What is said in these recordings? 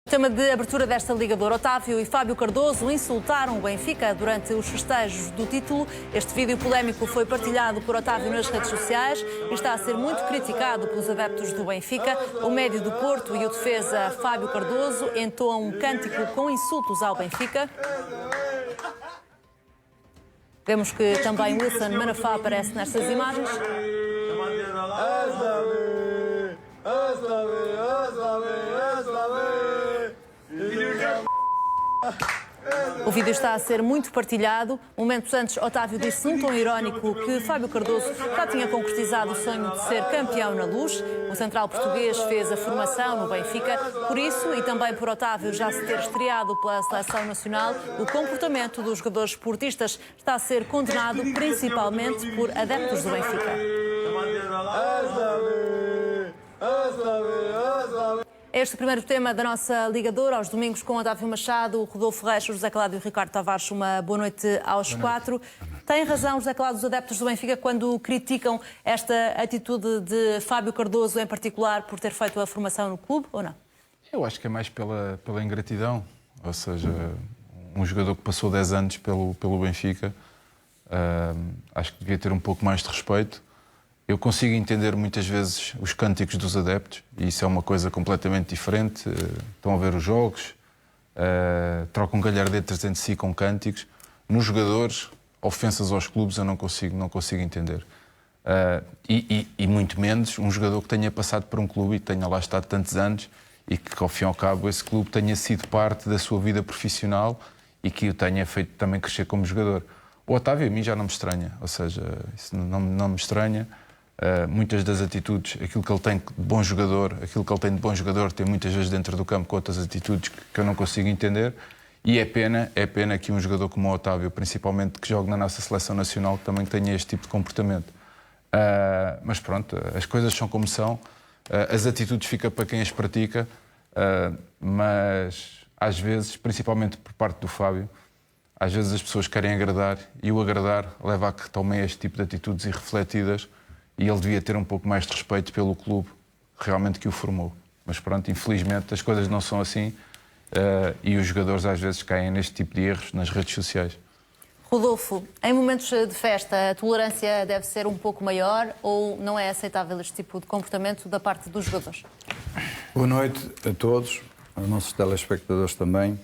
O tema de abertura desta Liga de Ouro, Otávio e Fábio Cardoso insultaram o Benfica durante os festejos do título. Este vídeo polémico foi partilhado por Otávio nas redes sociais e está a ser muito criticado pelos adeptos do Benfica. O médio do Porto e o defesa Fábio Cardoso entoam um cântico com insultos ao Benfica. Vemos que também Wilson Manafá aparece nestas imagens. O vídeo está a ser muito partilhado. Momentos antes, Otávio disse num tom irónico que Fábio Cardoso já tinha concretizado o sonho de ser campeão na Luz. O central português fez a formação no Benfica. Por isso, e também por Otávio já se ter estreado pela seleção nacional, o comportamento dos jogadores esportistas está a ser condenado principalmente por adeptos do Benfica. Este é o primeiro tema da nossa Liga de Ouro, aos domingos com Otávio Machado, Rodolfo Reis, José Calado e o Ricardo Tavares. Uma boa noite aos quatro. Tem razão, José Calado, os adeptos do Benfica quando criticam esta atitude de Fábio Cardoso, em particular, por ter feito a formação no clube, ou não? Eu acho que é mais pela ingratidão. Ou seja, um jogador que passou 10 anos pelo Benfica, acho que devia ter um pouco mais de respeito. Eu consigo entender muitas vezes os cânticos dos adeptos, e isso é uma coisa completamente diferente. Estão a ver os jogos, trocam galhardetas entre si com cânticos. Nos jogadores, ofensas aos clubes, eu não consigo entender. E muito menos um jogador que tenha passado por um clube e tenha lá estado tantos anos e que, ao fim e ao cabo, esse clube tenha sido parte da sua vida profissional e que o tenha feito também crescer como jogador. O Otávio a mim já não me estranha, ou seja, isso não me estranha. Muitas das atitudes, aquilo que ele tem de bom jogador, tem muitas vezes dentro do campo com outras atitudes que eu não consigo entender, e é pena que um jogador como o Otávio, principalmente que joga na nossa seleção nacional, também tenha este tipo de comportamento. Mas pronto, as coisas são como são, as atitudes ficam para quem as pratica, mas às vezes, principalmente por parte do Fábio, às vezes as pessoas querem agradar e o agradar leva a que tomem este tipo de atitudes irrefletidas. E ele devia ter um pouco mais de respeito pelo clube realmente que o formou. Mas pronto, infelizmente as coisas não são assim e os jogadores às vezes caem neste tipo de erros nas redes sociais. Rodolfo, em momentos de festa a tolerância deve ser um pouco maior ou não é aceitável este tipo de comportamento da parte dos jogadores? Boa noite a todos, aos nossos telespectadores também.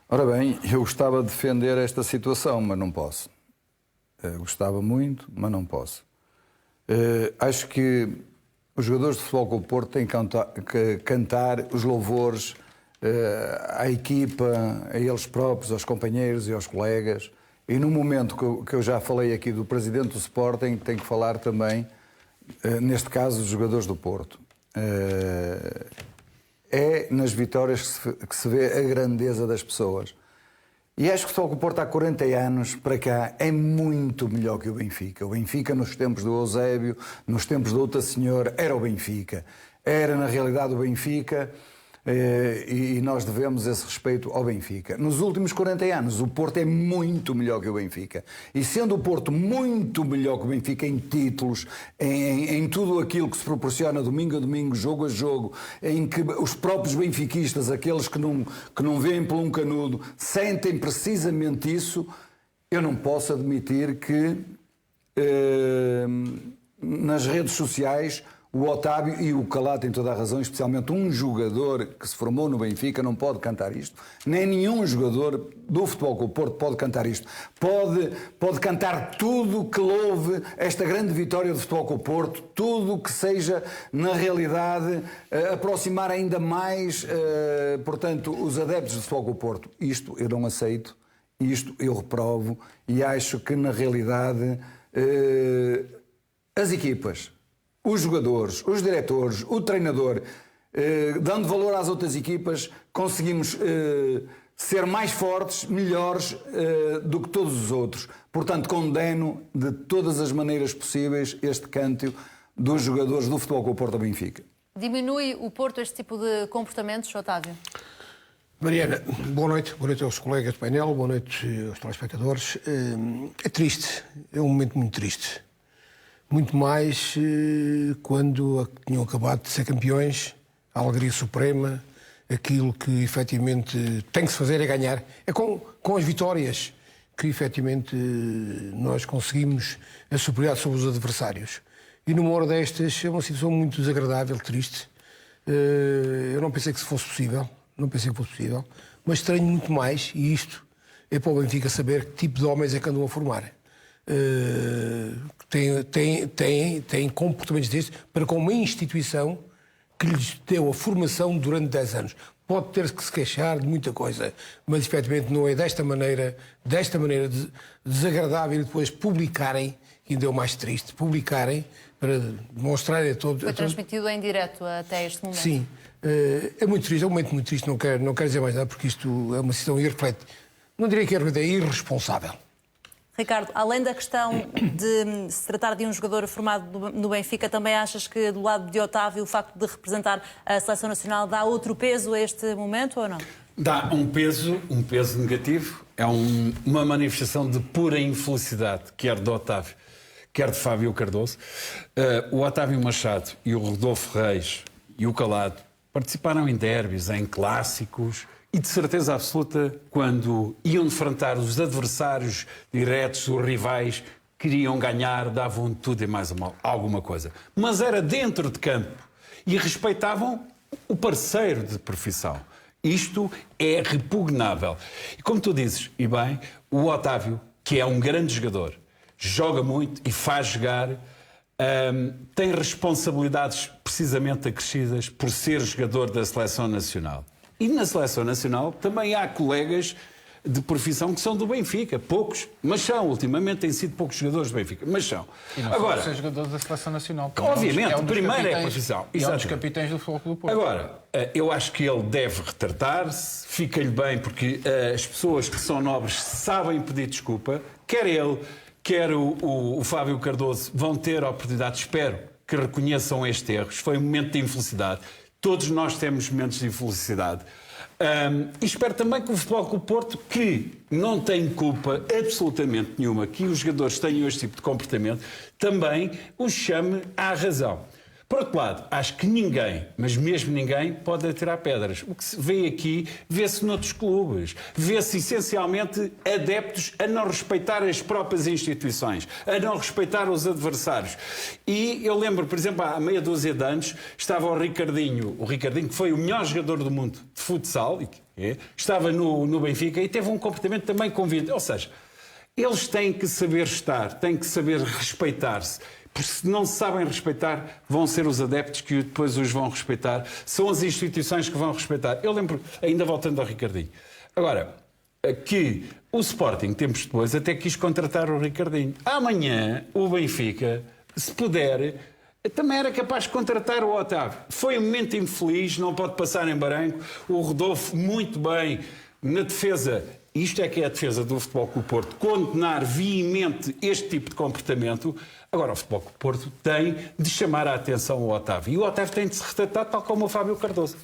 Ora bem, eu gostava de defender esta situação, mas não posso. Gostava muito, mas não posso. Acho que os jogadores de futebol com o Porto têm que cantar os louvores à equipa, a eles próprios, aos companheiros e aos colegas. E no momento que eu já falei aqui do presidente do Sporting, tenho que falar também, neste caso, dos jogadores do Porto. É nas vitórias que se vê a grandeza das pessoas. E acho que o Futebol Clube do Porto há 40 anos para cá é muito melhor que o Benfica. O Benfica, nos tempos do Eusébio, nos tempos do outra senhora, era o Benfica. Era, na realidade, o Benfica e nós devemos esse respeito ao Benfica. Nos últimos 40 anos, o Porto é muito melhor que o Benfica. E sendo o Porto muito melhor que o Benfica em títulos, em tudo aquilo que se proporciona domingo a domingo, jogo a jogo, em que os próprios benfiquistas, aqueles que não veem por um canudo, sentem precisamente isso, eu não posso admitir que nas redes sociais o Otávio e o Calado têm toda a razão, especialmente um jogador que se formou no Benfica não pode cantar isto. Nem nenhum jogador do Futebol Clube do Porto pode cantar isto. Pode cantar tudo que louve esta grande vitória do Futebol Clube do Porto, tudo que seja, na realidade, aproximar ainda mais, portanto, os adeptos do Futebol Clube do Porto. Isto eu não aceito, isto eu reprovo e acho que, na realidade, as equipas, os jogadores, os diretores, o treinador, dando valor às outras equipas, conseguimos ser mais fortes, melhores do que todos os outros. Portanto, condeno de todas as maneiras possíveis este cântico dos jogadores do Futebol Clube do Porto ao Benfica. Diminui o Porto este tipo de comportamentos, Otávio? Mariana, boa noite aos colegas do painel, boa noite aos telespectadores. É triste, é um momento muito triste. Muito mais quando tinham acabado de ser campeões, a alegria suprema, aquilo que efetivamente tem que se fazer é ganhar. É com as vitórias que efetivamente nós conseguimos a superioridade sobre os adversários. E numa hora destas é uma situação muito desagradável, triste. Eu não pensei que isso fosse possível, mas estranho muito mais, e isto é para o Benfica saber que tipo de homens é que andam a formar. Tem comportamentos destes para com uma instituição que lhes deu a formação durante 10 anos. Pode ter que se queixar de muita coisa, mas efetivamente não é desta maneira desagradável, e depois publicarem, que ainda é o mais triste, publicarem para demonstrarem a todos. Foi transmitido em direto até este momento. Sim, é muito triste, é um momento muito triste, não quero dizer mais nada, porque isto é uma situação irreflete. Não diria que é irresponsável. Ricardo, além da questão de se tratar de um jogador formado no Benfica, também achas que do lado de Otávio o facto de representar a Seleção Nacional dá outro peso a este momento ou não? Dá um peso negativo, é uma manifestação de pura infelicidade, quer de Otávio, quer de Fábio Cardoso. O Otávio Machado e o Rodolfo Reis e o Calado participaram em derbys, em clássicos, e de certeza absoluta, quando iam defrontar os adversários diretos, os rivais, queriam ganhar, davam tudo e mais alguma coisa. Mas era dentro de campo e respeitavam o parceiro de profissão. Isto é repugnável. E como tu dizes, e bem, o Otávio, que é um grande jogador, joga muito e faz jogar, tem responsabilidades precisamente acrescidas por ser jogador da Seleção Nacional. E na Seleção Nacional também há colegas de profissão que são do Benfica. Poucos, mas são. Ultimamente têm sido poucos jogadores do Benfica, mas são. E não agora, são jogadores da Seleção Nacional. Obviamente, primeiro é a profissão. E é um dos capitães do Futebol Clube do Porto. Agora, eu acho que ele deve retratar-se, fica-lhe bem, porque as pessoas que são nobres sabem pedir desculpa. Quer ele, quer o Fábio Cardoso vão ter a oportunidade, espero, que reconheçam este erro. Foi um momento de infelicidade. Todos nós temos momentos de infelicidade. E espero também que o Futebol Clube do Porto, que não tem culpa absolutamente nenhuma que os jogadores tenham este tipo de comportamento, também os chame à razão. Por outro lado, acho que ninguém, mas mesmo ninguém, pode atirar pedras. O que se vê aqui, vê-se noutros clubes. Vê-se essencialmente adeptos a não respeitar as próprias instituições, a não respeitar os adversários. E eu lembro, por exemplo, há meia dúzia de anos, estava o Ricardinho, que foi o melhor jogador do mundo de futsal, estava no Benfica e teve um comportamento também convite. Ou seja, eles têm que saber estar, têm que saber respeitar-se. Porque se não se sabem respeitar, vão ser os adeptos que depois os vão respeitar. São as instituições que vão respeitar. Eu lembro, ainda voltando ao Ricardinho, agora, que o Sporting, tempos depois, até quis contratar o Ricardinho. Amanhã, o Benfica, se puder, também era capaz de contratar o Otávio. Foi um momento infeliz, não pode passar em branco. O Rodolfo, muito bem, na defesa. Isto é que é a defesa do Futebol Clube do Porto, condenar veemente este tipo de comportamento. Agora, o Futebol Clube do Porto tem de chamar a atenção ao Otávio. E o Otávio tem de se retratar tal como o Fábio Cardoso.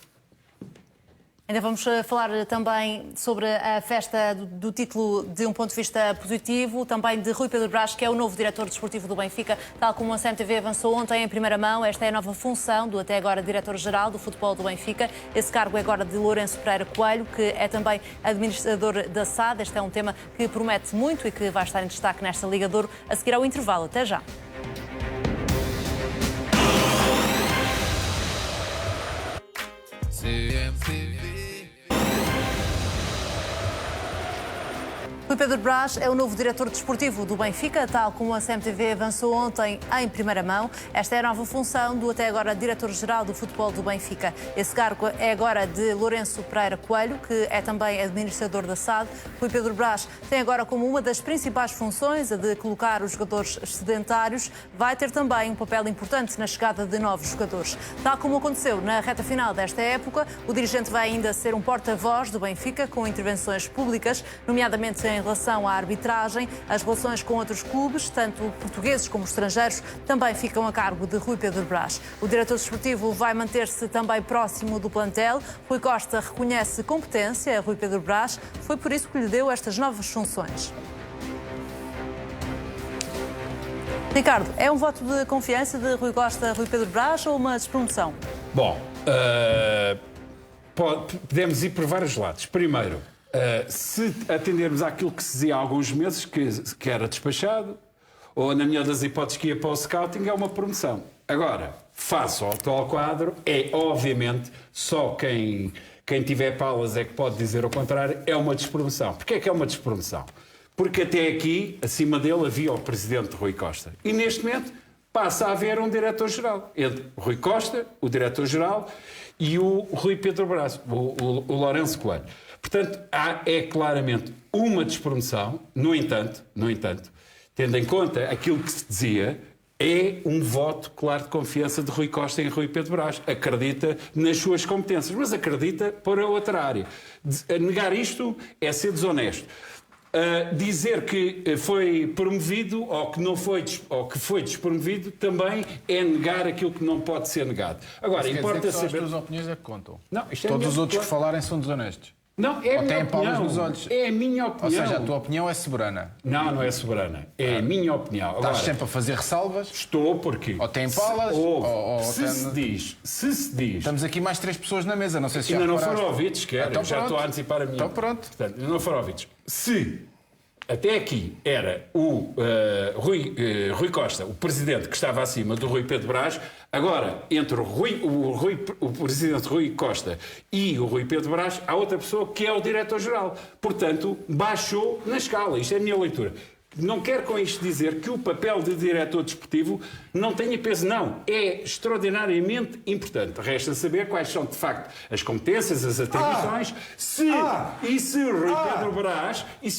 Ainda vamos falar também sobre a festa do título de um ponto de vista positivo, também de Rui Pedro Brás, que é o novo diretor desportivo do Benfica, tal como a CMTV avançou ontem em primeira mão. Esta é a nova função do até agora diretor-geral do futebol do Benfica. Esse cargo é agora de Lourenço Pereira Coelho, que é também administrador da SAD. Este é um tema que promete muito e que vai estar em destaque nesta Liga de Ouro a seguir ao intervalo. Até já. Rui Pedro Brás é o novo diretor desportivo do Benfica, tal como a CMTV avançou ontem em primeira mão. Esta é a nova função do até agora diretor-geral do futebol do Benfica. Esse cargo é agora de Lourenço Pereira Coelho, que é também administrador da SAD. Rui Pedro Brás tem agora como uma das principais funções a de colocar os jogadores sedentários. Vai ter também um papel importante na chegada de novos jogadores. Tal como aconteceu na reta final desta época, o dirigente vai ainda ser um porta-voz do Benfica, com intervenções públicas, nomeadamente em relação à arbitragem. As relações com outros clubes, tanto portugueses como estrangeiros, também ficam a cargo de Rui Pedro Brás. O diretor desportivo vai manter-se também próximo do plantel. Rui Costa reconhece competência a Rui Pedro Brás. Foi por isso que lhe deu estas novas funções. Ricardo, é um voto de confiança de Rui Costa a Rui Pedro Brás ou uma despromoção? Bom, podemos ir por vários lados. Primeiro, se atendermos àquilo que se dizia há alguns meses, que era despachado, ou na melhor das hipóteses que ia para o scouting, é uma promoção. Agora, face ao atual quadro, é obviamente só quem tiver palas é que pode dizer o contrário, é uma despromoção. Porquê é que é uma despromoção? Porque até aqui, acima dele, havia o presidente Rui Costa. E neste momento passa a haver um diretor-geral. Entre o Rui Costa, o diretor-geral, e o Rui Pedro Brás, o Lourenço Coelho. Portanto, é claramente uma despromoção. No entanto, tendo em conta aquilo que se dizia, é um voto claro de confiança de Rui Costa em Rui Pedro Brás. Acredita nas suas competências, mas acredita para outra área. Negar isto é ser desonesto. Dizer que foi promovido ou que não foi, ou que foi despromovido também é negar aquilo que não pode ser negado. Agora, importa saber... saber... As tuas opiniões é que contam. Não, isto é todos os outros claro. que falarem são desonestos. Não, é a ou minha têm palmas opinião. nos olhos. É a minha opinião. Ou seja, a tua opinião é soberana. Não é soberana. É a minha opinião. Agora, Estás sempre a fazer ressalvas. estou porque... Ou tem palas, se diz... Estamos aqui mais 3 pessoas na mesa, não sei se Ainda já não reparaste. foram ouvidos, quer. Então Já pronto. estou a antecipar a minha. Então pronto. Portanto, ainda não foram ouvidos. Se até aqui era o Rui Costa, o presidente que estava acima do Rui Pedro Brás, agora, entre o presidente Rui Costa e o Rui Pedro Brás, há outra pessoa que é o diretor-geral. Portanto, baixou na escala. Isto é a minha leitura. Não quero com isto dizer que o papel de diretor desportivo não tenha peso, não. É extraordinariamente importante. Resta saber quais são, de facto, as competências, as atribuições, se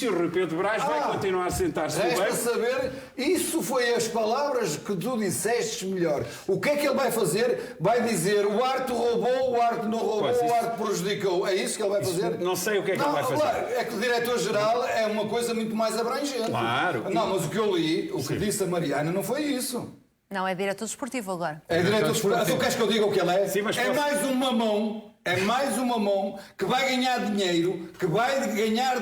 o Rui Pedro Brás vai continuar a sentar-se no Resta banco. saber, isso foi as palavras que tu disseste melhor. O que é que ele vai fazer? Vai dizer o árbitro roubou, o árbitro não roubou, o árbitro prejudicou. É isso que ele vai fazer? Não sei o que é que ele vai fazer. É que o diretor-geral é uma coisa muito mais abrangente. Claro. Não, mas o que eu li, o que disse a Mariana, não foi isso. Não, é diretor desportivo agora. É diretor desportivo. Tu queres que eu diga o que ele é? Sim, mas é posso... mais um mamão. É mais uma mão que vai ganhar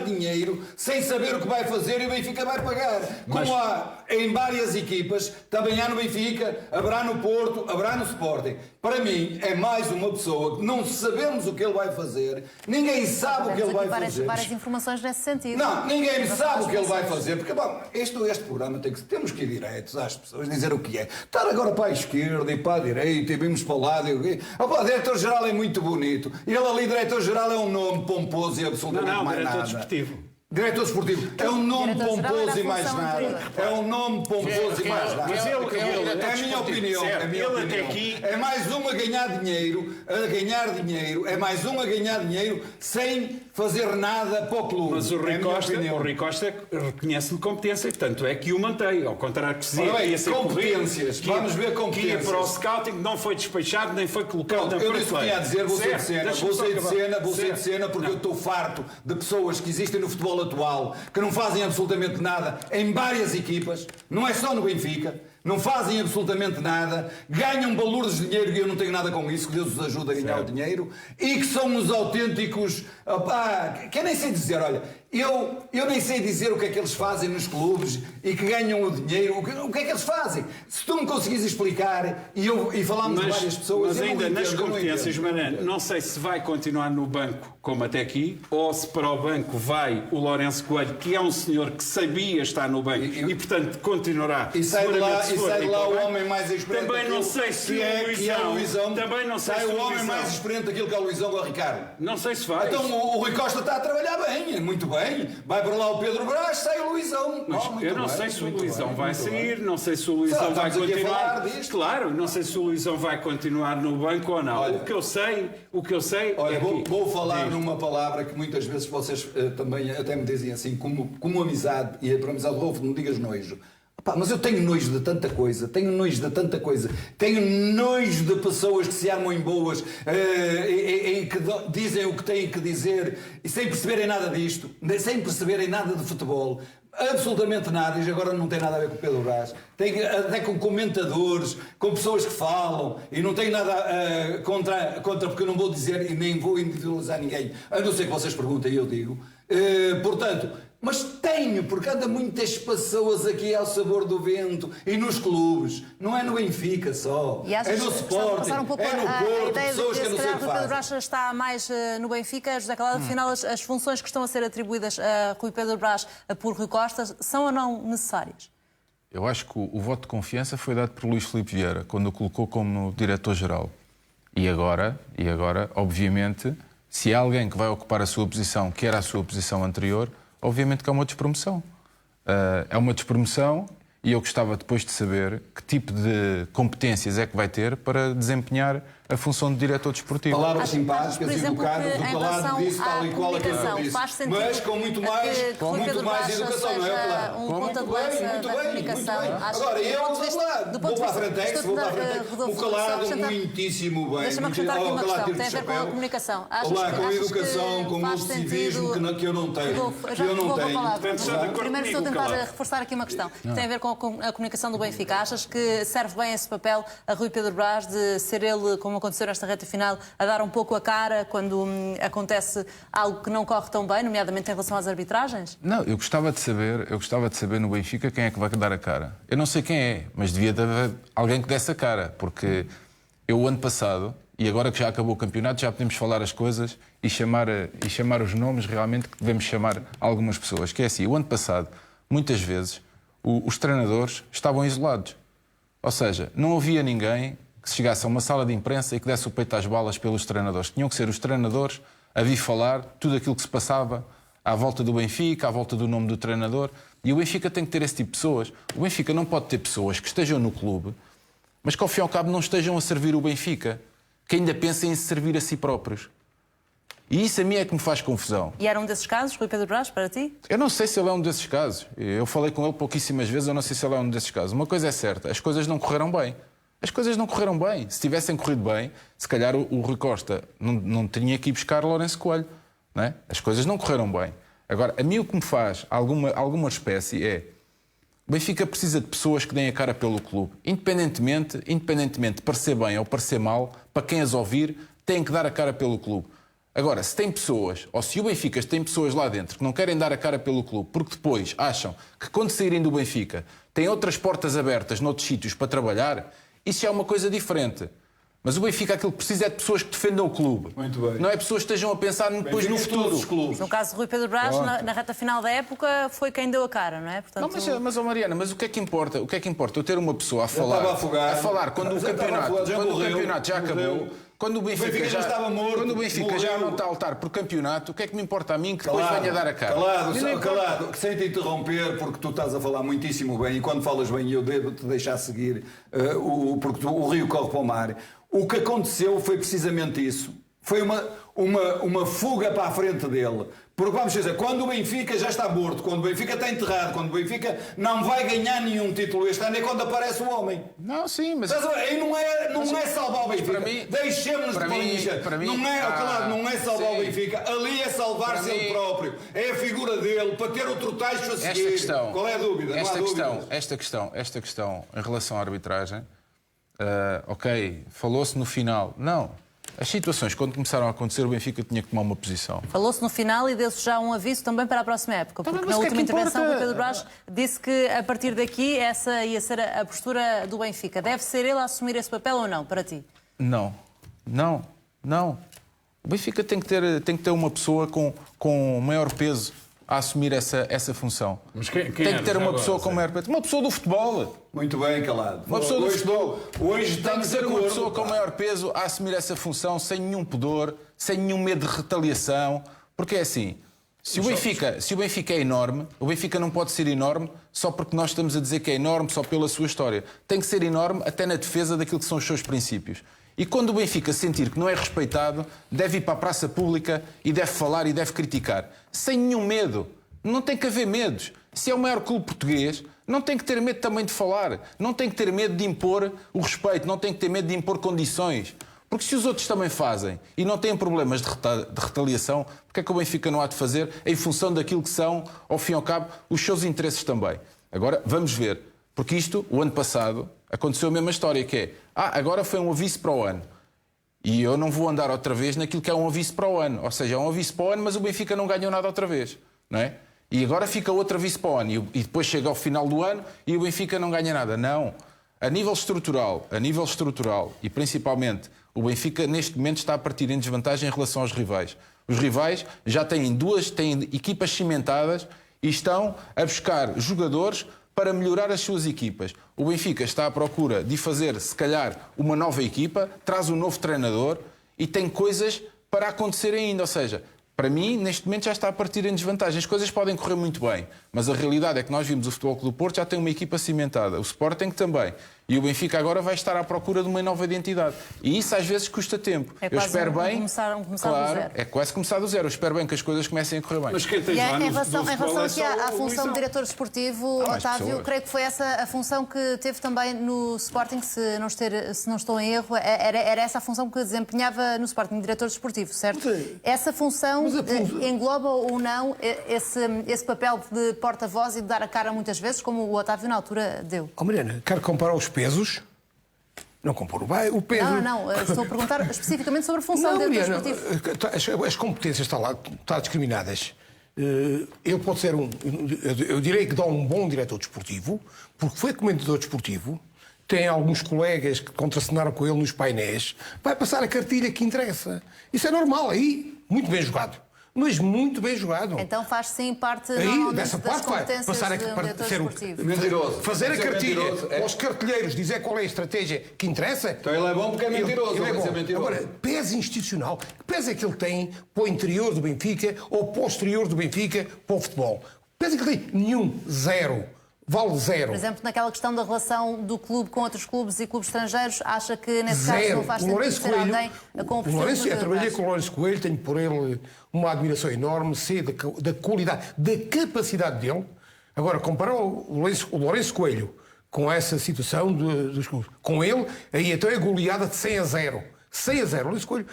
dinheiro sem saber o que vai fazer e o Benfica vai pagar. Como há em várias equipas, também há no Benfica, haverá no Porto, haverá no Sporting. Para mim, é mais uma pessoa que não sabemos o que ele vai fazer, ninguém sabe o que ele vai fazer. Várias informações nesse sentido. Não, ninguém sabe o que ele vai fazer, porque bom, este programa temos que ir diretos às pessoas, dizer o que é. Estar agora para a esquerda e para a direita e vimos para o lado e o diretor-geral é muito bonito. E ele ali, diretor-geral, é um nome pomposo e absolutamente mais nada. Desportivo. Diretor desportivo é um nome pomposo e mais nada. É um nome pomposo e mais nada. Mas ele É a minha opinião. É a minha ele opinião. até aqui... É mais um a ganhar dinheiro, é mais um a ganhar dinheiro sem fazer nada para o clube. Mas o Rui Costa reconhece-lhe competência e, portanto, é que o mantém. Ao contrário que se dizia, ia ser competências. Vamos ver competências. Que ia para o scouting, não foi despachado, nem foi colocado na eu disse que ia dizer, vou sair de cena porque eu estou farto de pessoas que existem no futebol atual, que não fazem absolutamente nada em várias equipas, não é só no Benfica, não fazem absolutamente nada, ganham valores de dinheiro e eu não tenho nada com isso, que Deus os ajude a ganhar o dinheiro, e que são os autênticos, que eu nem sei dizer, olha, eu nem sei dizer o que é que eles fazem nos clubes e que ganham o dinheiro, o que é que eles fazem. Se tu me conseguires explicar e falámos de várias pessoas... Mas ainda nas competências, Mariano, não sei se vai continuar no banco como até aqui, ou se para o banco vai o Lourenço Coelho, que é um senhor que sabia estar no banco e portanto, continuará. E sai de lá o homem mais experiente. Também não sei se o Luizão... Também não sei se o homem mais experiente daquilo que é o Luizão ou o Ricardo. Não sei se vai. Então o Rui Costa está a trabalhar bem, muito bem. Vai para lá o Pedro Brás, sai o Luizão. Eu não sei se o Luizão vai sair, não sei se o Luizão vai continuar. Claro, não sei se o Luizão vai continuar no banco ou não. O que eu sei Olha, é que... vou falar numa palavra que muitas vezes vocês também até me dizem assim, como amizade, e para amizade, Rolfo, não digas nojo. Mas eu tenho nojo de tanta coisa, tenho nojo de pessoas que se armam em boas e que dizem o que têm que dizer e sem perceberem nada disto, sem perceberem nada de futebol. absolutamente nada, e agora não tem nada a ver com o Pedro Brás, tem até com comentadores, com pessoas que falam, e não tem nada contra, porque eu não vou dizer e nem vou individualizar ninguém, a não ser que vocês perguntem e eu digo. Portanto, mas tenho, porque anda muitas pessoas aqui ao sabor do vento e nos clubes, não é no Benfica só, é no Sporting, um pouco é no Porto, pessoas que eu não sei o que Rui Pedro fazem. Brás está mais no Benfica, José Calado, afinal as funções que estão a ser atribuídas a Rui Pedro Brás por Rui Costa são ou não necessárias? Eu acho que o voto de confiança foi dado por Luís Filipe Vieira, quando o colocou como diretor-geral. E agora, obviamente, se há alguém que vai ocupar a sua posição, que era a sua posição anterior, obviamente que é uma despromoção. É uma despromoção e eu gostava depois de saber que tipo de competências é que vai ter para desempenhar a função de diretor desportivo. Palavras simpáticas por e exemplo, educadas, que do em calado relação disso, tal e à qual aquilo que eu comunicação, faz disse. sentido Mas com muito mais, que Rui Pedro Brás educação, não é seja verdade? um ponta de lança da comunicação. Agora, eu vou para a frente, o calado muitíssimo bem. Deixa-me acrescentar aqui uma questão, tem a ver com a comunicação. Com a educação, com o civismo que eu não tenho. Primeiro estou a tentar reforçar aqui uma questão. Tem a ver com a comunicação do Benfica. Achas que serve bem esse papel a Rui Pedro Brás de ser ele, como aconteceu nesta reta final, a dar um pouco a cara quando acontece algo que não corre tão bem, nomeadamente em relação às arbitragens? Não, eu gostava de saber no Benfica quem é que vai dar a cara. Eu não sei quem é, mas devia haver alguém que desse a cara, porque eu, o ano passado, e agora que já acabou o campeonato, já podemos falar as coisas e chamar os nomes realmente que devemos chamar algumas pessoas. Que é assim, o ano passado, muitas vezes, os treinadores estavam isolados. Ou seja, não havia ninguém que se chegasse a uma sala de imprensa e que desse o peito às balas pelos treinadores. Tinham que ser os treinadores a vir falar tudo aquilo que se passava à volta do Benfica, à volta do nome do treinador. E o Benfica tem que ter esse tipo de pessoas. O Benfica não pode ter pessoas que estejam no clube, mas que ao fim e ao cabo não estejam a servir o Benfica, que ainda pensem em se servir a si próprios. E isso a mim é que me faz confusão. E era um desses casos, Rui Pedro Brás, para ti? Eu não sei se ele é um desses casos. Eu falei com ele pouquíssimas vezes, eu não sei se ele é um desses casos. Uma coisa é certa, as coisas não correram bem. As coisas não correram bem. Se tivessem corrido bem, se calhar o Rui Costa não tinha que ir buscar Lourenço Coelho. Não é? As coisas não correram bem. Agora, a mim o que me faz alguma espécie é... O Benfica precisa de pessoas que deem a cara pelo clube. Independentemente de parecer bem ou parecer mal, para quem as ouvir, têm que dar a cara pelo clube. Agora, se tem pessoas, ou se o Benfica tem pessoas lá dentro que não querem dar a cara pelo clube, porque depois acham que quando saírem do Benfica têm outras portas abertas noutros sítios para trabalhar, isso é uma coisa diferente. Mas o Benfica aquilo que precisa é de pessoas que defendam o clube. Muito bem. Não é pessoas que estejam a pensar depois no futuro. No caso de Rui Pedro Brás, na reta final da época, foi quem deu a cara, não é? Portanto... Não, mas Mariana, mas o que é que importa? O que é que importa? Eu ter uma pessoa a falar quando o campeonato já acabou, quando o Benfica já estava morto, quando o Benfica já não está a lutar por campeonato, o que é que me importa a mim que depois venha dar a cara? Calado, sem te interromper, porque tu estás a falar muitíssimo bem e quando falas bem eu devo-te deixar seguir, porque o rio corre para o mar. O que aconteceu foi precisamente isso. Foi uma fuga para a frente dele. Porque vamos dizer, quando o Benfica já está morto, quando o Benfica está enterrado, quando o Benfica não vai ganhar nenhum título este ano, é quando aparece o homem. Não, sim, mas... E não é salvar o Benfica. Deixemos de pôr não é salvar o Benfica. Ali é salvar-se ele próprio. É a figura dele, para ter outro tacho a seguir. Qual é a dúvida? Esta questão em relação à arbitragem, ok, falou-se no final. Não. As situações, quando começaram a acontecer, o Benfica tinha que tomar uma posição. Falou-se no final e deu-se já um aviso também para a próxima época. Porque na última intervenção, o Pedro Brás disse que a partir daqui essa ia ser a postura do Benfica. Deve ser ele a assumir esse papel ou não, para ti? Não. O Benfica tem que ter uma pessoa com maior peso a assumir essa função. Mas quem tem que ter uma pessoa com maior peso. Uma pessoa do futebol. Muito bem, Calado. Uma pessoa do futebol. Hoje tem que ser uma pessoa com maior peso a assumir essa função sem nenhum pudor, sem nenhum medo de retaliação. Porque é assim, se o Benfica é enorme, o Benfica não pode ser enorme só porque nós estamos a dizer que é enorme só pela sua história. Tem que ser enorme até na defesa daquilo que são os seus princípios. E quando o Benfica sentir que não é respeitado, deve ir para a praça pública e deve falar e deve criticar. Sem nenhum medo. Não tem que haver medos. Se é o maior clube português, não tem que ter medo também de falar. Não tem que ter medo de impor o respeito. Não tem que ter medo de impor condições. Porque se os outros também fazem e não têm problemas de retaliação, porque é que o Benfica não há de fazer em função daquilo que são, ao fim e ao cabo, os seus interesses também? Agora, vamos ver. Porque isto, o ano passado, aconteceu a mesma história, que é, agora foi um aviso para o ano. E eu não vou andar outra vez naquilo que é um aviso para o ano. Ou seja, é um aviso para o ano, mas o Benfica não ganhou nada outra vez. Não é? E agora fica outro aviso para o ano. E depois chega ao final do ano e o Benfica não ganha nada. Não. A nível estrutural, e principalmente o Benfica neste momento está a partir em desvantagem em relação aos rivais. Os rivais já têm equipas cimentadas e estão a buscar jogadores para melhorar as suas equipas. O Benfica está à procura de fazer, se calhar, uma nova equipa, traz um novo treinador e tem coisas para acontecer ainda. Ou seja, para mim, neste momento já está a partir em desvantagem. As coisas podem correr muito bem, mas a realidade é que nós vimos o Futebol Clube do Porto já tem uma equipa cimentada, o Sporting também. E o Benfica agora vai estar à procura de uma nova identidade. E isso às vezes custa tempo. É eu quase espero bem. começar claro, do zero. É quase começar do zero. Eu espero bem que as coisas comecem a correr bem. Mas quem tem E lá em no relação futebol é aqui só à o função Luizão. de diretor desportivo, mais Otávio, pessoas. creio que foi essa a função que teve também no Sporting, se não estou em erro, era essa a função que desempenhava no Sporting, diretor desportivo, certo? Sim. Essa função engloba ou não esse papel de porta-voz e de dar a cara muitas vezes, como o Otávio na altura deu? Mariana, quero comparar os pesos. Não compor o peso. Não, estou a perguntar especificamente sobre a função de diretor desportivo. As competências estão discriminadas. Ele pode ser eu direi que dá um bom diretor desportivo, porque foi comentador desportivo, tem alguns colegas que contracenaram com ele nos painéis, vai passar a cartilha que interessa. Isso é normal aí, muito bem jogado. Mas muito bem jogado. Então faz sim parte Aí, dessa das parte, vai competências passar de um diretor ser desportivo. Mentiroso. fazer a Vai ser cartilha mentiroso, aos cartilheiros, dizer qual é a estratégia que interessa. Então ele é bom porque é mentiroso. Ele é Vai bom. ser mentiroso. Agora, peso institucional, que peso é que ele tem para o interior do Benfica ou para o exterior do Benfica para o futebol? Que peso é que ele tem? Nenhum. Zero. Vale zero. Por exemplo, naquela questão da relação do clube com outros clubes e clubes estrangeiros, acha que nesse caso não faz sentido ser alguém com o perfil Eu trabalhei com o Lourenço Coelho, tenho por ele uma admiração enorme, sei da qualidade, da capacidade dele. Agora, comparar o Lourenço Coelho com essa situação dos clubes, com ele, aí então é goleada de 100-0. 100-0. O Lourenço Coelho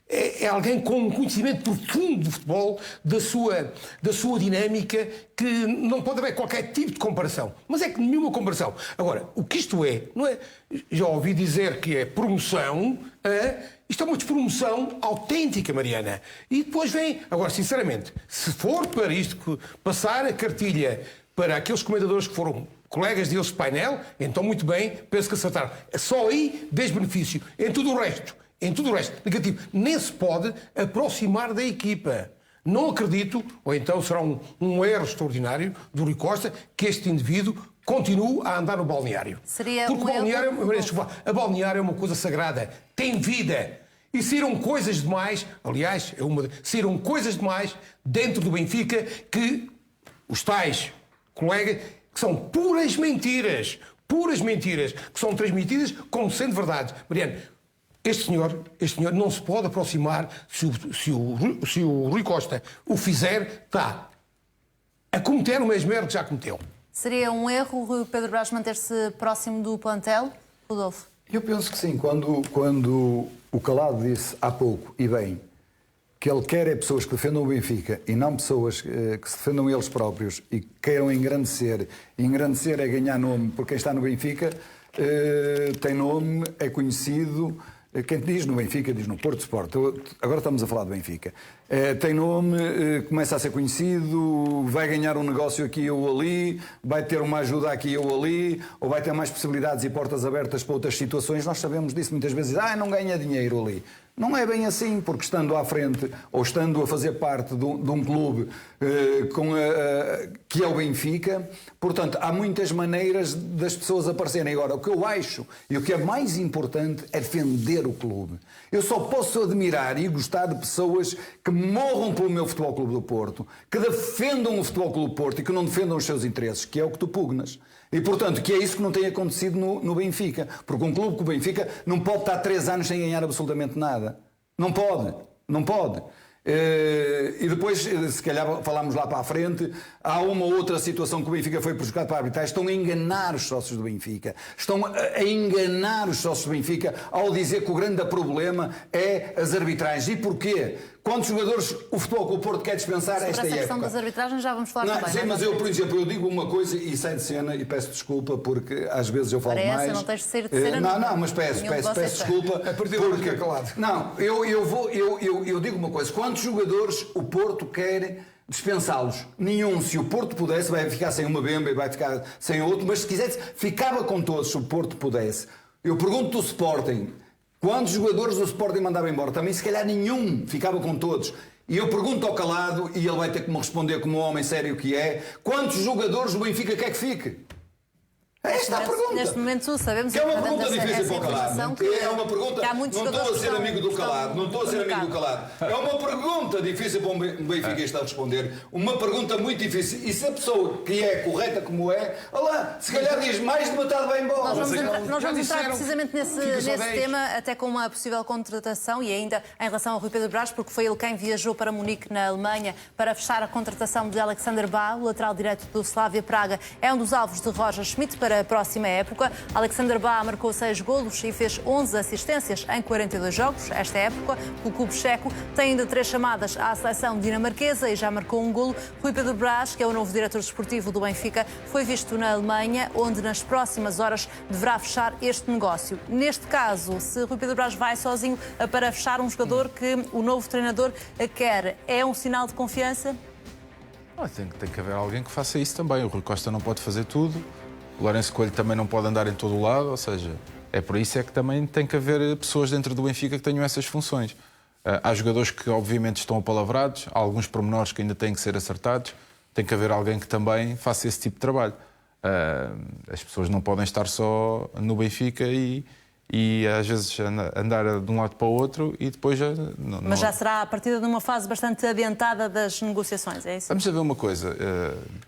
é alguém com um conhecimento profundo do futebol, da sua dinâmica, que não pode haver qualquer tipo de comparação. Mas é que nenhuma comparação. Agora, o que isto é, não é? Já ouvi dizer que é promoção, isto é uma despromoção autêntica, Mariana. E depois vem, agora, sinceramente, se for para isto, passar a cartilha para aqueles comentadores que foram colegas deles de painel, então muito bem, penso que acertaram. Só aí, desbenefício. Em tudo o resto, negativo. Nem se pode aproximar da equipa. Não acredito, ou então será um erro extraordinário do Rui Costa, que este indivíduo continue a andar no balneário. Seria porque a balneário é uma coisa sagrada, tem vida. E saíram coisas demais, aliás, saíram coisas demais dentro do Benfica que os tais colegas, que são puras mentiras, que são transmitidas como sendo verdade. Mariano, este senhor não se pode aproximar, se o Rui Costa o fizer, está a cometer o mesmo erro que já cometeu. Seria um erro o Pedro Brás manter-se próximo do plantel, Rodolfo? Eu penso que sim. Quando o Calado disse há pouco, e bem, que ele quer é pessoas que defendam o Benfica e não pessoas que se defendam eles próprios e que queiram engrandecer. E engrandecer é ganhar nome, porque quem está no Benfica tem nome, é conhecido. Quem te diz no Benfica, diz no Porto Sport. Agora estamos a falar do Benfica. Tem nome, começa a ser conhecido, vai ganhar um negócio aqui ou ali, vai ter uma ajuda aqui ou ali, ou vai ter mais possibilidades e portas abertas para outras situações. Nós sabemos disso muitas vezes. Não ganha dinheiro ali. Não é bem assim, porque estando à frente ou estando a fazer parte de um clube que é o Benfica, portanto, há muitas maneiras das pessoas aparecerem. Agora, o que eu acho e o que é mais importante é defender o clube. Eu só posso admirar e gostar de pessoas que morram pelo meu Futebol Clube do Porto, que defendam o Futebol Clube do Porto e que não defendam os seus interesses, que é o que tu pugnas. E, portanto, que é isso que não tem acontecido no Benfica. Porque um clube como o Benfica não pode estar 3 anos sem ganhar absolutamente nada. Não pode. E depois, se calhar falámos lá para a frente, há uma outra situação que o Benfica foi prejudicado para a arbitragem. Estão a enganar os sócios do Benfica. Estão a enganar os sócios do Benfica ao dizer que o grande problema é as arbitragens. E porquê? Quantos jogadores o Futebol Clube do Porto quer dispensar esta época? Sobre essa questão das arbitragens já vamos falar também. Sim, mas eu, por exemplo, eu digo uma coisa e saio de cena e peço desculpa porque às vezes eu falo Parece, mais. não tens de ser de cena. Não, mas peço desculpa. A partir de agora fica calado. Não, eu digo uma coisa. Quantos jogadores o Porto quer dispensá-los? Nenhum. Se o Porto pudesse, vai ficar sem uma Bemba e vai ficar sem outro, mas se quisesse, ficava com todos se o Porto pudesse. Eu pergunto do Sporting. Quantos jogadores do Sporting mandavam embora? Também, se calhar, nenhum. Ficava com todos. E eu pergunto ao calado, e ele vai ter que me responder como um homem sério que é, quantos jogadores o Benfica quer que fique? Esta é a pergunta. Neste momento sabemos que é uma pergunta difícil para o calado. É uma pergunta. Que há muitos não estou a ser amigo do calado. Não estou a ser amigo do mercado. calado. É uma pergunta difícil para um benfiquista responder. Uma pergunta muito difícil. E se a pessoa que é correta como é, olá, se calhar diz mais de metade vai embora. Nós vamos entrar precisamente nesse só 10. tema, até com uma possível contratação e ainda em relação ao Rui Pedro Brás, porque foi ele quem viajou para Munique, na Alemanha, para fechar a contratação de Alexander Bá, o lateral direito do Slavia Praga. É um dos alvos de Roger Schmidt para a próxima época. Alexander Bá marcou 6 golos e fez 11 assistências em 42 jogos esta época. O clube checo tem ainda 3 chamadas à seleção dinamarquesa e já marcou um golo. Rui Pedro Brás, que é o novo diretor desportivo do Benfica, foi visto na Alemanha, onde nas próximas horas deverá fechar este negócio. Neste caso, se Rui Pedro Brás vai sozinho para fechar um jogador que o novo treinador quer, é um sinal de confiança? Tem que haver alguém que faça isso também. O Rui Costa não pode fazer tudo. O Lourenço Coelho também não pode andar em todo o lado, ou seja, é por isso é que também tem que haver pessoas dentro do Benfica que tenham essas funções. Há jogadores que obviamente estão apalavrados, há alguns pormenores que ainda têm que ser acertados, tem que haver alguém que também faça esse tipo de trabalho. As pessoas não podem estar só no Benfica e às vezes andar de um lado para o outro e depois já... Mas já será a partir de uma fase bastante adiantada das negociações, é isso? Vamos ver uma coisa.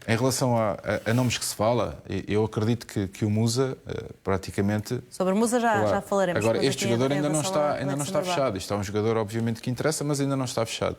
Em relação a nomes que se fala, eu acredito que o Musa praticamente... Sobre o Musa já falaremos. Agora, este jogador ainda não está fechado. Isto é um jogador, obviamente, que interessa, mas ainda não está fechado.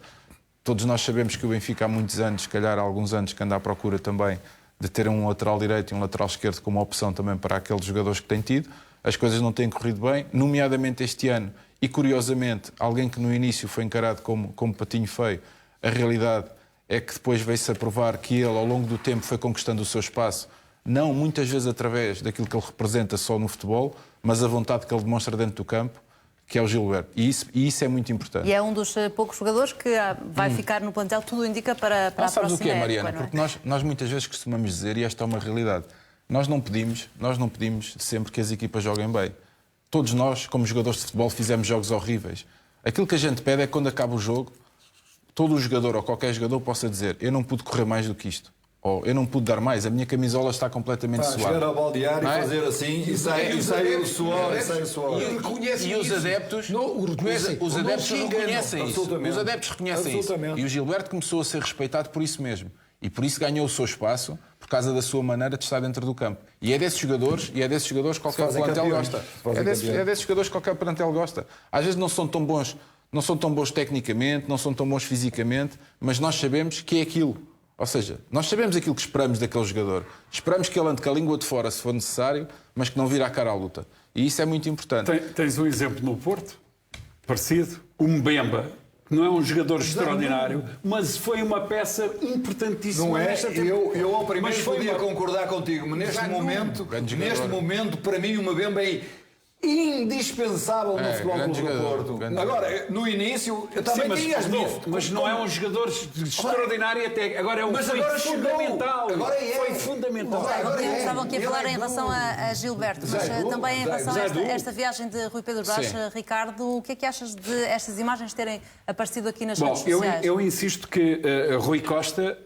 Todos nós sabemos que o Benfica há muitos anos, se calhar há alguns anos, que anda à procura também de ter um lateral direito e um lateral esquerdo como opção também para aqueles jogadores que tem tido. As coisas não têm corrido bem, nomeadamente este ano. E, curiosamente, alguém que no início foi encarado como patinho feio, a realidade é que depois veio-se a provar que ele, ao longo do tempo, foi conquistando o seu espaço, não muitas vezes através daquilo que ele representa só no futebol, mas a vontade que ele demonstra dentro do campo, que é o Gilberto. E isso é muito importante. E é um dos poucos jogadores que vai ficar no plantel, tudo indica para a próxima época. Sabes o que é, Mariana? Porque nós muitas vezes costumamos dizer, e esta é uma realidade, nós não pedimos sempre que as equipas joguem bem. Todos nós, como jogadores de futebol, fizemos jogos horríveis. Aquilo que a gente pede é que quando acaba o jogo, todo o jogador ou qualquer jogador possa dizer: eu não pude correr mais do que isto. Ou eu não pude dar mais, a minha camisola está completamente suada. Chegar ao baldeário e fazer assim e sai o suor. E os adeptos reconhecem isso. Os adeptos reconhecem isso. E o Gilberto começou a ser respeitado por isso mesmo. E por isso ganhou o seu espaço, por causa da sua maneira de estar dentro do campo. E é desses jogadores que qualquer plantel gosta. É desses jogadores que qualquer plantel gosta. Às vezes não são tão bons tecnicamente, não são tão bons fisicamente, mas nós sabemos que é aquilo. Ou seja, nós sabemos aquilo que esperamos daquele jogador. Esperamos que ele ande com a língua de fora, se for necessário, mas que não vire à cara à luta. E isso é muito importante. Tens um exemplo no Porto, parecido, o Mbemba. Não é um jogador extraordinário, mas foi uma peça importantíssima. Não é? Nesta Eu ao primeiro podia concordar contigo, mas neste momento, para mim, uma Mbemba é indispensável no Futebol Clube do Porto. Agora, no início, eu também tinha as minhas... Mas não é um jogador extraordinário até... Agora foi fundamental. Foi fundamental. Estavam aqui a falar em relação a Gilberto, mas também em relação a esta viagem de Rui Pedro Brás. Ricardo, o que é que achas de estas imagens terem aparecido aqui nas redes sociais? Eu insisto que Rui Costa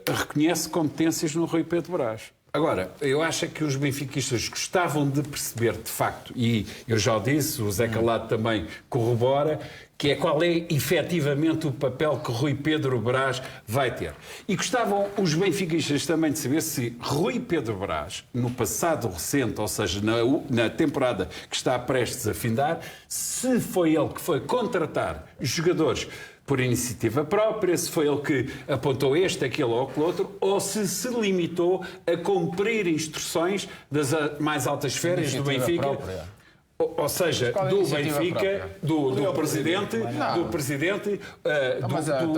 reconhece competências no Rui Pedro Brás. Agora, eu acho que os benfiquistas gostavam de perceber, de facto, e eu já o disse, o Zé Calado também corrobora, que é qual é efetivamente o papel que Rui Pedro Brás vai ter. E gostavam os benfiquistas também de saber se Rui Pedro Brás, no passado recente, ou seja, na temporada que está prestes a findar, se foi ele que foi contratar jogadores por iniciativa própria, se foi ele que apontou este, aquele ou aquele outro, ou se limitou a cumprir instruções das mais altas esferas do Benfica. Própria. Ou seja, do Benfica, do presidente, do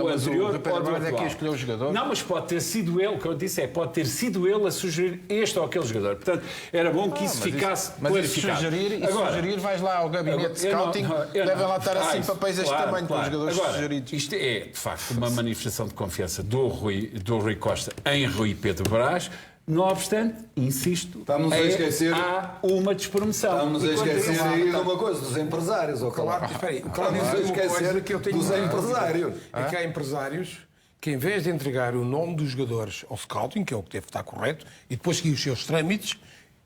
anterior, é que escolheu o jogador. Não, mas pode ter sido ele, o que eu disse pode ter sido ele a sugerir este ou aquele jogador. Portanto, era bom que isso ficasse clarificado. Sugerir, vais lá ao gabinete de scouting, devem lá estar assim papéis deste tamanho para os jogadores sugeridos. Isto é, de facto, uma manifestação de confiança do Rui Costa em Rui Pedro Brás. Não obstante, insisto, há uma despromoção. Estamos a esquecer aí de uma coisa, dos empresários. Estamos a esquecer dos empresários. É que há empresários que, em vez de entregar o nome dos jogadores ao scouting, que é o que deve estar correto, e depois seguir os seus trâmites,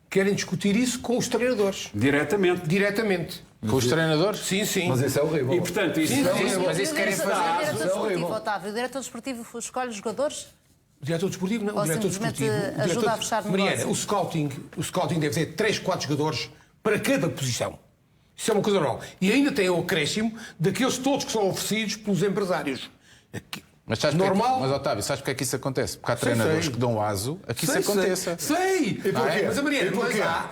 querem discutir isso com os treinadores. Diretamente. Com os treinadores? Sim. Mas isso é horrível. E, portanto, isso mas isso querem fazer. Otávio, o diretor desportivo escolhe os jogadores? O diretor desportivo não. Ou o diretor simplesmente desportivo ajuda a fechar negócios? Mariana, o scouting deve ter 3, 4 jogadores para cada posição. Isso é uma coisa normal. E ainda tem o acréscimo daqueles todos que são oferecidos pelos empresários. Mas sabes normal? Mas, Otávio, sabes porque é que isso acontece? Porque há treinadores que dão aso a que isso aconteça. Sei! E porquê? Mas, Mariana,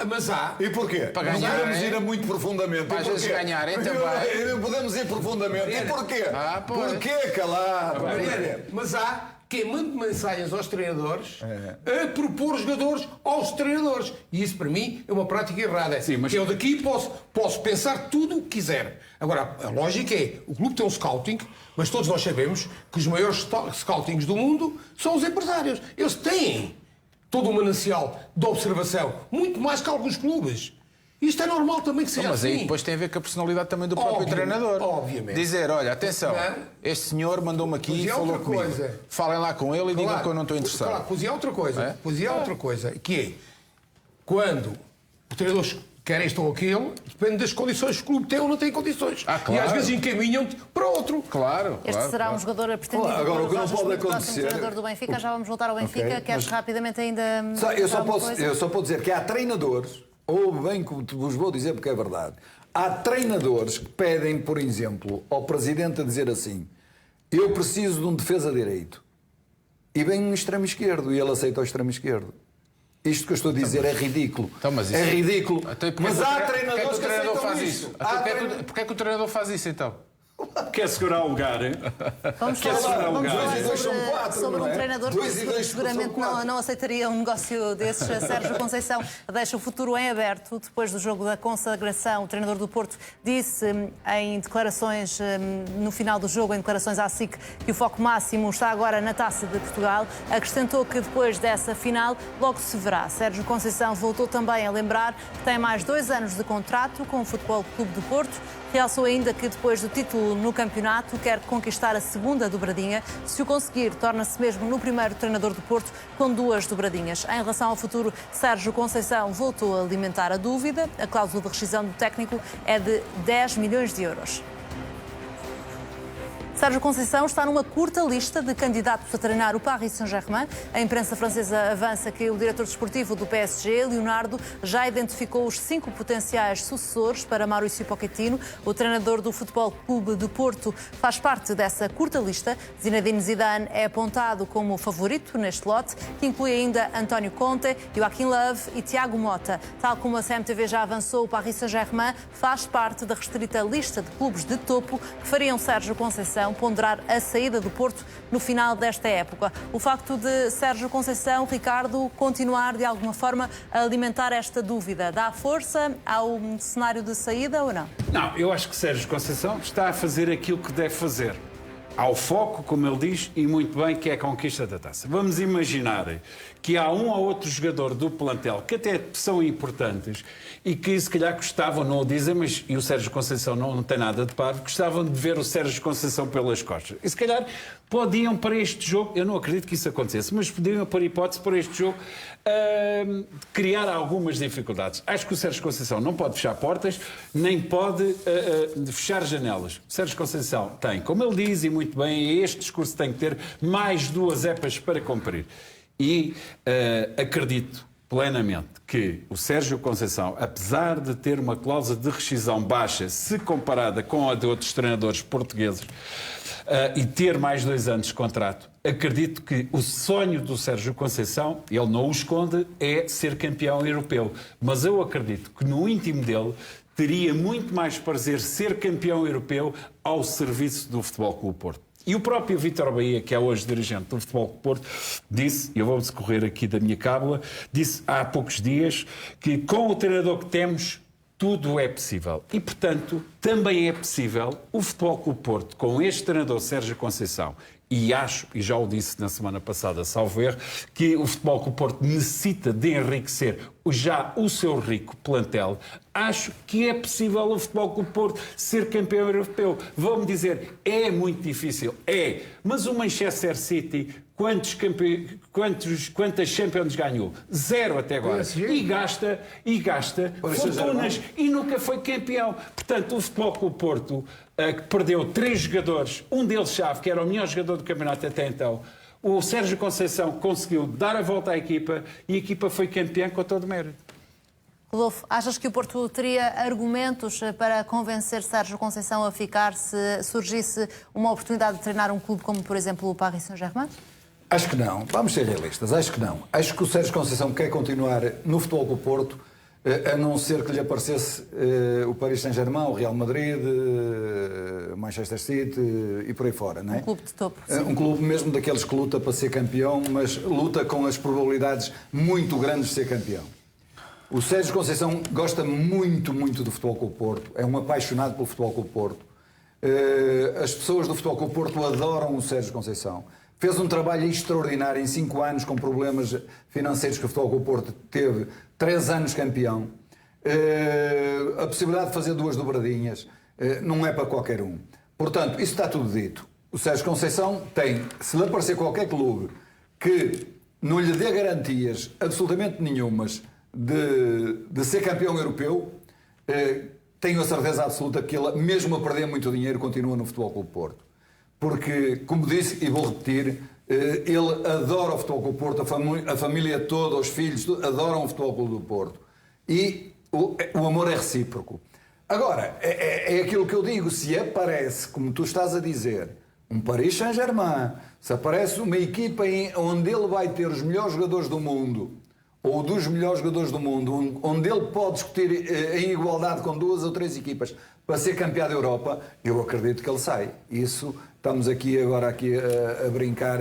mas há... E porquê? Para ganhar, não podemos ir muito profundamente. Para às vezes ganharem também. Não podemos ir profundamente. E porquê? Porquê calar? Mariana, mas há quem manda mensagens aos treinadores a propor jogadores aos treinadores. E isso, para mim, é uma prática errada. Sim, mas... Eu daqui posso pensar tudo o que quiser. Agora, a lógica é, o clube tem um scouting, mas todos nós sabemos que os maiores scoutings do mundo são os empresários. Eles têm todo um manancial de observação, muito mais que alguns clubes. Isto é normal também que seja mas assim. aí depois tem a ver com a personalidade também do próprio treinador. Obviamente. Dizer, olha, atenção, este senhor mandou-me aqui e falou comigo. Falem lá com ele e digam que eu não estou interessado. Claro, pois é outra coisa. Pois é outra coisa, que é, quando os treinadores querem isto ou aquilo, depende das condições que o clube tem ou não tem condições. Claro. E às vezes encaminham-te para outro. Claro. Este será um jogador a pretendido. Agora, o que não pode acontecer... treinador do Benfica, já vamos voltar ao Benfica. Queres rapidamente ainda... Eu só posso dizer que há treinadores... Ou bem que vos vou dizer porque é verdade. Há treinadores que pedem, por exemplo, ao presidente a dizer assim: eu preciso de um defesa direito. E vem um extremo esquerdo e ele aceita o extremo esquerdo. Isto que eu estou a dizer é ridículo. Isso... É ridículo. Mas há treinadores que aceitam faz isso. Porquê é que o treinador faz isso então? Quer segurar o lugar? Vamos falar sobre um treinador que seguramente não aceitaria um negócio desses. Sérgio Conceição deixa o futuro em aberto. Depois do jogo da consagração, o treinador do Porto disse em declarações, no final do jogo, em declarações à SIC, que o foco máximo está agora na Taça de Portugal. Acrescentou que depois dessa final logo se verá. Sérgio Conceição voltou também a lembrar que tem mais 2 anos de contrato com o Futebol Clube do Porto. Realçou ainda que depois do título no campeonato quer conquistar a segunda dobradinha. Se o conseguir, torna-se mesmo no primeiro treinador do Porto com 2 dobradinhas. Em relação ao futuro, Sérgio Conceição voltou a alimentar a dúvida. A cláusula de rescisão do técnico é de 10 milhões de euros. Sérgio Conceição está numa curta lista de candidatos a treinar o Paris Saint-Germain. A imprensa francesa avança que o diretor desportivo do PSG, Leonardo, já identificou os 5 potenciais sucessores para Mauricio Pochettino. O treinador do Futebol Clube de Porto faz parte dessa curta lista. Zinedine Zidane é apontado como favorito neste lote, que inclui ainda António Conte, Joachim Löw e Thiago Motta. Tal como a CMTV já avançou, o Paris Saint-Germain faz parte da restrita lista de clubes de topo que fariam Sérgio Conceição ponderar a saída do Porto no final desta época. O facto de Sérgio Conceição, Ricardo, continuar de alguma forma a alimentar esta dúvida, dá força ao cenário de saída ou não? Não, eu acho que Sérgio Conceição está a fazer aquilo que deve fazer. Ao foco, como ele diz, e muito bem, que é a conquista da taça. Vamos imaginar que há um ou outro jogador do plantel que até são importantes e que se calhar gostavam, não o dizem, mas e o Sérgio Conceição não tem nada de parvo, gostavam de ver o Sérgio Conceição pelas costas. E se calhar podiam para este jogo, eu não acredito que isso acontecesse, mas podiam, por hipótese, para este jogo, criar algumas dificuldades. Acho que o Sérgio Conceição não pode fechar portas, nem pode fechar janelas. O Sérgio Conceição tem, como ele diz, e muito bem, este discurso tem que ter mais 2 épocas para cumprir. E acredito, plenamente que o Sérgio Conceição, apesar de ter uma cláusula de rescisão baixa, se comparada com a de outros treinadores portugueses, e ter mais 2 anos de contrato, acredito que o sonho do Sérgio Conceição, ele não o esconde, é ser campeão europeu. Mas eu acredito que no íntimo dele teria muito mais prazer ser campeão europeu ao serviço do Futebol Clube Porto. E o próprio Vítor Bahia, que é hoje dirigente do Futebol Clube Porto, disse, eu vou decorrer aqui da minha cábula, disse há poucos dias que com o treinador que temos, tudo é possível. E, portanto, também é possível o Futebol Clube Porto, com este treinador Sérgio Conceição, e acho, e já o disse na semana passada, salvo erro, que o Futebol Clube Porto necessita de enriquecer já o seu rico plantel. Acho que é possível o Futebol Clube Porto ser campeão europeu. Vão-me dizer, é muito difícil. É, mas o Manchester City, quantas Champions ganhou? 0 até agora. E gasta fortunas e nunca foi campeão. Portanto, o Futebol Clube Porto, que perdeu 3 jogadores, um deles chave, que era o melhor jogador do campeonato até então, o Sérgio Conceição conseguiu dar a volta à equipa e a equipa foi campeã com todo o mérito. Rodolfo, achas que o Porto teria argumentos para convencer Sérgio Conceição a ficar se surgisse uma oportunidade de treinar um clube como, por exemplo, o Paris Saint-Germain? Acho que não. Vamos ser realistas. Acho que não. Acho que o Sérgio Conceição quer continuar no Futebol Clube Porto, a não ser que lhe aparecesse o Paris Saint-Germain, o Real Madrid, o Manchester City e por aí fora, não é? Um clube de topo. Um clube mesmo daqueles que luta para ser campeão, mas luta com as probabilidades muito grandes de ser campeão. O Sérgio Conceição gosta muito, muito do Futebol Clube Porto. É um apaixonado pelo Futebol Clube Porto. As pessoas do Futebol Clube Porto adoram o Sérgio Conceição. Fez um trabalho extraordinário em 5 anos, com problemas financeiros que o Futebol Clube Porto teve. 3 anos campeão. A possibilidade de fazer 2 dobradinhas não é para qualquer um. Portanto, isso está tudo dito. O Sérgio Conceição tem, se lhe aparecer qualquer clube que não lhe dê garantias absolutamente nenhumas de ser campeão europeu, tenho a certeza absoluta que ele, mesmo a perder muito dinheiro, continua no Futebol Clube Porto. Porque, como disse, e vou repetir, ele adora o Futebol Clube Porto, a família toda, os filhos, adoram o Futebol Clube do Porto. E o amor é recíproco. Agora, é aquilo que eu digo, se aparece, como tu estás a dizer, um Paris Saint-Germain, se aparece uma equipa onde ele vai ter os melhores jogadores do mundo, ou dos melhores jogadores do mundo, onde ele pode discutir em igualdade com 2 ou 3 equipas para ser campeão da Europa, eu acredito que ele sai. Isso, estamos agora a brincar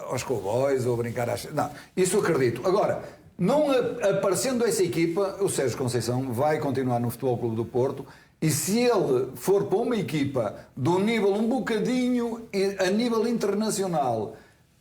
aos cowboys ou a brincar às... Não, isso eu acredito. Agora, não aparecendo essa equipa, o Sérgio Conceição vai continuar no Futebol Clube do Porto, e se ele for para uma equipa de um nível um bocadinho a nível internacional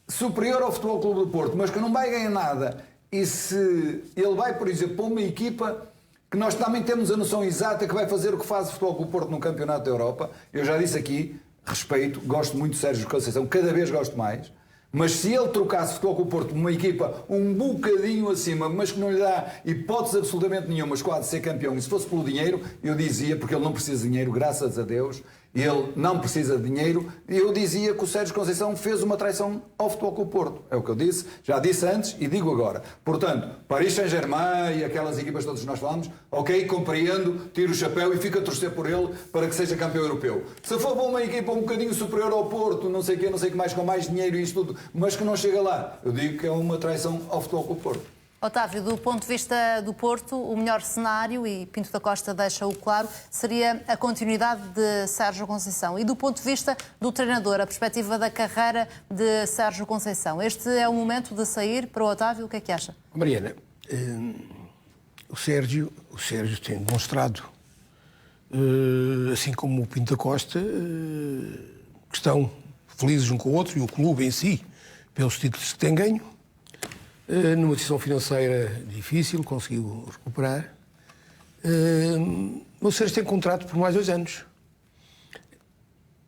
superior ao Futebol Clube do Porto, mas que não vai ganhar nada, e se ele vai, por exemplo, para uma equipa que nós também temos a noção exata que vai fazer o que faz o Futebol Clube do Porto no Campeonato da Europa, eu já disse aqui, respeito, gosto muito de Sérgio Conceição, cada vez gosto mais, mas se ele trocasse o Futebol Clube do Porto por uma equipa um bocadinho acima, mas que não lhe dá hipótese absolutamente nenhuma, quase de ser campeão, e se fosse pelo dinheiro, eu dizia, porque ele não precisa de dinheiro, graças a Deus, ele não precisa de dinheiro, eu dizia que o Sérgio Conceição fez uma traição ao Futebol Clube do Porto. É o que eu disse, já disse antes e digo agora. Portanto, Paris Saint-Germain e aquelas equipas todas que nós falamos, ok, compreendo, tiro o chapéu e fico a torcer por ele para que seja campeão europeu. Se for para uma equipa um bocadinho superior ao Porto, não sei o que mais, com mais dinheiro e isto tudo, mas que não chega lá, eu digo que é uma traição ao Futebol Clube do Porto. Otávio, do ponto de vista do Porto, o melhor cenário, e Pinto da Costa deixa-o claro, seria a continuidade de Sérgio Conceição. E do ponto de vista do treinador, a perspectiva da carreira de Sérgio Conceição. Este é o momento de sair para o Otávio, o que é que acha? Mariana, o Sérgio tem demonstrado, assim como o Pinto da Costa, que estão felizes um com o outro, e o clube em si, pelos títulos que tem ganho. Numa decisão financeira difícil, conseguiu recuperar. O Sérgio tem contrato por mais 2 anos.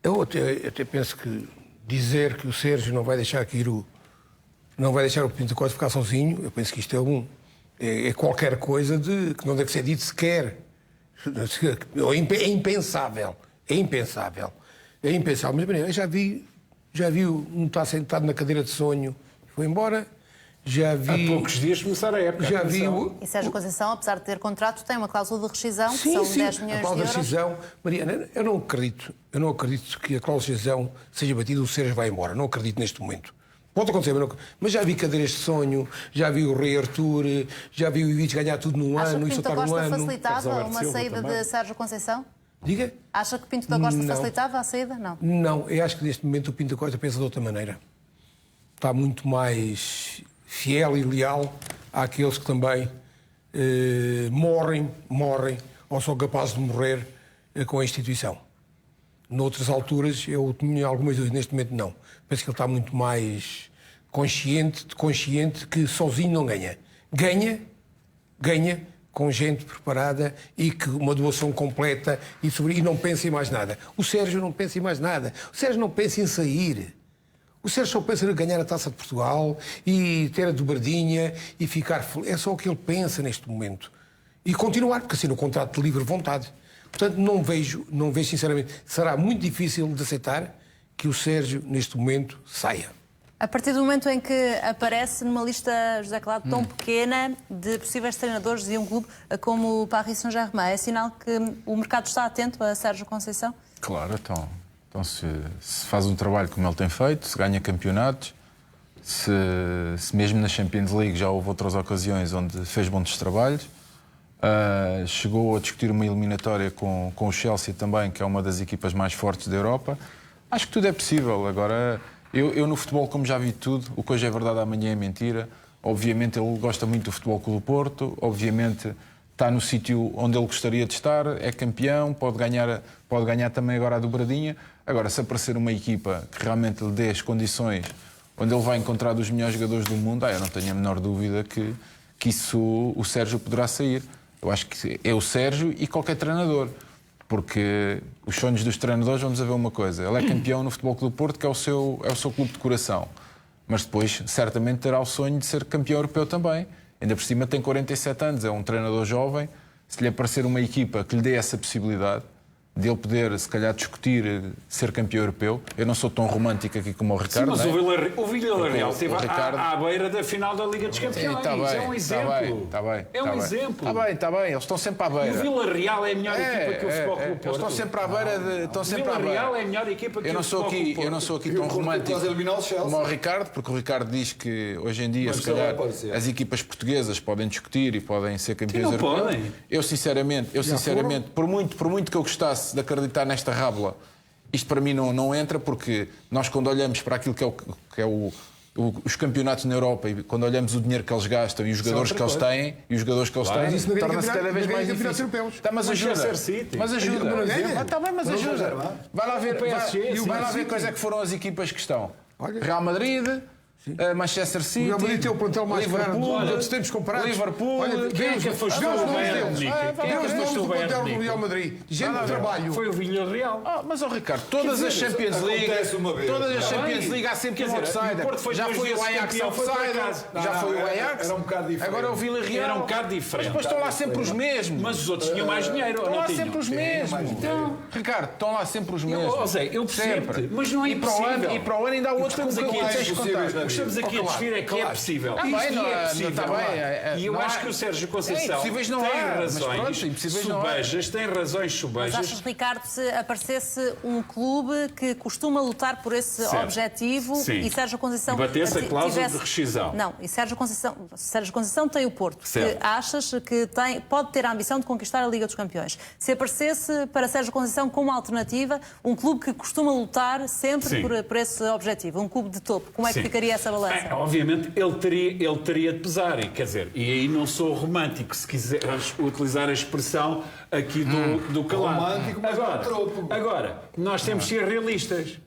Eu até penso que dizer que o Sérgio não vai deixar o Pinto da Costa ficar sozinho, eu penso que isto é qualquer coisa que não deve ser dito sequer. É impensável. É impensável. Mas bem, eu já vi um estar sentado na cadeira de sonho, foi embora. Já vi... Há poucos dias começar a época. Já vi atenção. E Sérgio Conceição, apesar de ter contrato, tem uma cláusula de rescisão, que são 10 a milhões de cláusula de euros. rescisão... Mariana, eu não acredito que a cláusula de rescisão seja batida e o Sérgio vai embora. Não acredito neste momento. Pode acontecer, mas já vi cadeiras de sonho, já vi o Rei Artur, já vi o Ivic ganhar tudo num Acha ano que e Pinto da soltar num Costa ano. facilitava Alberto uma Silva saída também. de Sérgio Conceição? Diga? Acha que Pinto da Costa Não. facilitava a saída? Não. Não, eu acho que neste momento o Pinto da Costa pensa de outra maneira. Está muito mais fiel e leal àqueles que também morrem ou são capazes de morrer com a instituição. Noutras alturas eu tinha algumas dúvidas, neste momento não. Penso que ele está muito mais consciente que sozinho não ganha. Ganha com gente preparada e que uma doação completa e não pensa em mais nada. O Sérgio não pensa em mais nada. O Sérgio não pensa em sair. O Sérgio só pensa em ganhar a Taça de Portugal e ter a dobradinha e ficar feliz. É só o que ele pensa neste momento. E continuar, porque assim no contrato de livre vontade. Portanto, não vejo sinceramente. Será muito difícil de aceitar que o Sérgio, neste momento, saia. A partir do momento em que aparece numa lista, José Calado, tão pequena de possíveis treinadores de um clube como o Paris Saint-Germain, é sinal que o mercado está atento a Sérgio Conceição? Claro, então se faz um trabalho como ele tem feito, se ganha campeonatos, se mesmo na Champions League já houve outras ocasiões onde fez bons trabalhos, chegou a discutir uma eliminatória com o Chelsea também, que é uma das equipas mais fortes da Europa. Acho que tudo é possível. Agora, eu no futebol, como já vi tudo, o que hoje é verdade, amanhã é mentira. Obviamente ele gosta muito do Futebol Clube do Porto, obviamente está no sítio onde ele gostaria de estar, é campeão, pode ganhar também agora a dobradinha. Agora, se aparecer uma equipa que realmente lhe dê as condições onde ele vai encontrar dos melhores jogadores do mundo, eu não tenho a menor dúvida que isso o Sérgio poderá sair. Eu acho que é o Sérgio e qualquer treinador. Porque os sonhos dos treinadores, vamos a ver uma coisa, ele é campeão no Futebol Clube do Porto, que é o seu clube de coração. Mas depois, certamente, terá o sonho de ser campeão europeu também. Ainda por cima tem 47 anos, é um treinador jovem. Se lhe aparecer uma equipa que lhe dê essa possibilidade de ele poder, se calhar, discutir ser campeão europeu. Eu não sou tão romântico aqui como o Ricardo. Sim, mas não é? o Villarreal esteve Ricardo... à beira da final da Liga dos Campeões. É um exemplo. Está bem. É um exemplo. Está bem. Eles estão sempre à beira. O Villarreal é a melhor equipa que o Futebol Clube do Porto. Eles estão sempre à beira. O Villarreal é a melhor equipa que o Futebol Clube do Porto. Eu não sou aqui tão romântico como o Ricardo, porque o Ricardo diz que hoje em dia, se calhar, as equipas portuguesas podem discutir e podem ser campeões europeus. Podem. Eu sinceramente, por muito que eu gostasse de acreditar nesta rábula, isto para mim não entra, porque nós, quando olhamos para aquilo que é os campeonatos na Europa e quando olhamos o dinheiro que eles gastam e os jogadores que eles têm, torna-se cada vez mais difícil. Mas ajuda. Está bem, mas ajuda. Vai lá ver quais é que foram as equipas que estão. Real Madrid, Manchester City, o Real Madrid tem o plantel mais grande dos tempos comparados. Liverpool. Quem é que afastou o Bayern de Munique? Quem é que afastou o Bayern de do Munique? Real Madrid. Gente de trabalho. Foi o Villarreal. Mas, Ricardo, todas as Champions League há sempre um outsider. Já foi o Ajax outsider. Já foi o Ajax. Era um bocado diferente. Agora é o Villarreal. Era um bocado diferente. Mas depois estão lá sempre os mesmos. Mas os outros tinham mais dinheiro, ou Estão não lá tinham? sempre os mesmos. Ricardo, estão lá sempre os mesmos. Zé, eu percebo, mas não é impossível. E para o ano ainda há outros Estamos aqui a contar. Estamos aqui a desfir é que é possível. bem, Isto não, é possível. está bem, E eu não acho há- que o Sérgio Conceição impossíveis não tem há, mas razões pronto, impossíveis não há. subejas, tem razões Mas subejas. achas, Ricardo, se aparecesse um clube que costuma lutar por esse Certo. objetivo Sim. e Sérgio Conceição... E batesse a cláusula tivesse- de rescisão. Não, e Sérgio Conceição tem o Porto, Certo. que achas que pode ter a ambição de conquistar a Liga dos Campeões. Se aparecesse para Sérgio Conceição como alternativa um clube que costuma lutar sempre Sim. por esse objetivo, um clube de topo, como é que Sim. ficaria essa balança? Obviamente ele teria de pesar, e quer dizer, e aí não sou romântico, se quiseres utilizar a expressão aqui do calado. Romântico, mas não tropo. Agora, nós temos de ser realistas.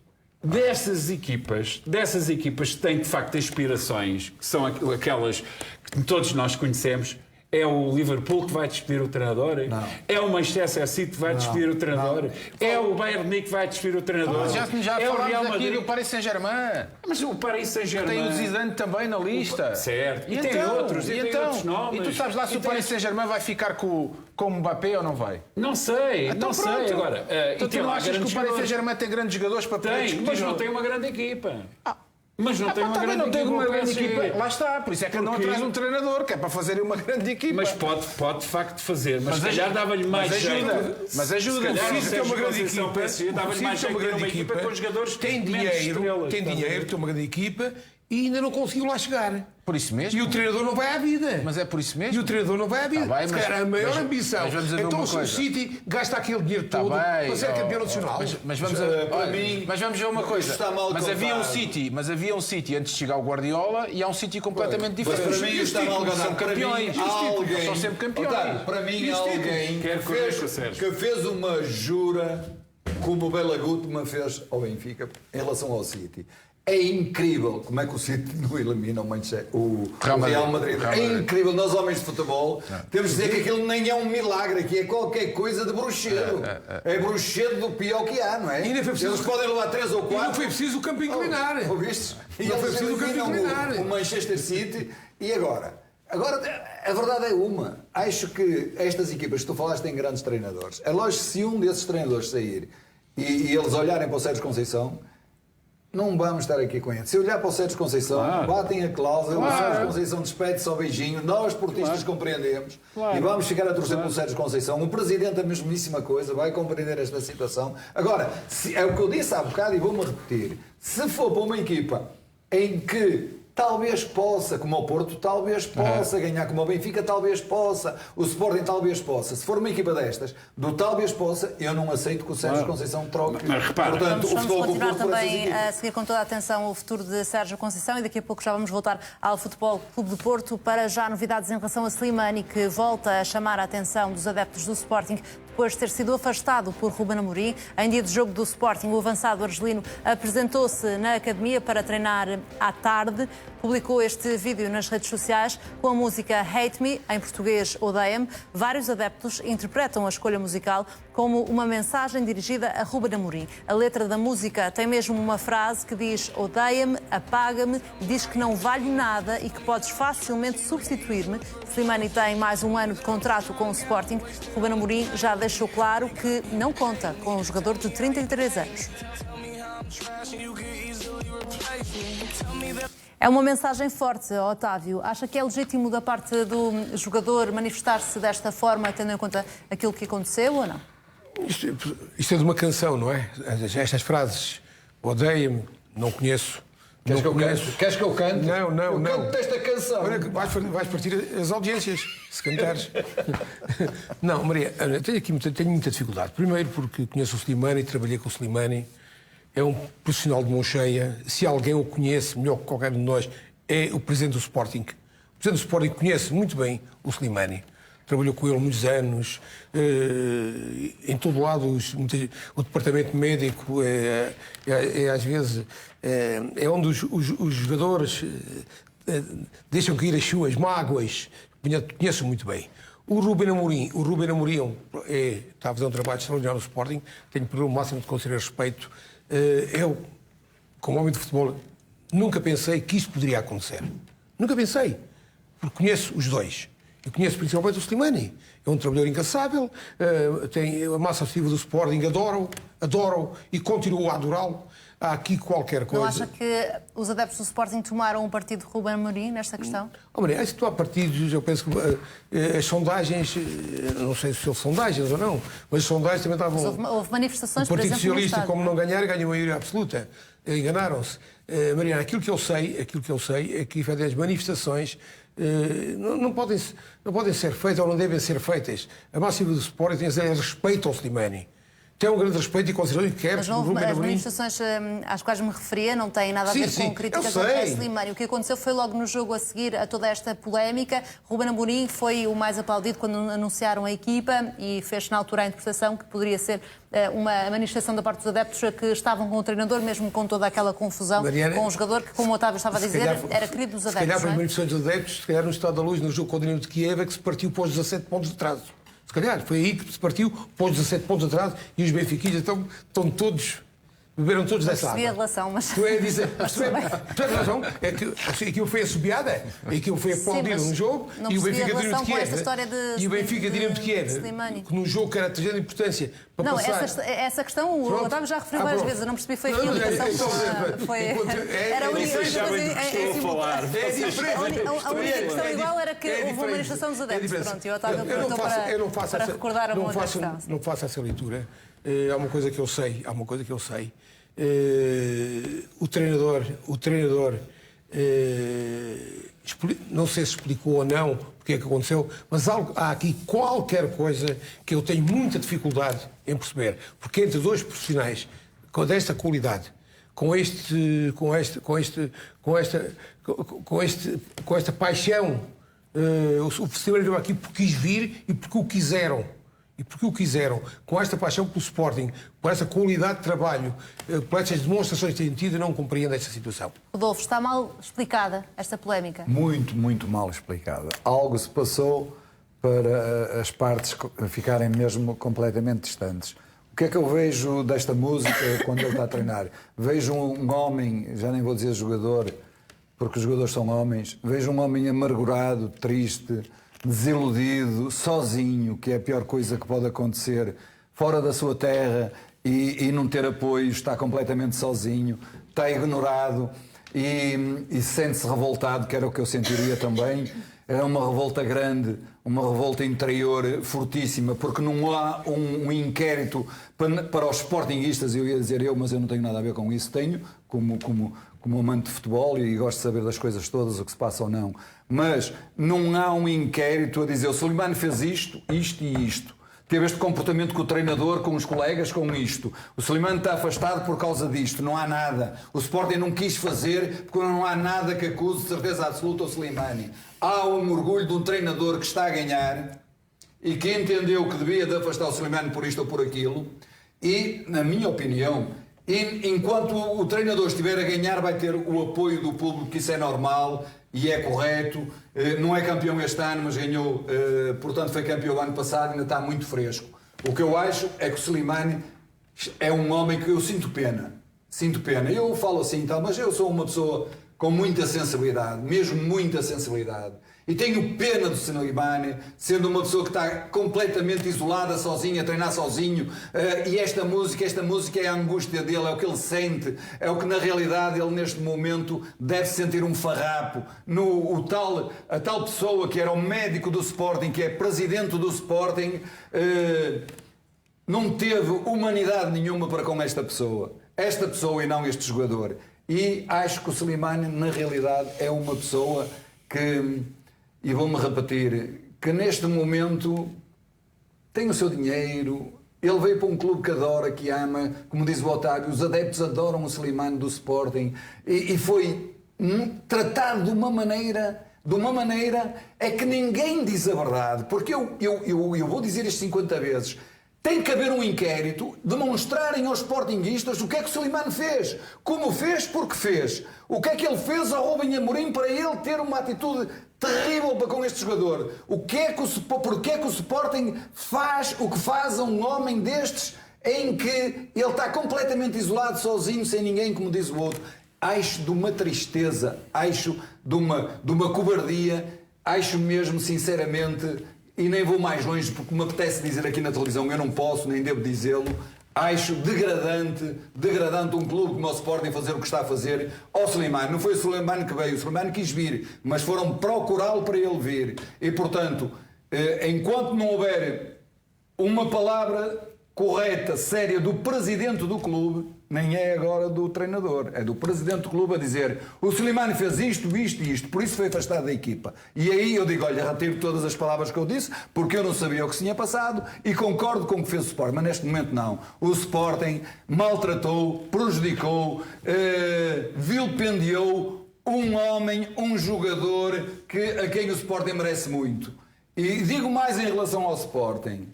Dessas equipas que têm de facto aspirações, que são aquelas que todos nós conhecemos, é o Liverpool que vai despedir o treinador? Não. É o Manchester City que vai despedir o treinador? É o Bayern Munique que vai despedir o treinador? Já é o Real falámos aqui Madrid? do Paris Saint-Germain. Mas o Paris Saint-Germain... Tem o Zidane também na lista. Certo. E tem outros nomes. E tu sabes lá se o Paris Saint-Germain vai ficar com o Mbappé ou não vai? Não sei, Então não sei pronto. agora. Então E tu tem não lá achas que o grandes Paris jogadores. Saint-Germain tem grandes jogadores para poder Tem, discutir? mas não tem uma grande equipa. Mas não tem uma Também grande não tem equipa. uma o grande PSG. equipa. Lá está, por isso é que não Porque- traz um treinador, que é para fazer uma grande equipa. Mas pode de facto fazer. Mas se calhar dava-lhe mais mas ajuda. jeito. Mas ajuda. Se calhar O o City Sérgio uma grande Conceição equipa, PSG dava-lhe mais jeito ter uma equipa com jogadores tem menos dinheiro, estrelas, tem estás a ver? dinheiro, tem uma grande equipa e ainda não conseguiu lá chegar. Por isso mesmo. E o treinador não vai à vida. Mas é por isso mesmo. E o treinador não vai à vida. Tá bem, Se mas- calhar a maior mas- ambição. mas vamos a ver Então uma o coisa. City gasta aquele dinheiro Tá todo bem, para ser campeão nacional. Mas vamos mas vamos ver uma coisa. está mal Mas havia um contado. City antes de chegar ao Guardiola e há um City completamente Mas diferente. para mim está mal São contado. Para mim, campeões. alguém, São sempre campeões. Otávio, para mim, alguém Quero conhecer, Sérgio. que fez uma jura como o Bela Gutmann fez ao Benfica em relação ao City. É incrível como é que o City não elimina o Real Madrid. É incrível. Nós, homens de futebol, temos de dizer que aquilo nem é um milagre, que é qualquer coisa de bruxedo. É bruxedo do pior que há, não é? E nem foi preciso- Eles podem levar 3 ou 4. E não foi preciso o campo inclinar. Ouviste? E Não foi eles preciso o campo eliminam inclinar. o Manchester City. E agora? Agora, a verdade é uma. Acho que estas equipas que tu falaste têm grandes treinadores. É lógico que se um desses treinadores sair e eles olharem para o Sérgio Conceição, não vamos estar aqui com ele. Se olhar para o Sérgio Conceição, batem a cláusula, o Sérgio Conceição despede-se ao beijinho, nós, portistas, compreendemos e vamos ficar a torcer pelo Sérgio Conceição. O Presidente, a mesmíssima coisa, vai compreender esta situação. Agora, é o que eu disse há bocado e vou-me repetir. Se for para uma equipa em que talvez possa, como o Porto, talvez possa ganhar, como o Benfica, talvez possa, o Sporting talvez possa. Se for uma equipa destas, do talvez possa, eu não aceito que o Sérgio Conceição troque. Mas repara, Portanto, Vamos o Futebol Clube continuar Porto por essas também equipas. a seguir com toda a atenção o futuro de Sérgio Conceição e daqui a pouco já vamos voltar ao Futebol Clube de Porto para já novidades em relação a Slimani, que volta a chamar a atenção dos adeptos do Sporting depois de ter sido afastado por Ruben Amorim. Em dia de jogo do Sporting, o avançado argelino apresentou-se na academia para treinar à tarde. Publicou este vídeo nas redes sociais com a música Hate Me, em português Odeia-me. Vários adeptos interpretam a escolha musical como uma mensagem dirigida a Ruben Amorim. A letra da música tem mesmo uma frase que diz odeia-me, apaga-me, diz que não vale nada e que podes facilmente substituir-me. Slimani tem mais um ano de contrato com o Sporting. Ruben Amorim já deixou claro que não conta com o jogador de 33 anos. É uma mensagem forte, Otávio. Acha que é legítimo da parte do jogador manifestar-se desta forma, tendo em conta aquilo que aconteceu ou não? Isto é de uma canção, não é? Estas frases, odeia-me, não conheço. Queres não que eu conheço. cante? Queres que eu cante? Não. Eu canto esta canção. Olha, que vais partir as audiências, se cantares. Não, Maria, tenho muita dificuldade. Primeiro porque conheço o Slimani, trabalhei com o Slimani. É um profissional de mão cheia. Se alguém o conhece melhor que qualquer um de nós, é o Presidente do Sporting. O Presidente do Sporting conhece muito bem o Slimani. Trabalhou com ele muitos anos. Em todo lado, o departamento médico às vezes é onde os jogadores deixam cair as suas mágoas. Conheço muito bem. O Ruben Amorim está a fazer um trabalho extraordinário no Sporting. Tenho por ele o máximo de consideração e respeito. Eu, como homem de futebol, nunca pensei que isto poderia acontecer. Nunca pensei. Porque conheço os dois. Eu conheço principalmente o Slimani. É um trabalhador incansável, tem a massa associativa do Sporting, adoro e continuo a adorá-lo. Há aqui qualquer coisa. Não acha que os adeptos do Sporting tomaram um partido de Ruben Amorim nesta questão? Maria, se tu há partidos, eu penso que as sondagens, não sei se houve sondagens ou não, mas as sondagens também estavam... Houve manifestações, o Partido por exemplo, no Socialista, estádio, como não ganhar, ganha a maioria absoluta. Enganaram-se. Mariana, aquilo que eu sei é que as manifestações não podem ser feitas ou não devem ser feitas. A máxima do Sporting tem respeito ao Slimani. Tem um grande respeito e consideração que quer. Mas não houve, as manifestações às quais me referia não têm nada a ver com críticas ao Slimani. O que aconteceu foi logo no jogo a seguir a toda esta polémica. Ruben Amorim foi o mais aplaudido quando anunciaram a equipa e fez na altura a interpretação que poderia ser uma manifestação da parte dos adeptos que estavam com o treinador, mesmo com toda aquela confusão, Mariana, com o jogador que, como o Otávio estava a dizer, era querido dos adeptos. Se calhar para não é? as manifestações dos adeptos, se calhar no Estado da Luz, no jogo com o Dinamo de Kiev, é que se partiu para os 17 pontos de atraso. Se calhar, foi aí que se partiu, pôs 17 pontos atrás e os benfiquistas estão todos beberam todos dessa Percebi a água. relação, mas... Tu é dizer, tu tens razão, é que assim, aquilo foi assobiada, aquilo foi aplaudido mas no jogo não e o percebi a Benfica relação Dinamo de com esta Kiev. história de- E o Benfica Dinamo de Kiev, Slimani. que num jogo que era de grande importância para Não, passar. essa questão o Pronto. Otávio já referiu várias pronto. vezes, eu não percebi, foi Não, aqui a não, ligação então, foi... é- Era a única Vocês sabem do que estou a falar. É diferente. A única questão igual era que houve uma manifestação dos adeptos, pronto, e o Otávio aproveitou para recordar uma outra questão. Não faço essa leitura. Há uma coisa que eu sei, o treinador não sei se explicou ou não porque é que aconteceu, mas há aqui qualquer coisa que eu tenho muita dificuldade em perceber, porque entre dois profissionais desta qualidade, com esta paixão, o Slimani veio aqui porque quis vir e porque o quiseram. Com esta paixão pelo Sporting, por essa qualidade de trabalho, por estas demonstrações que têm tido, eu não compreendo esta situação. Rodolfo, está mal explicada esta polémica? Muito, muito mal explicada. Algo se passou para as partes ficarem mesmo completamente distantes. O que é que eu vejo desta música quando ele está a treinar? Vejo um homem, já nem vou dizer jogador, porque os jogadores são homens, vejo um homem amargurado, triste, desiludido, sozinho, que é a pior coisa que pode acontecer, fora da sua terra e não ter apoio, está completamente sozinho, está ignorado e sente-se revoltado, que era o que eu sentiria também. É uma revolta grande, uma revolta interior fortíssima, porque não há um inquérito para os sportinguistas, eu ia dizer mas eu não tenho nada a ver com isso, tenho, como amante de futebol e gosto de saber das coisas todas, o que se passa ou não, mas não há um inquérito a dizer o Slimani fez isto e isto. Teve este comportamento com o treinador, com os colegas, com isto. O Slimani está afastado por causa disto. Não há nada. O Sporting não quis fazer porque não há nada que acuse de certeza absoluta o Slimani. Há um orgulho de um treinador que está a ganhar e que entendeu que devia de afastar o Slimani por isto ou por aquilo. E, na minha opinião, enquanto o treinador estiver a ganhar, vai ter o apoio do público, que isso é normal e é correto. Não é campeão este ano, mas ganhou, portanto foi campeão ano passado, ainda está muito fresco. O que eu acho é que o Slimani é um homem que eu sinto pena. Eu falo assim, mas eu sou uma pessoa com muita sensibilidade, mesmo muita sensibilidade. E tenho pena do Slimani, sendo uma pessoa que está completamente isolada, sozinha, a treinar sozinho. E esta música é a angústia dele, é o que ele sente, é o que na realidade ele neste momento deve sentir um farrapo. A tal pessoa que era o médico do Sporting, que é presidente do Sporting, não teve humanidade nenhuma para com esta pessoa. Esta pessoa e não este jogador. E acho que o Slimani, na realidade, é uma pessoa que... E vou-me repetir, que neste momento tem o seu dinheiro, ele veio para um clube que adora, que ama, como diz o Otávio, os adeptos adoram o Slimani do Sporting e foi tratado de uma maneira é que ninguém diz a verdade, porque eu vou dizer isto 50 vezes. Tem que haver um inquérito, demonstrarem aos sportinguistas o que é que o Slimani fez, como fez, porque fez. O que é que ele fez ao Rubem Amorim para ele ter uma atitude terrível para com este jogador. Porque é que o Sporting faz o que faz a um homem destes em que ele está completamente isolado, sozinho, sem ninguém, como diz o outro. Acho de uma tristeza, acho de uma cobardia, acho mesmo, sinceramente... E nem vou mais longe porque me apetece dizer aqui na televisão, eu não posso, nem devo dizê-lo. Acho degradante um clube como o Sporting fazer o que está a fazer ao Slimani. Não foi o Slimani que veio, o Slimani quis vir, mas foram procurá-lo para ele vir. E, portanto, enquanto não houver uma palavra correta, séria do presidente do clube, nem é agora do treinador, é do presidente do clube a dizer o Slimani fez isto, por isso foi afastado da equipa. E aí eu digo, olha, retiro todas as palavras que eu disse, porque eu não sabia o que se tinha passado e concordo com o que fez o Sporting, mas neste momento não. O Sporting maltratou, prejudicou, vilipendiou um homem, um jogador a quem o Sporting merece muito. E digo mais em relação ao Sporting.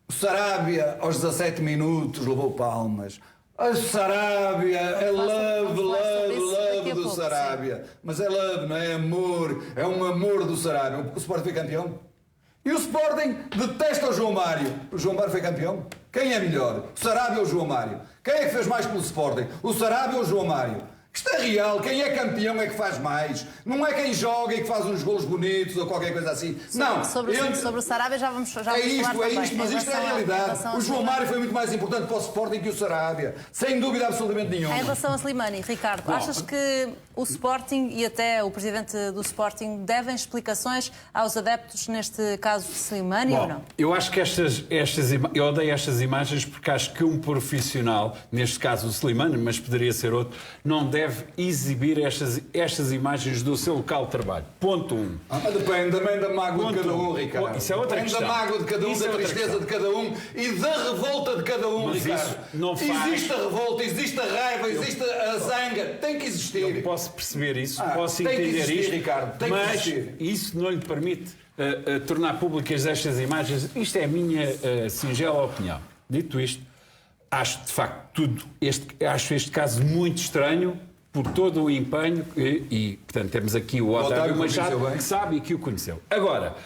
O Sarabia, aos 17 minutos, levou palmas. A Sarabia, é love do Sarabia. Mas é love, não é amor. É um amor do Sarabia. O Sporting foi campeão? E o Sporting detesta o João Mário. O João Mário foi campeão? Quem é melhor? O Sarabia ou o João Mário? Quem é que fez mais pelo Sporting? O Sarabia ou o João Mário? Isto é real, quem é campeão é que faz mais. Não é quem joga e que faz uns golos bonitos ou qualquer coisa assim. Não. Sobre o Sarabia já vamos falar isto, mas isto é a realidade. O João Mário foi muito mais importante para o Sporting que o Sarabia. Sem dúvida absolutamente nenhuma. Em relação a Slimani, Ricardo, achas que o Sporting e até o presidente do Sporting devem explicações aos adeptos, neste caso de Slimani, ou não? Eu acho que eu odeio estas imagens porque acho que um profissional, neste caso o Slimani, mas poderia ser outro, não deve exibir estas imagens do seu local de trabalho. Ponto 1. Depende também da mágoa de cada um, Ricardo. Isso é outra questão. Depende da mágoa de cada um, da tristeza de cada um e da revolta de cada um, mas Ricardo. Isso não faz... Existe a revolta, existe a raiva, existe a zanga. Tem que existir. Eu posso perceber isso, posso entender isto, Ricardo, mas isso não lhe permite tornar públicas estas imagens. Isto é a minha singela opinião. Dito isto, acho de facto acho este caso muito estranho por todo o empenho e portanto, temos aqui o Otávio Machado que sabe e que o conheceu. Agora,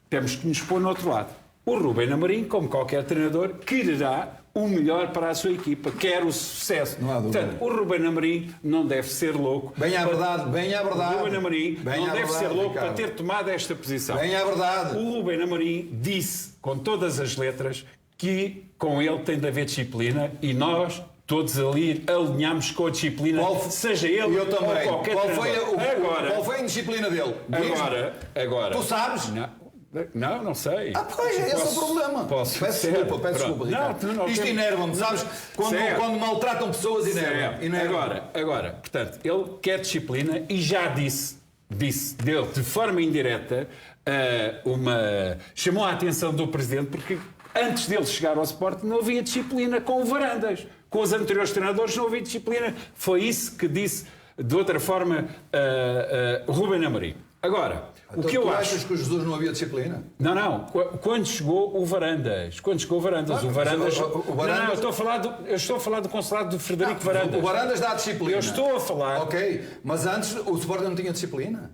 temos que nos pôr no outro lado. O Rubén Amorim, como qualquer treinador, quererá o melhor para a sua equipa, quer o sucesso. Não há dúvida. Portanto, o Rubén Amorim não deve ser louco. Bem à verdade. O Rubén Amorim não deve ser louco para ter tomado esta posição. Bem à verdade. O Rubén Amorim disse, com todas as letras, que com ele tem de haver disciplina e nós... Todos ali alinhamos com a disciplina, seja ele eu também. ou qualquer Qual foi a indisciplina dele? Agora. Tu sabes? Não sei. Pois, esse é o problema. Peço desculpa, Ricardo. Isto enerva-me, sabes? Quando maltratam pessoas, enerva-me. Agora, portanto, ele quer disciplina e já deu de forma indireta chamou a atenção do Presidente porque antes dele chegar ao Sporting não havia disciplina com o Varandas. Com os anteriores treinadores não havia disciplina. Foi isso que disse, de outra forma, Rubén Amorim. Agora, então, o que eu acho... achas que o Jesus não havia disciplina? Não. Quando chegou o Varandas. Claro, o Varandas... Não, eu estou a falar do consulado do Frederico Varandas. O Varandas dá disciplina. Eu estou a falar... Ok, mas antes o Sporting não tinha disciplina?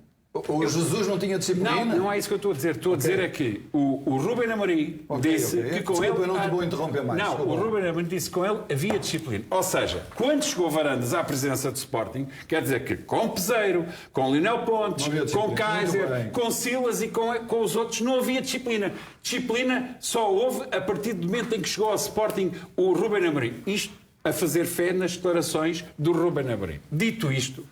O Jesus não tinha disciplina? Não é isso que eu estou a dizer. Estou a dizer é que o Rubén Amorim disse que com ele... eu não te vou interromper mais. Não, o Rubén Amorim disse que com ele havia disciplina. Ou seja, quando chegou Varandas à presença do Sporting, quer dizer que com Peseiro, com Lionel Pontes, com Kaiser, com Silas e com os outros não havia disciplina. Disciplina só houve a partir do momento em que chegou ao Sporting o Rubén Amorim. Isto a fazer fé nas declarações do Rubén Amorim. Dito isto,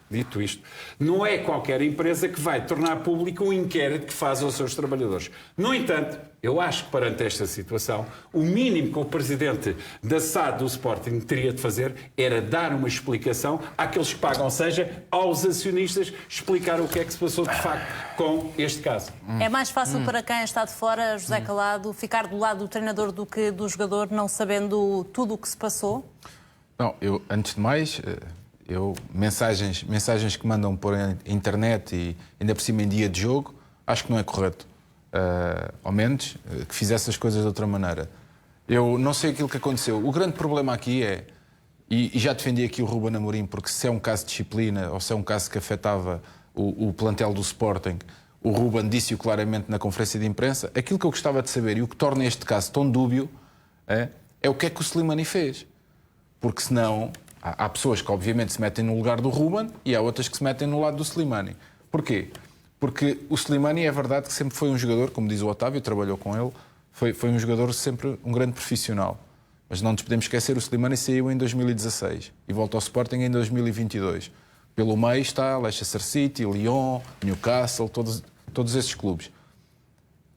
não é qualquer empresa que vai tornar público um inquérito que faz aos seus trabalhadores. No entanto, eu acho que perante esta situação, o mínimo que o presidente da SAD do Sporting teria de fazer era dar uma explicação àqueles que pagam, ou seja, aos acionistas, explicar o que é que se passou de facto com este caso. É mais fácil para quem está de fora, José Calado, ficar do lado do treinador do que do jogador, não sabendo tudo o que se passou? Não, antes de mais, mensagens que mandam por internet e ainda por cima em dia de jogo, acho que não é correto. Ao menos que fizesse as coisas de outra maneira. Eu não sei aquilo que aconteceu. O grande problema aqui é, e já defendi aqui o Rubén Amorim, porque se é um caso de disciplina ou se é um caso que afetava o plantel do Sporting, o Rubén disse-o claramente na conferência de imprensa. Aquilo que eu gostava de saber e o que torna este caso tão dúbio é o que é que o Slimani fez. Porque senão há pessoas que obviamente se metem no lugar do Rubén e há outras que se metem no lado do Slimani. Porquê? Porque o Slimani é verdade que sempre foi um jogador, como diz o Otávio, trabalhou com ele, foi um jogador sempre um grande profissional. Mas não nos podemos esquecer, o Slimani saiu em 2016 e volta ao Sporting em 2022. Pelo meio está Leicester City, Lyon, Newcastle, todos esses clubes.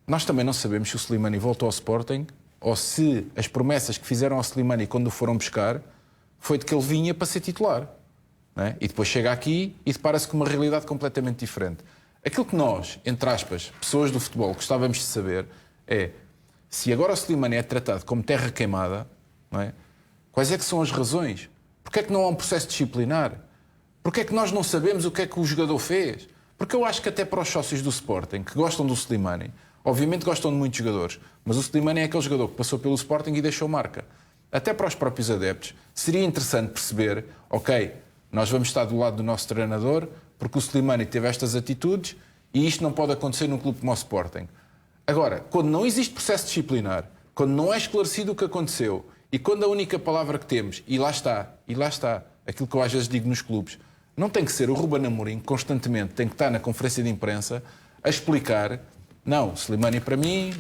Nós também não sabemos se o Slimani voltou ao Sporting ou se as promessas que fizeram ao Slimani quando o foram buscar foi de que ele vinha para ser titular. Não é? E depois chega aqui e depara-se com uma realidade completamente diferente. Aquilo que nós, entre aspas, pessoas do futebol, gostávamos de saber é se agora o Slimani é tratado como terra queimada, não é? Quais é que são as razões? Porquê é que não há um processo disciplinar? Porquê é que nós não sabemos o que é que o jogador fez? Porque eu acho que até para os sócios do Sporting, que gostam do Slimani, obviamente gostam de muitos jogadores, mas o Slimani é aquele jogador que passou pelo Sporting e deixou marca. Até para os próprios adeptos, seria interessante perceber, ok, nós vamos estar do lado do nosso treinador, porque o Slimani teve estas atitudes e isto não pode acontecer num clube como o Sporting. Agora, quando não existe processo disciplinar, quando não é esclarecido o que aconteceu e quando a única palavra que temos, e lá está, aquilo que eu às vezes digo nos clubes, não tem que ser o Ruben Amorim que constantemente tem que estar na conferência de imprensa a explicar, não, Slimani para mim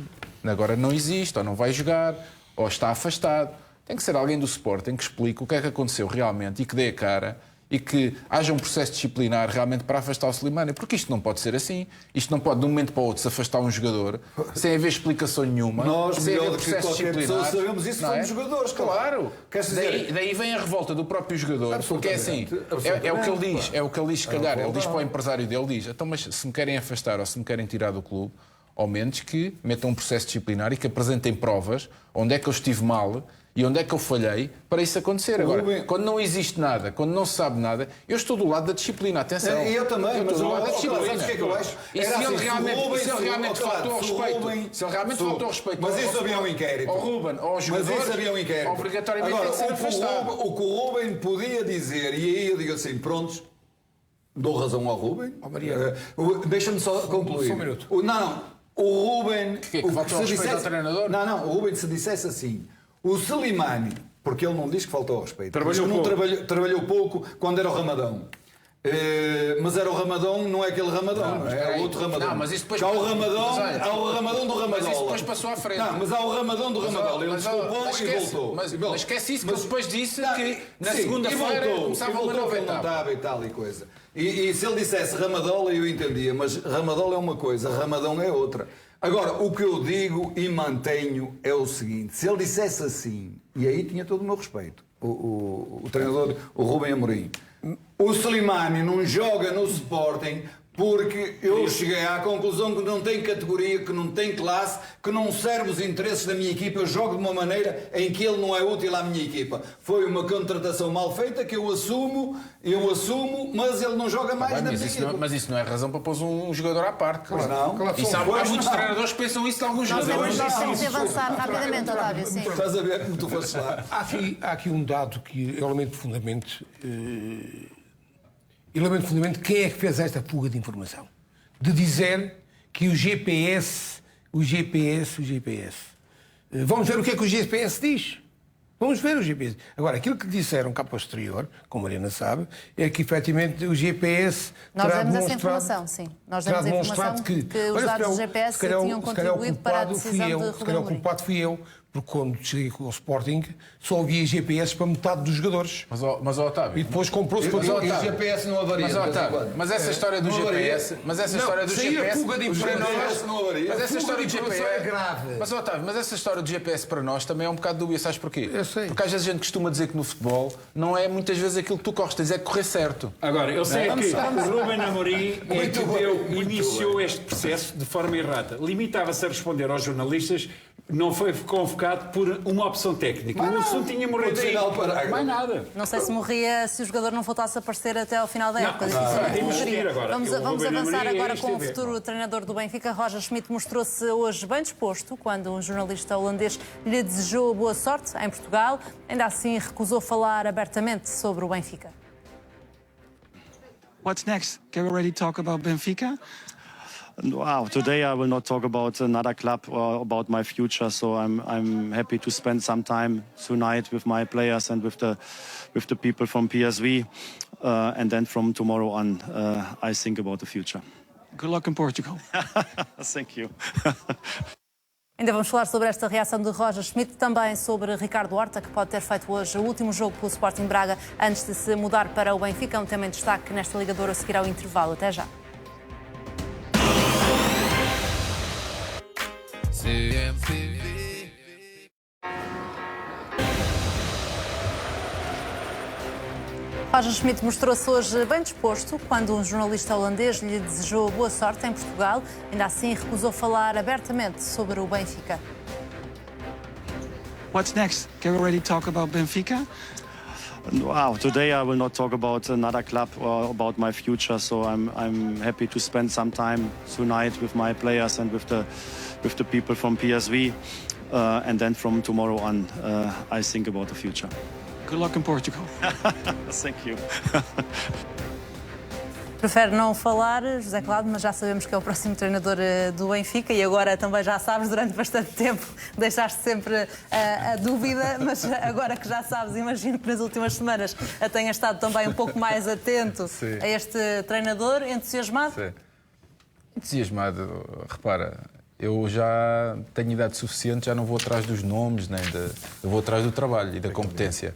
agora não existe, ou não vai jogar, ou está afastado. Tem que ser alguém do Sporting que explique o que é que aconteceu realmente e que dê a cara e que haja um processo disciplinar realmente para afastar o Slimani, porque isto não pode ser assim. Isto não pode, de um momento para o outro, se afastar um jogador sem haver explicação nenhuma. Nós, sem haver melhor do que qualquer pessoa, sabemos isso, somos jogadores. Claro. Dizer... Daí vem a revolta do próprio jogador, porque é assim, é o que ele diz, se calhar, ele diz para o empresário dele, diz, então, mas se me querem afastar ou se me querem tirar do clube, ao menos que metam um processo disciplinar e que apresentem provas onde é que eu estive mal e onde é que eu falhei para isso acontecer. Agora, quando não existe nada, quando não se sabe nada, eu estou do lado da disciplina, atenção. E eu também, mas estou do lado da disciplina. Sabes o que é que eu acho? E se ele realmente faltou ao respeito, se ele realmente faltou ao respeito... Mas isso havia um inquérito. Ao Ruben, ao jogador, mas isso havia um inquérito. Obrigatoriamente tem que ser afastado. O que o Ruben podia dizer, e aí eu digo assim, prontos, dou razão ao Ruben. Deixa-me só concluir. Só um minuto. O Ruben... Que faltou ao respeito ao treinador? Não, o Ruben se dissesse assim... O Slimani, porque ele não diz que faltou ao respeito. Trabalhou pouco quando era o Ramadão. Mas era o Ramadão, não é aquele Ramadão, não, era outro Ramadão. Não, mas isso depois... Há o Ramadão do Ramadão. Mas isso depois passou à frente. Não, mas há o Ramadão do Ramadão. Ele desculpou e voltou. Mas esquece isso, que ele depois disse que na segunda-feira começava uma nova etapa. E tal e coisa. E se ele dissesse Ramadola, eu entendia, mas Ramadola é uma coisa, Ramadão é outra. Agora, o que eu digo e mantenho é o seguinte, se ele dissesse assim, e aí tinha todo o meu respeito, o treinador, o Ruben Amorim, o Slimani não joga no Sporting porque eu cheguei à conclusão que não tem categoria, que não tem classe, que não serve os interesses da minha equipa, eu jogo de uma maneira em que ele não é útil à minha equipa. Foi uma contratação mal feita que eu assumo, mas ele não joga mais na minha equipa. Mas isso não é razão para pôr um jogador à parte. Pois não. Há muitos treinadores que pensam isso de alguns jogadores. Nós temos de avançar rapidamente, Otávio, sim. Estás a ver como tu foste lá. Há aqui um dado que eu lamento profundamente... E lamento profundamente quem é que fez esta fuga de informação. De dizer que o GPS... Vamos ver o que é que o GPS diz. Vamos ver o GPS. Agora, aquilo que disseram cá posterior, como a Mariana sabe, é que efetivamente o GPS... Nós demos essa informação, sim. Nós demos a informação que os dados do GPS tinham contribuído para a decisão de Ruben Amorim. Se calhar o culpado fui eu. Porque quando cheguei com o Sporting, só havia GPS para metade dos jogadores. Mas Otávio... E depois comprou-se para o GPS não avaria. Mas essa história do GPS... Mas essa história do GPS... fuga de informação não avaria. Mas essa história do GPS... é grave. Mas Otávio, mas essa história do GPS para nós também é um bocado dúbia. Sabes porquê? Eu sei. Porque às vezes a gente costuma dizer que no futebol não é muitas vezes aquilo que tu corres, tens é correr certo. Agora, eu sei que o Ruben Amorim iniciou este processo de forma errada. Limitava-se a responder aos jornalistas, não foi convocado por uma opção técnica. O assunto tinha morrido aí. Mais nada. Não sei se morria se o jogador não voltasse a aparecer até ao final da época. Vamos avançar agora com o futuro treinador do Benfica. Roger Schmidt mostrou-se hoje bem disposto quando um jornalista holandês lhe desejou boa sorte em Portugal. Ainda assim, recusou falar abertamente sobre o Benfica. What's next? Can we already talk about Benfica? Wow, today I will not talk about another club or about my future. So I'm happy to spend some time tonight with my players and with the people from PSV, and then from tomorrow on, I think about the future. Good luck in Portugal. Thank you. Ainda vamos falar sobre esta reação de Roger Schmidt, também sobre Ricardo Horta, que pode ter feito hoje o último jogo pelo Sporting Braga antes de se mudar para o Benfica. Um tema em destaque nesta ligadora a seguir ao intervalo. Até já. Roger Schmidt mostrou-se hoje bem disposto quando um jornalista holandês lhe desejou boa sorte em Portugal. Ainda assim, recusou falar abertamente sobre o Benfica. What's next? Can we already talk about Benfica? Wow, today I will not talk about another club or about my future. So I'm happy to spend some time tonight with my players and with the people from PSV, and then from tomorrow on, I think about the future. Good luck in Portugal. Thank you. Prefere não falar, José Cláudio, mas já sabemos que é o próximo treinador do Benfica e agora também já sabes, durante bastante tempo deixaste sempre a dúvida, mas agora que já sabes, imagino que nas últimas semanas tenhas estado também um pouco mais atento a este treinador, entusiasmado? Sim. Entusiasmado, repara, eu já tenho idade suficiente, já não vou atrás dos nomes, eu vou atrás do trabalho e da competência.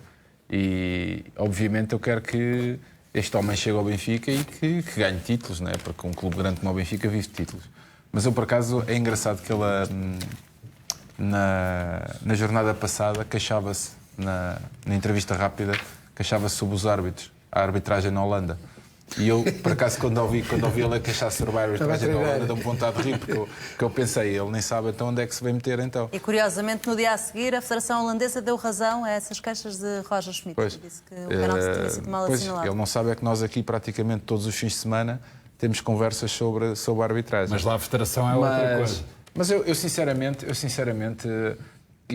E, obviamente, eu quero que este homem chegue ao Benfica e que ganhe títulos, né? Porque um clube grande como o Benfica vive de títulos. Mas eu, por acaso, é engraçado que ele, na jornada passada, queixava-se, na entrevista rápida, queixava-se sobre os árbitros, a arbitragem na Holanda. E eu, por acaso, quando ouvi ele a queixar-se sobre a arbitragem na Holanda, deu-me vontade de rir, porque eu pensei, ele nem sabe então onde é que se vai meter então. E, curiosamente, no dia a seguir, a Federação Holandesa deu razão a essas queixas de Roger Schmidt. Pois, Disse que o penalti tinha sido mal assinalado. Ele não sabe é que nós aqui, praticamente todos os fins de semana, temos conversas sobre a arbitragem. Mas lá a Federação é outra coisa. Mas eu sinceramente...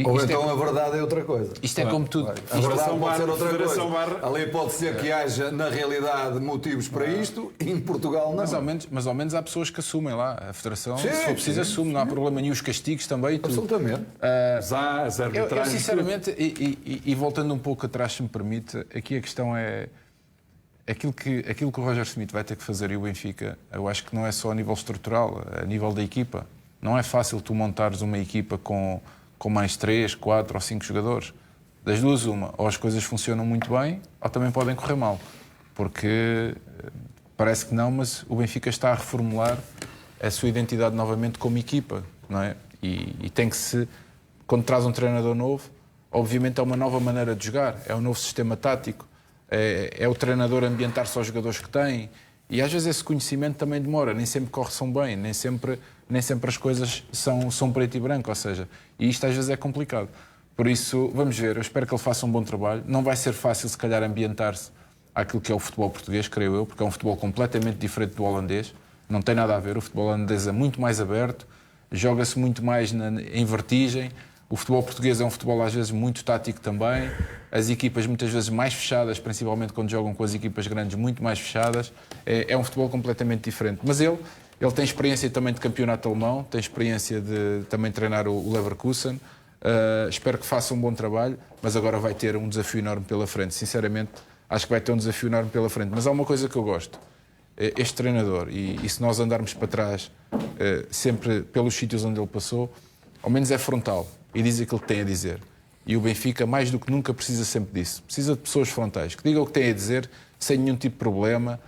Ou então a verdade é outra coisa. Isto é como tudo. A verdade pode ser outra coisa. Ali pode ser que haja, na realidade, motivos para isto, e em Portugal não. Mas ao menos há pessoas que assumem lá. A Federação, sim, se for preciso, assume. Não há problema nenhum. Os castigos também. Absolutamente. As arbitragens. Eu sinceramente, e voltando um pouco atrás, se me permite, aqui a questão é... Aquilo que o Roger Schmidt vai ter que fazer e o Benfica, eu acho que não é só a nível estrutural, a nível da equipa. Não é fácil tu montares uma equipa com mais 3, 4 ou 5 jogadores. Das duas, uma. Ou as coisas funcionam muito bem, ou também podem correr mal. Porque parece que não, mas o Benfica está a reformular a sua identidade novamente como equipa, não é? E tem que se... Quando traz um treinador novo, obviamente é uma nova maneira de jogar, é um novo sistema tático, é o treinador ambientar-se aos jogadores que tem. E às vezes esse conhecimento também demora, nem sempre corre-se bem, nem sempre as coisas são preto e branco, ou seja, e isto às vezes é complicado. Por isso, vamos ver, eu espero que ele faça um bom trabalho. Não vai ser fácil, se calhar, ambientar-se àquilo que é o futebol português, creio eu, porque é um futebol completamente diferente do holandês, não tem nada a ver. O futebol holandês é muito mais aberto, joga-se muito mais em vertigem. O futebol português é um futebol às vezes muito tático também. As equipas muitas vezes mais fechadas, principalmente quando jogam com as equipas grandes, muito mais fechadas. É um futebol completamente diferente. Mas ele tem experiência também de campeonato alemão, tem experiência de também treinar o Leverkusen. Espero que faça um bom trabalho, mas agora vai ter um desafio enorme pela frente. Sinceramente, acho que vai ter um desafio enorme pela frente. Mas há uma coisa que eu gosto. Este treinador, e se nós andarmos para trás, sempre pelos sítios onde ele passou, ao menos é frontal e diz aquilo que tem a dizer. E o Benfica, mais do que nunca, precisa sempre disso. Precisa de pessoas frontais, que digam o que têm a dizer, sem nenhum tipo de problema.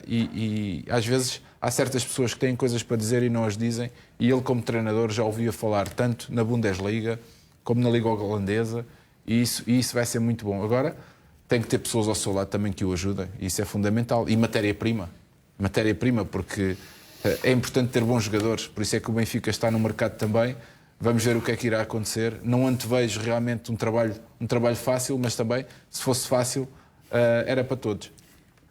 E às vezes há certas pessoas que têm coisas para dizer e não as dizem. E ele, como treinador, já ouvia falar tanto na Bundesliga como na Liga Holandesa. E isso vai ser muito bom. Agora, tem que ter pessoas ao seu lado também que o ajudem. E isso é fundamental. E matéria-prima. Matéria-prima, porque é importante ter bons jogadores. Por isso é que o Benfica está no mercado também. Vamos ver o que é que irá acontecer. Não antevejo realmente um trabalho fácil, mas também, se fosse fácil, era para todos.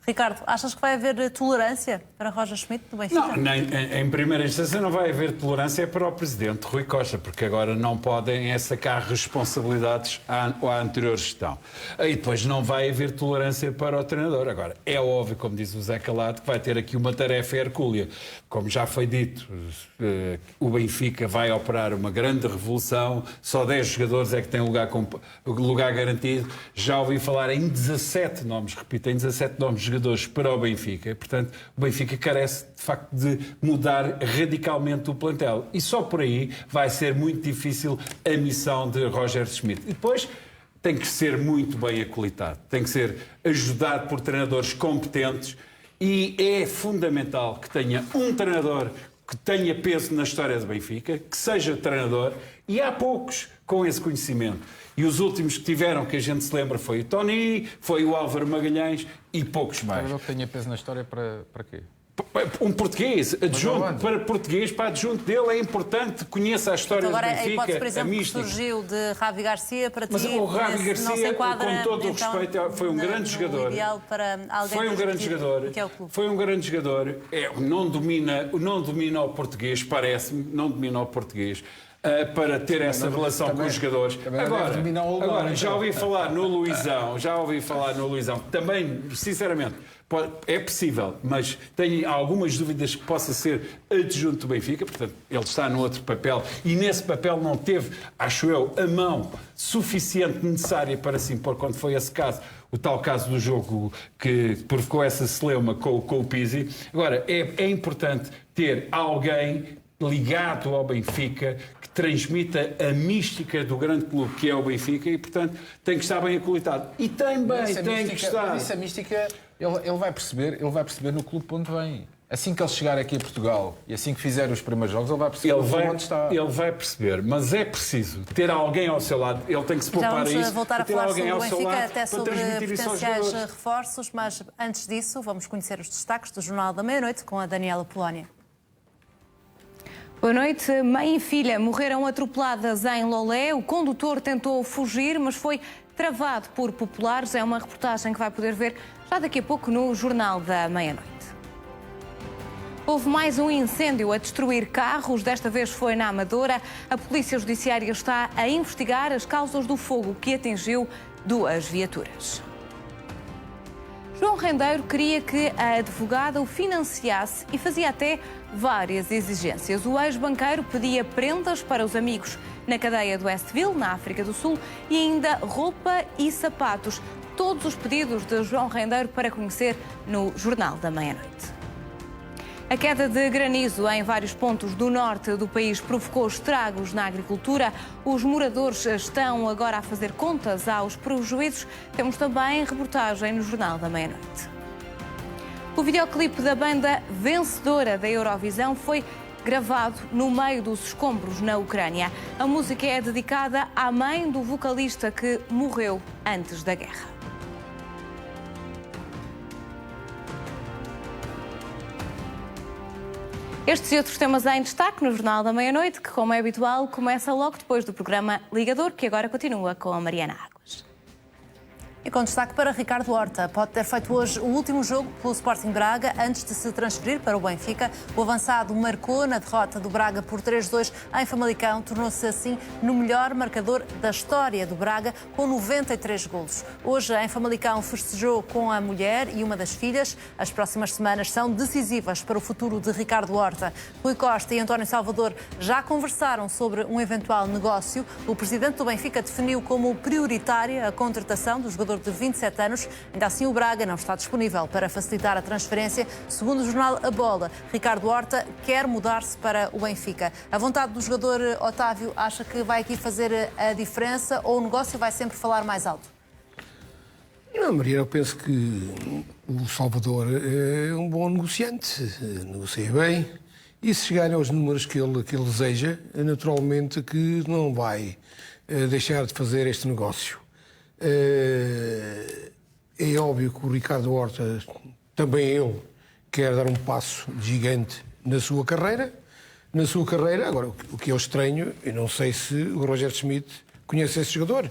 Ricardo, achas que vai haver tolerância para Roger Schmidt no Benfica? Não, em primeira instância não vai haver tolerância para o presidente Rui Costa, porque agora não podem sacar responsabilidades à anterior gestão. E depois não vai haver tolerância para o treinador. Agora, é óbvio, como diz o Zé Calado, que vai ter aqui uma tarefa hercúlea. Como já foi dito, o Benfica vai operar uma grande revolução, só 10 jogadores é que têm lugar garantido. Já ouvi falar em 17 nomes, repito, em 17 nomes de jogadores para o Benfica. Portanto, o Benfica carece, de facto, de mudar radicalmente o plantel. E só por aí vai ser muito difícil a missão de Roger Schmidt. E depois tem que ser muito bem acolitado, tem que ser ajudado por treinadores competentes e é fundamental que tenha um treinador que tenha peso na história do Benfica, que seja treinador, e há poucos com esse conhecimento. E os últimos que tiveram, que a gente se lembra, foi o Tony, foi o Álvaro Magalhães e poucos mais. Treinador que tenha peso na história para quê? Um português, adjunto para português, para adjunto dele é importante, conheça a história então, agora, do Benfica, a hipótese, por exemplo, a que mística. surgiu de Ravi Garcia para ti, mas o Ravi Garcia, enquadra, com todo o então, respeito, foi um grande jogador. Ideal para alguém foi um grande jogador. Que é o clube. Foi um grande jogador. Não domina o português, parece-me, não domina o português. Para ter essa relação com os jogadores. Agora, já ouvi falar no Luizão, também, sinceramente, É possível, mas tenho algumas dúvidas que possa ser adjunto do Benfica, portanto, ele está no outro papel e nesse papel não teve, acho eu, a mão suficiente necessária para se impor quando foi esse caso, o tal caso do jogo que provocou essa celeuma com o Pizzi. Agora, é importante ter alguém ligado ao Benfica que transmita a mística do grande clube que é o Benfica e, portanto, tem que estar bem acolitado. E também tem que estar... Essa mística ele vai perceber no clube onde vem. Assim que ele chegar aqui a Portugal e assim que fizer os primeiros jogos, ele vai perceber onde está. Ele vai perceber, mas é preciso ter alguém ao seu lado. Ele tem que se poupar a isso. Já vamos voltar a ter falar alguém sobre o ao seu Benfica, lado até para sobre transmitir isso aos potenciais jogadores. reforços, mas antes disso vamos conhecer os destaques do Jornal da Meia-Noite com a Daniela Polónia. Boa noite. Mãe e filha morreram atropeladas em Lolé. O condutor tentou fugir, mas foi travado por populares. É uma reportagem que vai poder ver já daqui a pouco no Jornal da Meia-Noite. Houve mais um incêndio a destruir carros, desta vez foi na Amadora. A Polícia Judiciária está a investigar as causas do fogo que atingiu 2 viaturas. João Rendeiro queria que a advogada o financiasse e fazia até várias exigências. O ex-banqueiro pedia prendas para os amigos na cadeia do Westville, na África do Sul, e ainda roupa e sapatos. Todos os pedidos de João Rendeiro para conhecer no Jornal da Meia-Noite. A queda de granizo em vários pontos do norte do país provocou estragos na agricultura. Os moradores estão agora a fazer contas aos prejuízos. Temos também reportagem no Jornal da Meia-Noite. O videoclipe da banda vencedora da Eurovisão foi gravado no meio dos escombros na Ucrânia. A música é dedicada à mãe do vocalista que morreu antes da guerra. Estes e outros temas em destaque no Jornal da Meia-Noite, que, como é habitual, começa logo depois do programa Ligador, que agora continua com a Mariana Águas. E com destaque para Ricardo Horta. Pode ter feito hoje o último jogo pelo Sporting Braga antes de se transferir para o Benfica. O avançado marcou na derrota do Braga por 3-2 em Famalicão. Tornou-se assim no melhor marcador da história do Braga, com 93 golos. Hoje, em Famalicão, festejou com a mulher e uma das filhas. As próximas semanas são decisivas para o futuro de Ricardo Horta. Rui Costa e António Salvador já conversaram sobre um eventual negócio. O presidente do Benfica definiu como prioritária a contratação do jogador de 27 anos. Ainda assim, o Braga não está disponível para facilitar a transferência. Segundo o jornal A Bola, Ricardo Horta quer mudar-se para o Benfica. A vontade do jogador Otávio acha que vai aqui fazer a diferença ou o negócio vai sempre falar mais alto? Não, Maria, eu penso que o Salvador é um bom negociante, negocia bem, e se chegarem aos números que ele deseja, naturalmente que não vai deixar de fazer este negócio. É óbvio que o Ricardo Horta, também ele, quer dar um passo gigante na sua carreira. Agora, o que eu estranho, eu não sei se o Roger Schmidt conhece esse jogador.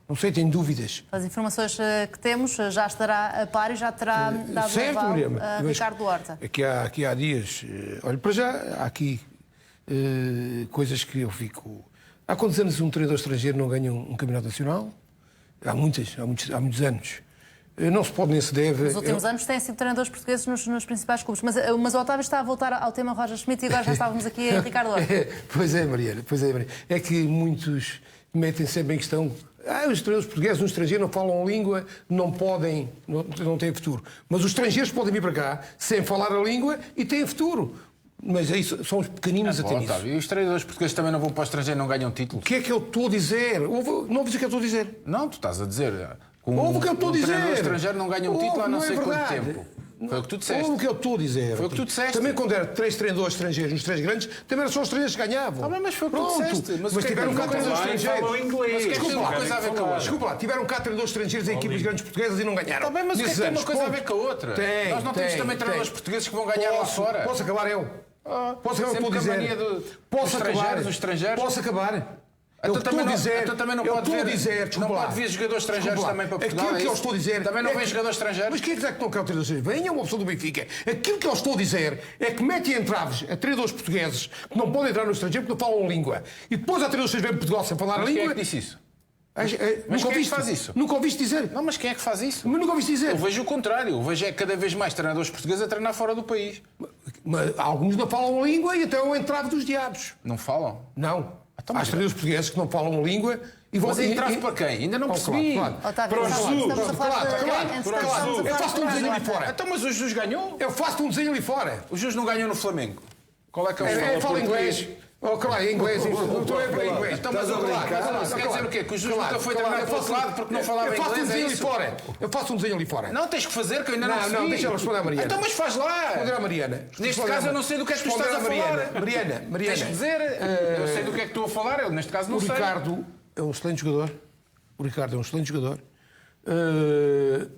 Não sei, tenho dúvidas. As informações que temos, já estará a par e já terá dado certo, aval Maria, a Ricardo Horta. Aqui há dias, olha, para já há aqui coisas que eu fico... Há quantos anos um treinador estrangeiro não ganha um campeonato nacional? Há muitos anos. Não se pode nem se deve... Nos últimos anos têm sido treinadores portugueses nos principais clubes. Mas o Otávio está a voltar ao tema Roger Schmidt e agora já estávamos aqui a Ricardo Horta. Pois é, Mariana. É que muitos metem sempre em questão... os treinadores portugueses no estrangeiro não falam a língua, não têm futuro. Mas os estrangeiros podem vir para cá sem falar a língua e têm futuro. Mas é isso, são os pequeninos a ter isso. E os treinadores portugueses também não vão para o estrangeiro e não ganham títulos? O que é que eu estou a dizer? Não ouves o que eu estou a dizer? Não, tu estás a dizer. Ouve o que eu estou a dizer. treinador estrangeiro não ganha um título há não sei quanto verdade. tempo. Foi o que tu disseste. Ouve o que eu estou a dizer. Foi o que tu disseste. Também quando era 3 treinadores estrangeiros nos 3 grandes, também eram só os estrangeiros que ganhavam. Mas foi o que tu disseste. Mas tiveram cá treinadores estrangeiros. Falam inglês. Desculpa lá, tiveram cá treinadores estrangeiros em equipas grandes portuguesas e não ganharam. Mas o que é que tem uma coisa a ver com a outra? Tem, Nós não temos também treinadores portugueses que vão ganhar lá fora. Posso acabar eu? Posso acabar o que estou a dizer? Posso acabar? Os estrangeiros? Posso acabar? Então também não pode ver jogadores estrangeiros também para Portugal. Aquilo que eu estou a dizer... Também não vem jogadores estrangeiros? Mas quem é que não quer o treinador estrangeiro? Venha uma opção do Benfica. Aquilo que eu estou a dizer é que metem entraves a treinadores portugueses que não podem entrar no estrangeiro porque não falam língua. E depois há treinadores estrangeiros em Portugal sem falar a língua... Quem é que disse isso? Mas quem é que faz isso? Nunca ouviste dizer? Não, mas quem é que faz isso? Mas nunca ouviste dizer? Eu vejo o contrário. Eu vejo cada vez mais treinadores portugueses a treinar fora do país. Mas alguns não falam a língua e até é o entrave dos diabos. Não falam? Não. Então, Há mas- treinadores portugueses que não falam a língua e vão... Mas entrave para quem? Ainda não percebi. Claro. Otávio, Para o estamos Jesus. a falar de- Claro. Eu faço um desenho ali fora. Então, mas o Jesus ganhou? Eu faço um desenho ali fora. O Jesus não ganhou no Flamengo. Qual é que é o Eu falo inglês. Oh, claro, em inglês. Não estou a ver inglês. Então, mas quer dizer o quê? Que o Jesus nunca foi treinar para o outro lado porque não falava inglês? Eu faço um inglês, é desenho ali isso? fora. Eu faço um desenho ali fora. Não, tens que fazer, que eu ainda não percebi. Não, deixa eu responder à Mariana. Então, mas faz lá. Responder à Mariana. Neste caso, eu não sei do que é que tu estás a falar. Mariana. Tens que dizer. Eu sei do que é que estou a falar, eu neste caso não O sei. Ricardo é um excelente jogador. O Ricardo é um excelente jogador.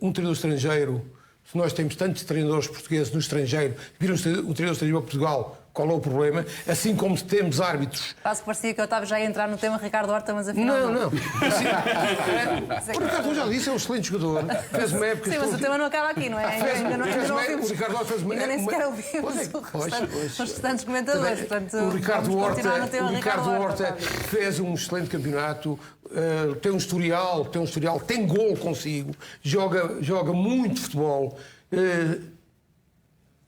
Um treinador estrangeiro, se nós temos tantos treinadores portugueses no estrangeiro, viram um treinador estrangeiro a Portugal, qual é o problema? Assim como temos árbitros. Quase que parecia que eu estava já a entrar no tema Ricardo Horta, mas afinal Não. Assim, o Ricardo, eu já disse, é um excelente jogador. Fez uma época. Sim, mas o tema não acaba aqui, não é? Ainda não ouvimos. O Ricardo Horta fez uma Ainda nem sequer ouvimos os restantes comentadores. Portanto, o Ricardo vamos Horta, continuar no tema Ricardo Horta Otávio. fez um excelente campeonato, tem um historial, tem gol consigo, joga muito futebol.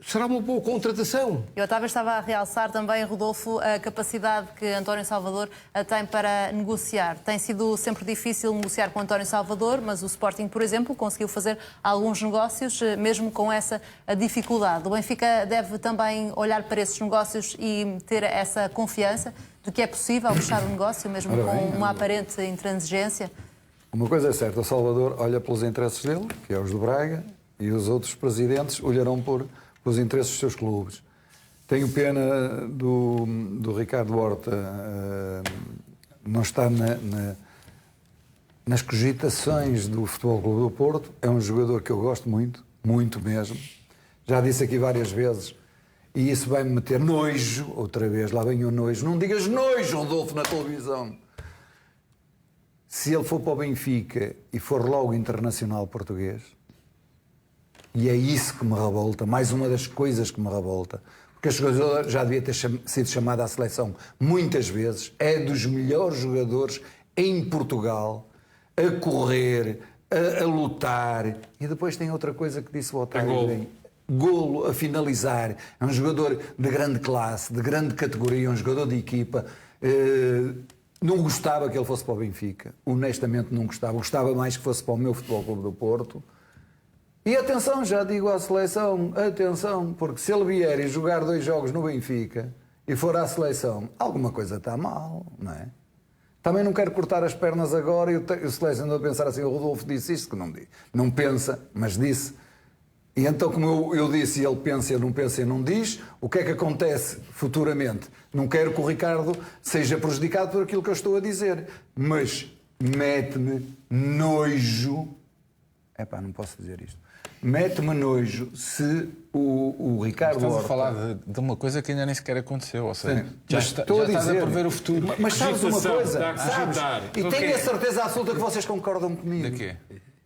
Será uma boa contratação. E o Otávio estava a realçar também, Rodolfo, a capacidade que António Salvador tem para negociar. Tem sido sempre difícil negociar com António Salvador, mas o Sporting, por exemplo, conseguiu fazer alguns negócios, mesmo com essa dificuldade. O Benfica deve também olhar para esses negócios e ter essa confiança de que é possível fechar o negócio, mesmo com uma aparente intransigência. Uma coisa é certa, o Salvador olha pelos interesses dele, que é os do Braga, e os outros presidentes olharão pelos interesses dos seus clubes. Tenho pena do Ricardo Horta não estar nas cogitações do Futebol Clube do Porto. É um jogador que eu gosto muito, muito mesmo. Já disse aqui várias vezes, e isso vai-me meter nojo, outra vez, lá vem o nojo. Não digas nojo, Rodolfo, na televisão. Se ele for para o Benfica e for logo internacional português, e é isso que me revolta, mais uma das coisas que me revolta, porque este jogador já devia ter sido chamado à seleção muitas vezes, é dos melhores jogadores em Portugal, a correr, a lutar, e depois tem outra coisa que disse o Otávio, golo, a finalizar, é um jogador de grande classe, de grande categoria, um jogador de equipa. Não gostava que ele fosse para o Benfica, honestamente não gostava mais que fosse para o meu Futebol Clube do Porto. E atenção, já digo à seleção, atenção, porque se ele vier e jogar 2 jogos no Benfica e for à seleção, alguma coisa está mal, não é? Também não quero cortar as pernas agora e o selecionador a pensar assim, o Rodolfo disse isto que não pensa, mas disse. E então, como eu disse, e ele pensa e não diz, o que é que acontece futuramente? Não quero que o Ricardo seja prejudicado por aquilo que eu estou a dizer, mas mete-me nojo, não posso dizer isto, mete-me nojo se o Ricardo Estás Horta... a falar de uma coisa que ainda nem sequer aconteceu, ou seja, Sim, já mas estás a prever o futuro. Mas sabes uma coisa? Está a Sabes? agitar. E tenho a certeza absoluta que vocês concordam comigo. De quê?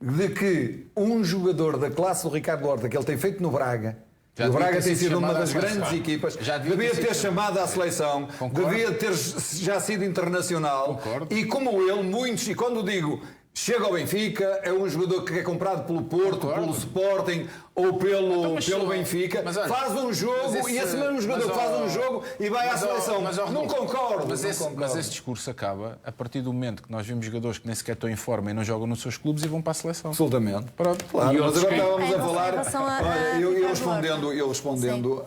De que um jogador da classe do Ricardo Horta, que ele tem feito no Braga, Já o devia Braga ter tem sido sido uma chamado das à seleção. grandes equipas, Já devia devia ter ter sido chamado à seleção, Concordo. devia ter já sido internacional. Concordo. E como ele, muitos, e quando digo chega ao Benfica, é um jogador que é comprado pelo Porto, Concordo. pelo Sporting ou pelo Benfica, mas olha, faz um jogo mas esse- e esse mesmo jogador mas, que faz um jogo e vai à seleção. Não concordo. Mas não esse, concordo. mas esse discurso acaba a partir do momento que nós vemos jogadores que nem sequer estão em forma e não jogam nos seus clubes e vão para a seleção. Absolutamente. Pronto. Claro, E mas outros agora quem? estávamos a Em falar. relação a Olha, Ricardo eu respondendo,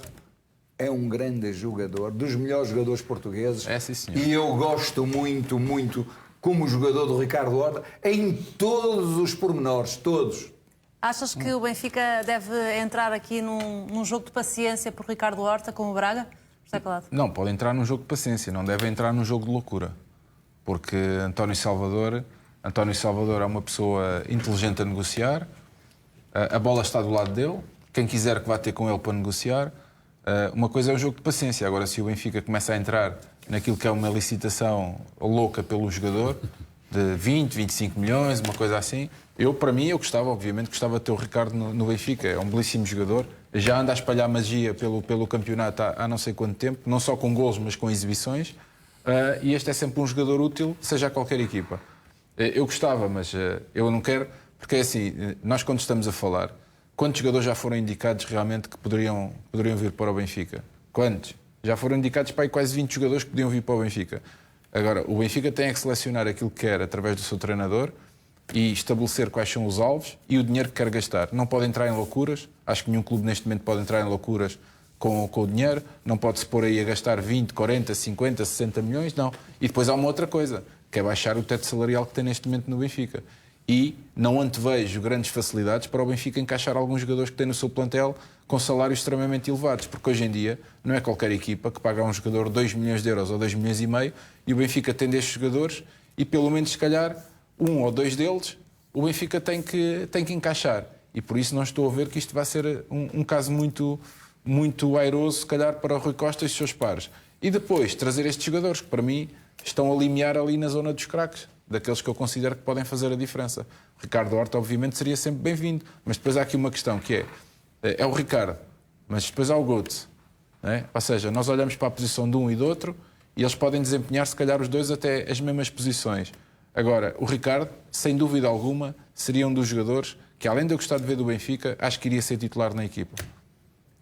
é um grande jogador, dos melhores jogadores portugueses. É, sim, senhor. E eu gosto muito, muito, como jogador do Ricardo Horta, em todos os pormenores, todos. Achas que o Benfica deve entrar aqui num jogo de paciência por Ricardo Horta com o Braga? Está calado. Não, pode entrar num jogo de paciência, não deve entrar num jogo de loucura. Porque António Salvador é uma pessoa inteligente a negociar, a bola está do lado dele, quem quiser que vá ter com ele para negociar. Uma coisa é o jogo de paciência, agora se o Benfica começa a entrar naquilo que é uma licitação louca pelo jogador, de 20, 25 milhões, uma coisa assim, eu obviamente gostava de ter o Ricardo no Benfica, é um belíssimo jogador, já anda a espalhar magia pelo campeonato há não sei quanto tempo, não só com golos, mas com exibições, e este é sempre um jogador útil, seja a qualquer equipa. Eu gostava, mas eu não quero, porque é assim, nós quando estamos a falar, quantos jogadores já foram indicados realmente que poderiam vir para o Benfica? Quantos? Já foram indicados para aí quase 20 jogadores que podiam vir para o Benfica. Agora, o Benfica tem que selecionar aquilo que quer através do seu treinador e estabelecer quais são os alvos e o dinheiro que quer gastar. Não pode entrar em loucuras. Acho que nenhum clube neste momento pode entrar em loucuras com o dinheiro. Não pode-se pôr aí a gastar 20, 40, 50, 60 milhões, não. E depois há uma outra coisa, que é baixar o teto salarial que tem neste momento no Benfica. E não antevejo grandes facilidades para o Benfica encaixar alguns jogadores que tem no seu plantel com salários extremamente elevados, porque hoje em dia não é qualquer equipa que paga a um jogador 2 milhões de euros ou 2 milhões e meio e o Benfica tem destes jogadores e pelo menos se calhar um ou dois deles o Benfica tem que encaixar. E por isso não estou a ver que isto vai ser um caso muito airoso, se calhar, para o Rui Costa e os seus pares. E depois trazer estes jogadores que para mim estão a limiar ali na zona dos craques, daqueles que eu considero que podem fazer a diferença. O Ricardo Horta, obviamente, seria sempre bem-vindo, mas depois há aqui uma questão que é o Ricardo, mas depois há o Götze. É? Ou seja, nós olhamos para a posição de um e do outro e eles podem desempenhar, se calhar, os dois até as mesmas posições. Agora, o Ricardo, sem dúvida alguma, seria um dos jogadores que, além de eu gostar de ver do Benfica, acho que iria ser titular na equipa.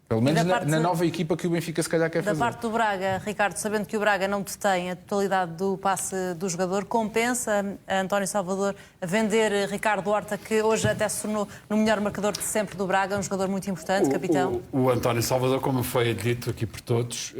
Pelo menos na nova equipa que o Benfica se calhar quer fazer. Da parte do Braga, Ricardo, sabendo que o Braga não detém a totalidade do passe do jogador, compensa a António Salvador a vender Ricardo Horta, que hoje até se tornou no melhor marcador de sempre do Braga, um jogador muito importante, capitão? O António Salvador, como foi dito aqui por todos,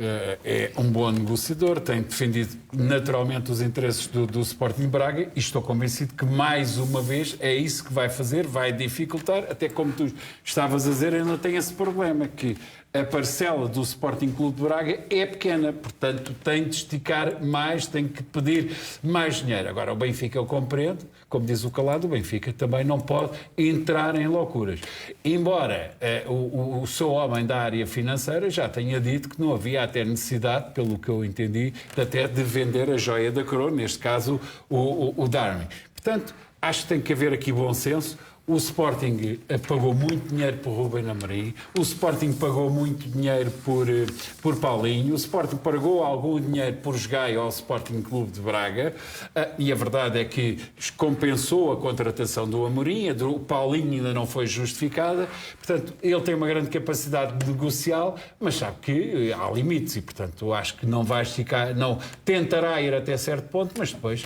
é um bom negociador, tem defendido naturalmente os interesses do Sporting Braga e estou convencido que mais uma vez é isso que vai fazer, vai dificultar, até como tu estavas a dizer, ainda tem esse problema, que a parcela do Sporting Clube de Braga é pequena, portanto tem de esticar mais, tem que pedir mais dinheiro. Agora o Benfica eu compreendo, como diz o Calado, o Benfica também não pode entrar em loucuras. Embora o seu homem da área financeira já tenha dito que não havia até necessidade, pelo que eu entendi, até de vender a joia da coroa, neste caso o Darwin. Portanto, acho que tem que haver aqui bom senso. O Sporting pagou muito dinheiro por Ruben Amorim, o Sporting pagou muito dinheiro por Paulinho, o Sporting pagou algum dinheiro por Jogai ao Sporting Clube de Braga e a verdade é que compensou a contratação do Amorim, a do Paulinho ainda não foi justificada, portanto ele tem uma grande capacidade de negocial, mas sabe que há limites e portanto acho que não vai esticar, não tentará ir até certo ponto, mas depois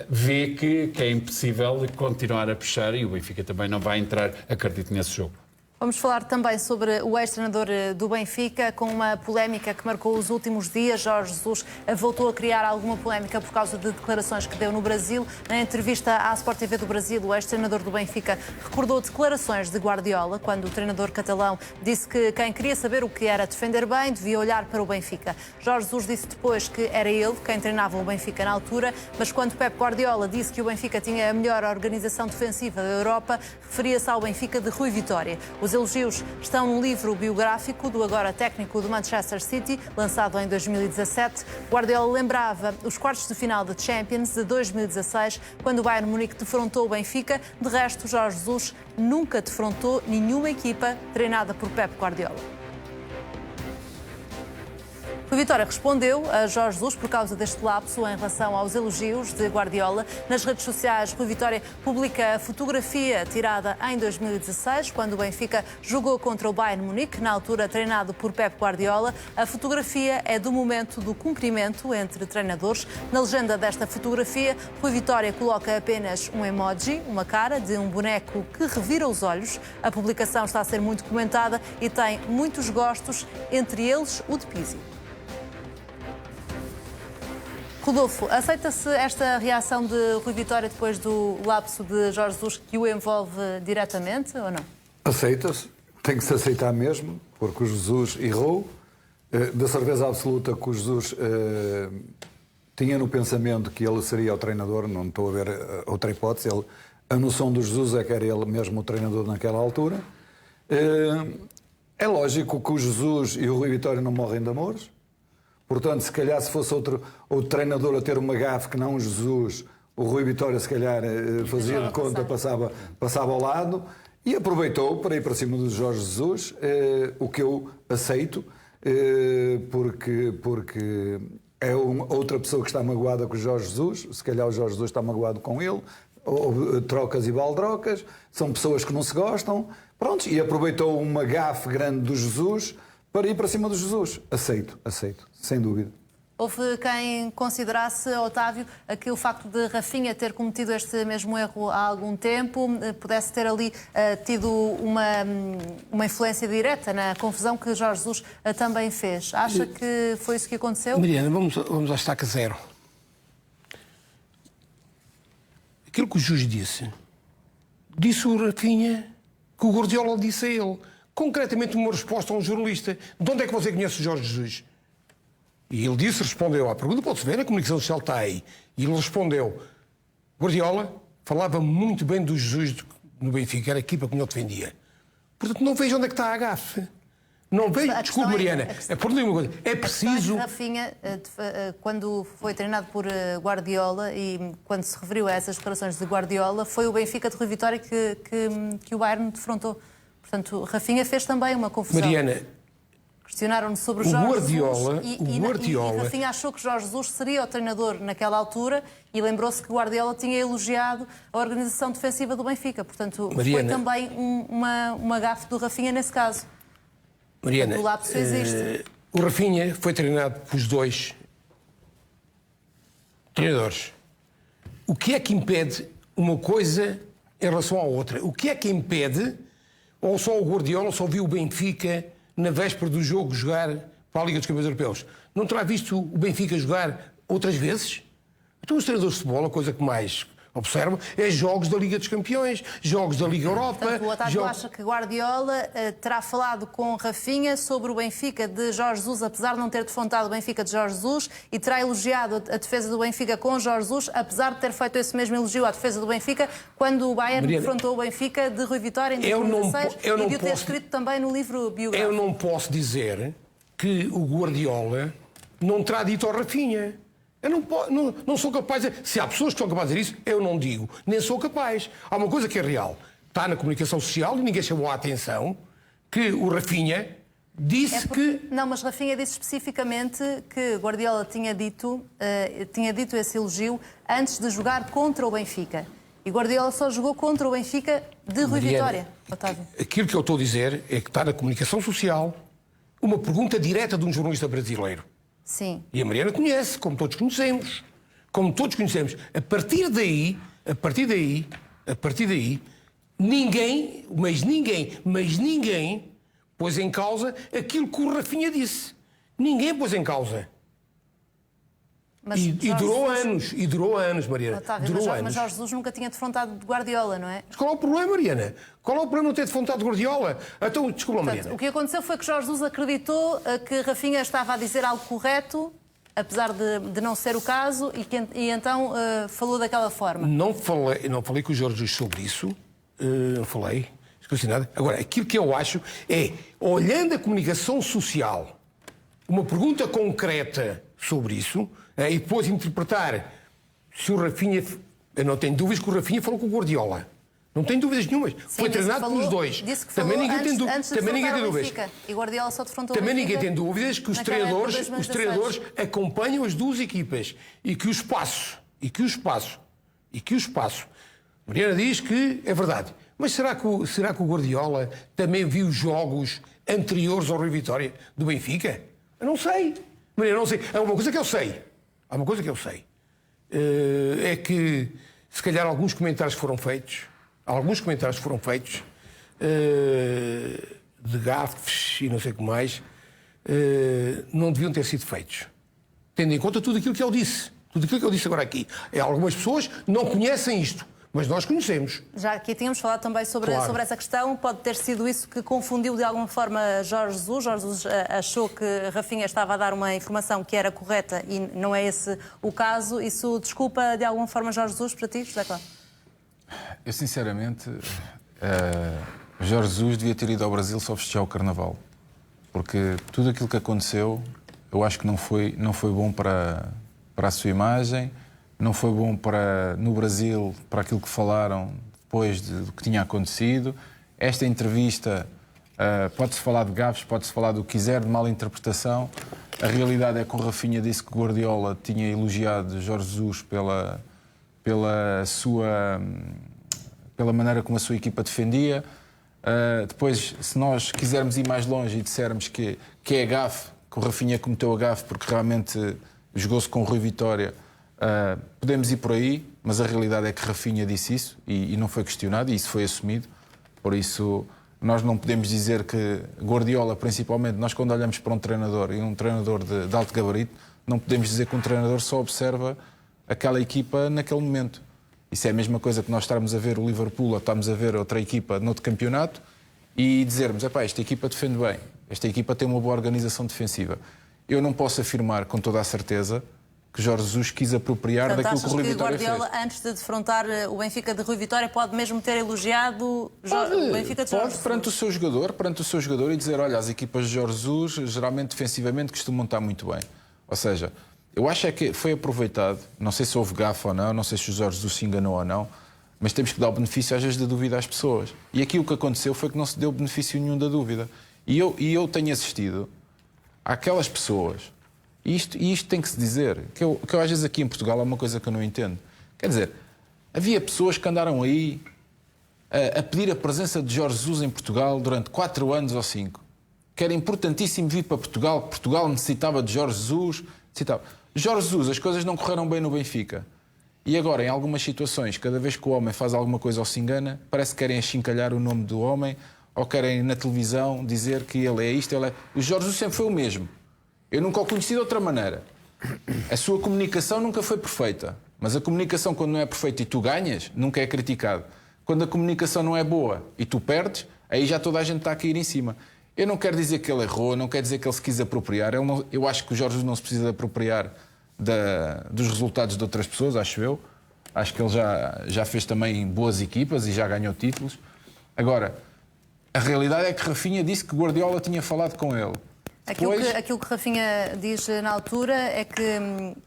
vê que é impossível continuar a puxar e o Benfica também não vai entrar, acredito, nesse jogo. Vamos falar também sobre o ex-treinador do Benfica, com uma polémica que marcou os últimos dias. Jorge Jesus voltou a criar alguma polémica por causa de declarações que deu no Brasil. Na entrevista à Sport TV do Brasil, o ex-treinador do Benfica recordou declarações de Guardiola, quando o treinador catalão disse que quem queria saber o que era defender bem devia olhar para o Benfica. Jorge Jesus disse depois que era ele quem treinava o Benfica na altura, mas quando Pep Guardiola disse que o Benfica tinha a melhor organização defensiva da Europa, referia-se ao Benfica de Rui Vitória. Os elogios estão no livro biográfico do agora técnico do Manchester City, lançado em 2017. Guardiola lembrava os quartos de final da Champions de 2016, quando o Bayern Munique defrontou o Benfica. De resto, Jorge Jesus nunca defrontou nenhuma equipa treinada por Pep Guardiola. Rui Vitória respondeu a Jorge Jesus por causa deste lapso em relação aos elogios de Guardiola. Nas redes sociais, Rui Vitória publica a fotografia tirada em 2016, quando o Benfica jogou contra o Bayern Munique, na altura treinado por Pep Guardiola. A fotografia é do momento do cumprimento entre treinadores. Na legenda desta fotografia, Rui Vitória coloca apenas um emoji, uma cara de um boneco que revira os olhos. A publicação está a ser muito comentada e tem muitos gostos, entre eles o de Pizzi. Rodolfo, aceita-se esta reação de Rui Vitória depois do lapso de Jorge Jesus, que o envolve diretamente ou não? Aceita-se, tem que se aceitar mesmo, porque o Jesus errou. Da certeza absoluta que o Jesus tinha no pensamento que ele seria o treinador, não estou a ver outra hipótese. A noção do Jesus é que era ele mesmo o treinador naquela altura. É lógico que o Jesus e o Rui Vitória não morrem de amores. Portanto, se calhar se fosse outro treinador a ter uma gafe que não o Jesus, o Rui Vitória se calhar fazia de conta, passava ao lado e aproveitou para ir para cima do Jorge Jesus, o que eu aceito, porque é outra pessoa que está magoada com o Jorge Jesus, se calhar o Jorge Jesus está magoado com ele, ou trocas e baldrocas, são pessoas que não se gostam, pronto, e aproveitou uma gafe grande do Jesus para ir para cima do Jesus. Aceito, sem dúvida. Houve quem considerasse, Otávio, que o facto de Rafinha ter cometido este mesmo erro há algum tempo pudesse ter ali tido uma influência direta na confusão que Jorge Jesus também fez. Acha que foi isso que aconteceu? Mariana, vamos à estaca zero. Aquilo que o juiz disse o Rafinha que o Guardiola disse a ele. Concretamente uma resposta a um jornalista. De onde é que você conhece o Jorge Jesus? E ele respondeu à pergunta, pode-se ver, a comunicação social está aí. E ele respondeu, Guardiola falava muito bem do Jesus no Benfica, era a equipa que melhor defendia. Portanto, não vejo onde é que está a gafe. Não vejo, desculpe, Mariana, é preciso... Rafinha, quando foi treinado por Guardiola e quando se referiu a essas declarações de Guardiola, foi o Benfica de Rui Vitória que o Bayern defrontou. Portanto, Rafinha fez também uma confusão. Mariana, questionaram-no sobre o Jorge Jesus e Rafinha achou que Jorge Jesus seria o treinador naquela altura e lembrou-se que Guardiola tinha elogiado a organização defensiva do Benfica. Portanto, Mariana, foi também uma gafe do Rafinha nesse caso. Mariana, o lapso existe. O Rafinha foi treinado pelos dois treinadores. O que é que impede uma coisa em relação à outra? O que é que impede, ou só o Guardiola só viu o Benfica na véspera do jogo jogar para a Liga dos Campeões Europeus? Não terá visto o Benfica jogar outras vezes? Então os treinadores de futebol, a coisa que mais observam é jogos da Liga dos Campeões, jogos da Liga Europa... Portanto, o Otávio acha que Guardiola terá falado com Rafinha sobre o Benfica de Jorge Jesus, apesar de não ter defrontado o Benfica de Jorge Jesus, e terá elogiado a defesa do Benfica com Jorge Jesus, apesar de ter feito esse mesmo elogio à defesa do Benfica, quando o Bayern defrontou o Benfica de Rui Vitória em 2016 e de o ter escrito também no livro biográfico. Eu não posso dizer que o Guardiola não terá dito ao Rafinha. Eu não sou capaz de dizer. Se há pessoas que são capazes de dizer isso, eu não digo. Nem sou capaz. Há uma coisa que é real. Está na comunicação social e ninguém chamou a atenção que o Rafinha disse que... Não, mas Rafinha disse especificamente que Guardiola tinha dito esse elogio antes de jogar contra o Benfica. E Guardiola só jogou contra o Benfica de Rui Vitória. Otávio. Aquilo que eu estou a dizer é que está na comunicação social uma pergunta direta de um jornalista brasileiro. Sim. E a Mariana conhece, como todos conhecemos. Como todos conhecemos. A partir daí, ninguém pôs em causa aquilo que o Rafinha disse. Ninguém pôs em causa. Mas e durou anos, Mariana. Otávio, mas Jorge Jesus nunca tinha defrontado de Guardiola, não é? Mas qual é o problema, Mariana? Qual é o problema de não ter defrontado de Guardiola? Então, desculpa, Mariana. O que aconteceu foi que Jorge Jesus acreditou que Rafinha estava a dizer algo correto, apesar de não ser o caso, e então falou daquela forma. Não falei com o Jorge Jesus sobre isso. Não falei. Esqueci nada. Agora, aquilo que eu acho é, olhando a comunicação social, uma pergunta concreta sobre isso, e depois interpretar se o Rafinha... Eu não tenho dúvidas que o Rafinha falou com o Guardiola. Não tenho dúvidas nenhumas. Sim, foi treinado pelos dois. Disse que também ninguém tem dúvidas. E Guardiola só defrontou o Benfica. Também ninguém tem dúvidas que os treinadores acompanham as duas equipas e que o espaço... Mariana diz que é verdade. Mas será que o Guardiola também viu jogos anteriores ao Rui Vitória do Benfica? Eu não sei. Mariana, não sei. Há uma coisa que eu sei. É que, se calhar, alguns comentários foram feitos de gafes e não sei o que mais, não deviam ter sido feitos. Tendo em conta tudo aquilo que ele disse. Tudo aquilo que ele disse agora aqui. Algumas pessoas não conhecem isto, mas nós conhecemos. Já aqui tínhamos falado também sobre essa questão. Pode ter sido isso que confundiu de alguma forma Jorge Jesus. Jorge Jesus achou que Rafinha estava a dar uma informação que era correta e não é esse o caso. Isso desculpa de alguma forma Jorge Jesus para ti, José Cláudio? Eu, sinceramente, Jorge Jesus devia ter ido ao Brasil só festejar o Carnaval. Porque tudo aquilo que aconteceu, eu acho que não foi bom para a sua imagem, não foi bom no Brasil, para aquilo que falaram depois do que tinha acontecido. Esta entrevista, pode-se falar de gafes, pode-se falar do que quiser, de mal interpretação. A realidade é que o Rafinha disse que o Guardiola tinha elogiado Jorge Jesus pela maneira como a sua equipa defendia. Depois, se nós quisermos ir mais longe e dissermos que é gafe, que o Rafinha cometeu a gafe porque realmente jogou-se com o Rui Vitória, podemos ir por aí, mas a realidade é que Rafinha disse isso e não foi questionado, e isso foi assumido. Por isso, nós não podemos dizer que Guardiola, principalmente, nós quando olhamos para um treinador e um treinador de alto gabarito, não podemos dizer que um treinador só observa aquela equipa naquele momento. Isso é a mesma coisa que nós estarmos a ver o Liverpool ou estarmos a ver outra equipa noutro campeonato e dizermos, esta equipa defende bem, esta equipa tem uma boa organização defensiva. Eu não posso afirmar com toda a certeza que Jorge Jesus quis apropriar daquilo que o Rui Vitória fez. Guardiola, antes de defrontar o Benfica de Rui Vitória, pode mesmo ter elogiado o Benfica de Jorge Jesus? Perante o seu jogador e dizer, olha, as equipas de Jorge Jesus, geralmente defensivamente, costumam estar muito bem. Ou seja, eu acho que foi aproveitado, não sei se houve gafe ou não sei se o Jorge Jesus se enganou ou não, mas temos que dar o benefício às vezes da dúvida às pessoas. E aqui o que aconteceu foi que não se deu benefício nenhum da dúvida. E eu tenho assistido àquelas pessoas, e isto tem que se dizer, que eu às vezes aqui em Portugal há uma coisa que eu não entendo. Quer dizer, havia pessoas que andaram aí a pedir a presença de Jorge Jesus em Portugal durante 4 anos ou 5. Que era importantíssimo vir para Portugal, que Portugal necessitava de Jorge Jesus. Jorge Jesus, as coisas não correram bem no Benfica. E agora, em algumas situações, cada vez que o homem faz alguma coisa ou se engana, parece que querem achincalhar o nome do homem ou querem na televisão dizer que ele é isto, ele é... O Jorge Jesus sempre foi o mesmo. Eu nunca o conheci de outra maneira. A sua comunicação nunca foi perfeita. Mas a comunicação, quando não é perfeita e tu ganhas, nunca é criticado. Quando a comunicação não é boa e tu perdes, aí já toda a gente está a cair em cima. Eu não quero dizer que ele errou, não quero dizer que ele se quis apropriar. Eu acho que o Jorge Jesus não se precisa de apropriar dos resultados de outras pessoas, acho eu. Acho que ele já fez também boas equipas e já ganhou títulos. Agora, a realidade é que Rafinha disse que Guardiola tinha falado com ele. Aquilo que Rafinha diz na altura é que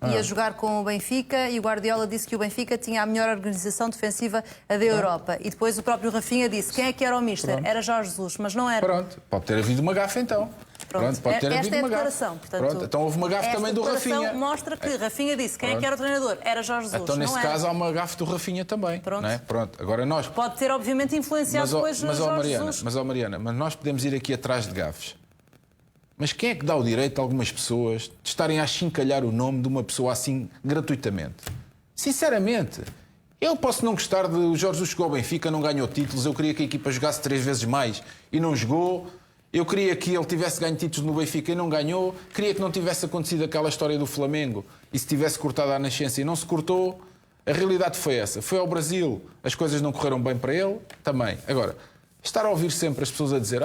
ia jogar com o Benfica e o Guardiola disse que o Benfica tinha a melhor organização defensiva da Europa. E depois o próprio Rafinha disse quem é que era o Mister? Pronto. Era Jorge Jesus, mas não era. Pronto, pode ter havido uma gafe então. Pronto. Pode ter Esta havido é a uma declaração. gafe. Portanto, Pronto, então houve uma gafe também do Rafinha. Esta declaração mostra que Rafinha disse quem é que era o treinador? Era Jorge Jesus. Então, nesse não caso, era. há uma gafe do Rafinha também. Pronto. Não é? Pronto. Agora nós... Pode ter, obviamente, influenciado depois Jorge Jesus. Mariana, mas nós podemos ir aqui atrás de gafes. Mas quem é que dá o direito a algumas pessoas de estarem a achincalhar o nome de uma pessoa assim gratuitamente? Sinceramente, eu posso não gostar de o Jorge Jesus chegou ao Benfica, não ganhou títulos, eu queria que a equipa jogasse 3 vezes mais e não jogou, eu queria que ele tivesse ganho títulos no Benfica e não ganhou, queria que não tivesse acontecido aquela história do Flamengo e se tivesse cortado a nascença e não se cortou. A realidade foi essa. Foi ao Brasil, as coisas não correram bem para ele, também. Agora, estar a ouvir sempre as pessoas a dizer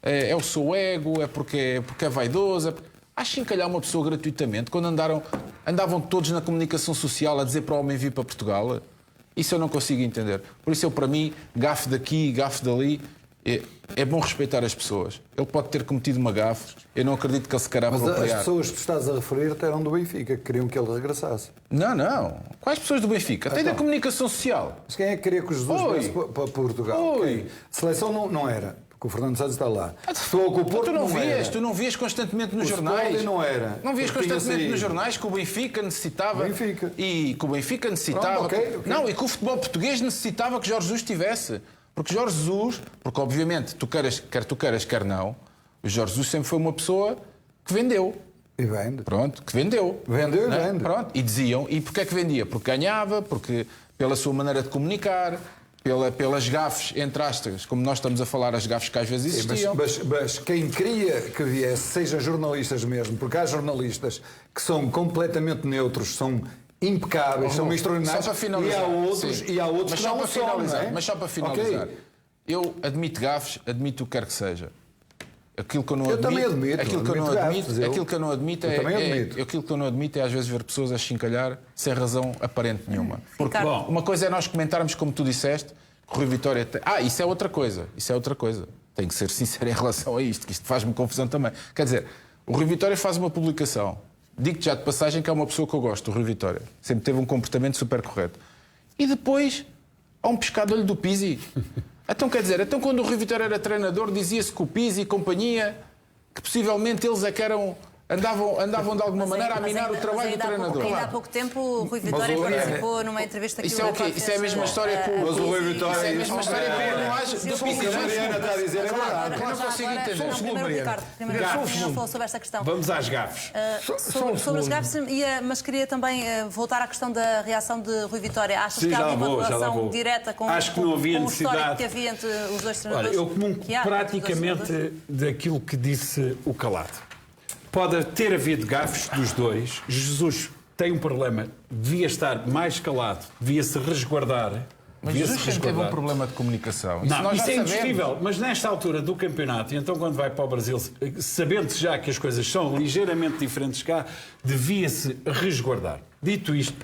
é o seu ego, é porque é vaidoso. Acho que encalhar uma pessoa gratuitamente, quando andavam todos na comunicação social a dizer para o homem vir para Portugal, isso eu não consigo entender. Por isso, para mim, gafe daqui, gafe dali, é bom respeitar as pessoas. Ele pode ter cometido uma gafe, eu não acredito que ele se queira apropriar. Mas as pessoas que tu estás a referir eram do Benfica, que queriam que ele regressasse. Não. Quais pessoas do Benfica? Tem da comunicação social. Mas quem é que queria que o Jesus viesse para Portugal? A seleção não era. Que o Fernando Santos está lá. Tu não vias constantemente nos jornais. Não era. Não vias constantemente nos jornais que o Benfica necessitava. E que o Benfica necessitava. Pronto, okay. Não, e que o futebol português necessitava que Jorge Jesus estivesse. Porque Jorge Jesus, porque obviamente quer tu queiras, quer não, o Jorge Jesus sempre foi uma pessoa que vendeu. E vende. Pronto, que vendeu. Vendeu e vende. Pronto, e diziam. E porquê é que vendia? Porque ganhava, porque pela sua maneira de comunicar. Pelas gafes, entre aspas, como nós estamos a falar, as gafes que às vezes existiam. Mas quem queria que viesse, seja jornalistas mesmo, porque há jornalistas que são completamente neutros, são impecáveis, são extraordinários, só para finalizar, e há outros que não são, não é? Mas só para finalizar, eu admito gafes, admito o que quer que seja. Aquilo que eu não admito, também admito. Aquilo que eu não admito é às vezes ver pessoas a chincalhar sem razão aparente nenhuma. Porque uma coisa é nós comentarmos, como tu disseste, que o Rui Vitória tem... isso é outra coisa. Tenho que ser sincero em relação a isto, que isto faz-me confusão também. Quer dizer, o Rui Vitória faz uma publicação. Digo-te já de passagem que é uma pessoa que eu gosto, o Rui Vitória. Sempre teve um comportamento super correto. E depois há um pescado-olho do Pizzi. Então, quer dizer, quando o Rui Vitória era treinador, dizia-se que o Pizzi e companhia, que possivelmente eles é que eram andavam de alguma maneira a minar o trabalho do treinador. Ainda há pouco tempo o Rui Vitória participou numa entrevista que Isso é o quê? Isso é a mesma história que o... Mas o Rui Vitória... Isso é a mesma história que o Nuage do Pica. A Mariana está a dizer é verdade. Eu não consigo entender. Primeiro o Ricardo, não falou sobre esta questão. Vamos às gafes. Sobre as gafes, mas queria também voltar à questão da reação de Rui Vitória. Achas que há alguma relação direta com Acho que não havia o histórico necessidade que havia entre os dois Olha, treinadores? eu comungo praticamente daquilo que disse o Calado. Pode ter havido gafes dos dois. Jesus tem um problema. Devia estar mais calado. Devia-se resguardar. Mas Jesus sempre teve um problema de comunicação. Isso Não, isso é indiscutível. Mas nesta altura do campeonato, e então quando vai para o Brasil, sabendo já que as coisas são ligeiramente diferentes cá, devia-se resguardar. Dito isto,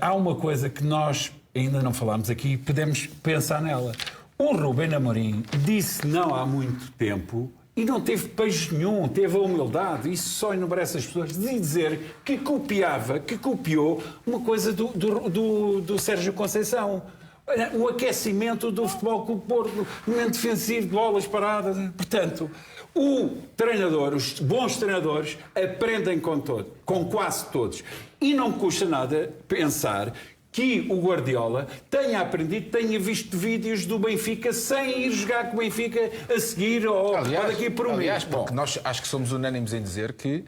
há uma coisa que nós ainda não falámos aqui e podemos pensar nela. O Rubén Amorim disse não há muito tempo e não teve peixe nenhum, teve a humildade, isso só enobrece as pessoas, de dizer que copiou uma coisa do Sérgio Conceição. O aquecimento do Futebol Clube Porto, momento defensivo, de bolas paradas. Portanto, os bons treinadores aprendem com quase todos. E não custa nada pensar que o Guardiola tenha aprendido, tenha visto vídeos do Benfica sem ir jogar com o Benfica a seguir ou daqui por um mês. Porque nós acho que somos unânimes em dizer que,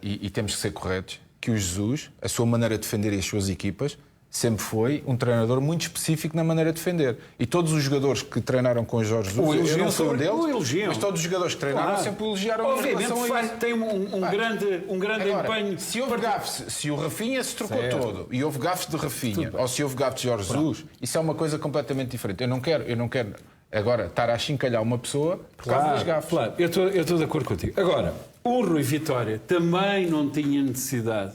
e temos que ser corretos, que o Jesus, a sua maneira de defender as suas equipas, sempre foi um treinador muito específico na maneira de defender. E todos os jogadores que treinaram com o Jorge Jesus, eu não sou um deles, mas todos os jogadores que treinaram sempre elogiaram em relação a isso. Tem um grande empenho. Se houve gafes, se o Rafinha se trocou todo e houve gafes de Rafinha, ou se houve gafes de Jorge Jesus, isso é uma coisa completamente diferente. Eu não quero agora estar a achincalhar uma pessoa por causa das gafes. Claro, eu estou de acordo contigo. Agora, o Rui Vitória também não tinha necessidade.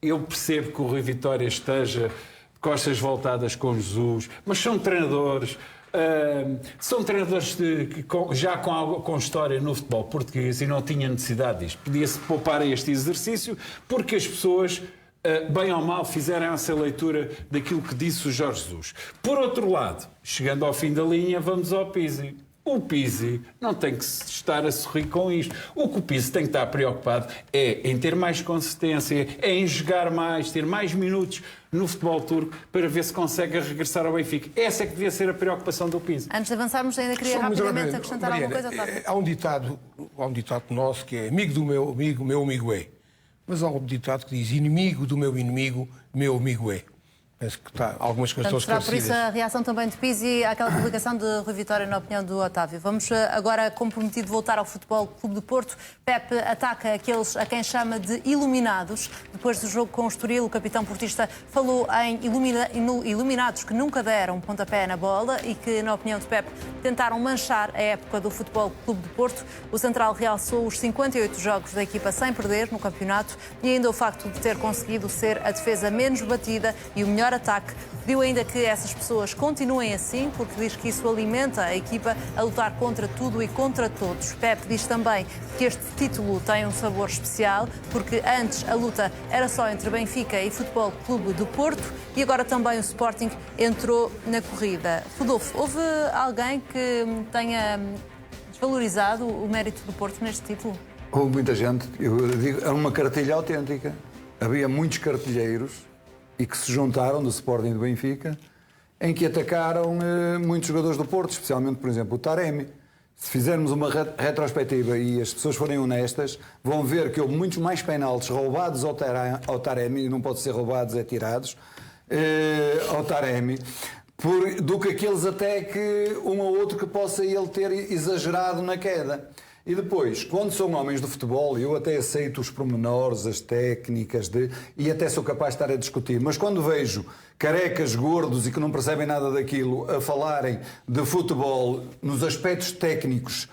Eu percebo que o Rui Vitória esteja de costas voltadas com Jesus, mas são treinadores já com história no futebol português e não tinha necessidade disto. Podia-se poupar a este exercício porque as pessoas, bem ou mal, fizeram essa leitura daquilo que disse o Jorge Jesus. Por outro lado, chegando ao fim da linha, vamos ao Pizzi. O Pizzi não tem que estar a sorrir com isto. O que o Pizzi tem que estar preocupado é em ter mais consistência, é em jogar mais, ter mais minutos no futebol turco para ver se consegue regressar ao Benfica. Essa é que devia ser a preocupação do Pizzi. Antes de avançarmos, ainda queria rapidamente acrescentar alguma coisa, Otávio. Há um ditado nosso que é amigo do meu amigo é. Mas há um ditado que diz inimigo do meu inimigo, meu amigo é. Penso que algumas coisas estão esclarecidas. Será por isso a reação também de Pizzi àquela publicação de Rui Vitória, na opinião do Otávio. Vamos agora, como prometido, voltar ao Futebol Clube de Porto. Pepe ataca aqueles a quem chama de iluminados. Depois do jogo com o Estoril, o capitão portista falou em iluminados que nunca deram pontapé na bola e que, na opinião de Pepe, tentaram manchar a época do Futebol Clube de Porto. O central realçou os 58 jogos da equipa sem perder no campeonato e ainda o facto de ter conseguido ser a defesa menos batida e o melhor ataque. Pediu ainda que essas pessoas continuem assim, porque diz que isso alimenta a equipa a lutar contra tudo e contra todos. Pepe diz também que este título tem um sabor especial, porque antes a luta era só entre Benfica e Futebol Clube do Porto e agora também o Sporting entrou na corrida. Rodolfo, houve alguém que tenha desvalorizado o mérito do Porto neste título? Houve muita gente. Eu digo, era uma cartilha autêntica. Havia muitos cartilheiros e que se juntaram do Sporting e do Benfica, em que atacaram muitos jogadores do Porto, especialmente, por exemplo, o Taremi. Se fizermos uma retrospectiva e as pessoas forem honestas, vão ver que houve muitos mais penaltis roubados ao Taremi, e não pode ser roubados, é tirados, ao Taremi, do que aqueles até que um ou outro que possa ele ter exagerado na queda. E depois, quando são homens do futebol, eu até aceito os pormenores, as técnicas, e até sou capaz de estar a discutir, mas quando vejo carecas, gordos e que não percebem nada daquilo a falarem de futebol nos aspectos técnicos,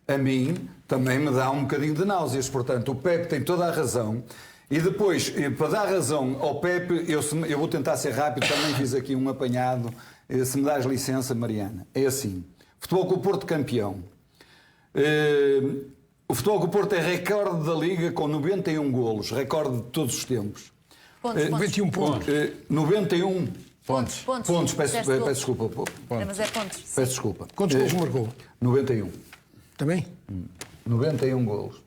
a mim também me dá um bocadinho de náuseas. Portanto, o Pepe tem toda a razão. E depois, para dar razão ao Pepe, eu vou tentar ser rápido, também fiz aqui um apanhado, se me dás licença, Mariana. É assim, Futebol Clube Porto campeão. O Futebol Clube Porto é recorde da Liga com 91 golos, recorde de todos os tempos. 91 pontos. 91 pontos. Peço desculpa. Mas é pontos. Peço desculpa. Quantos golos marcou? 91. Também? 91 golos.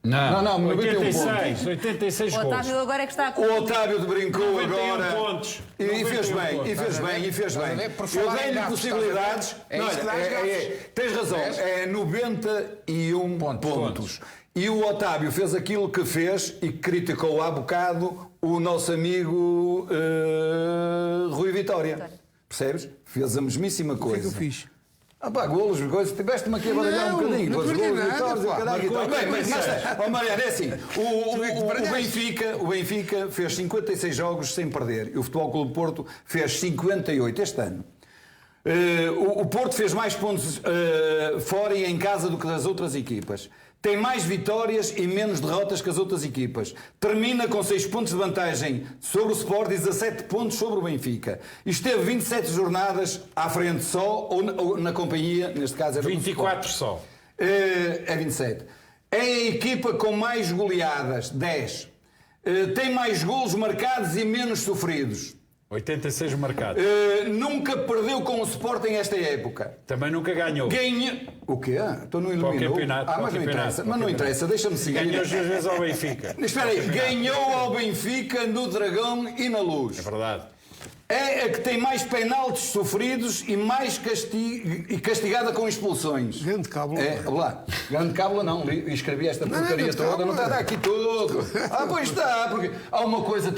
Não, Não, 91 86 O gols. Otávio agora é que está a O Otávio brincou 91 agora. pontos. E fez 91 bem, pontos. e fez bem, e fez bem. Por Eu falar em dei-lhe gafos, possibilidades. estás a ver? É isso que dá as gafos. Tens razão, é 91 pontos. E o Otávio fez aquilo que fez e que criticou há bocado o nosso amigo Rui Vitória. Percebes? Fez a mesmíssima O que é coisa. que eu fiz? Ah pá, golos, coisas. Tiveste-me aqui a baralhar um Não, bocadinho. não Dois perdi golos, nada, vitórias, pá. caralho e tal. Bem, mas basta. Ó Mariano, é assim. O Benfica fez 56 jogos sem perder. E o Futebol Clube do Porto fez 58 este ano. O Porto fez mais pontos fora e em casa do que das outras equipas. Tem mais vitórias e menos derrotas que as outras equipas. Termina com 6 pontos de vantagem sobre o Sport e 17 pontos sobre o Benfica. Esteve 27 jornadas à frente só ou na companhia, neste caso era 24 só. É 27. É a equipa com mais goleadas, 10. Tem mais golos marcados e menos sofridos. 86 marcados. Nunca perdeu com o Sporting esta época. Também nunca ganhou. Ganha... O quê? Então não Para o iluminou? campeonato. Ah, para o mas não campeonato, interessa. para o Mas não campeonato. interessa, deixa-me seguir. Ganhou 2 vezes ao Benfica. Espera aí, ganhou ao Benfica no Dragão e na Luz. É verdade. É a que tem mais penaltis sofridos e mais castigada com expulsões. Grande cábula. É, lá. Grande cábula não, escrevi esta porcaria grande toda, cábula. não está aqui tudo. Ah, pois está, porque há uma coisa,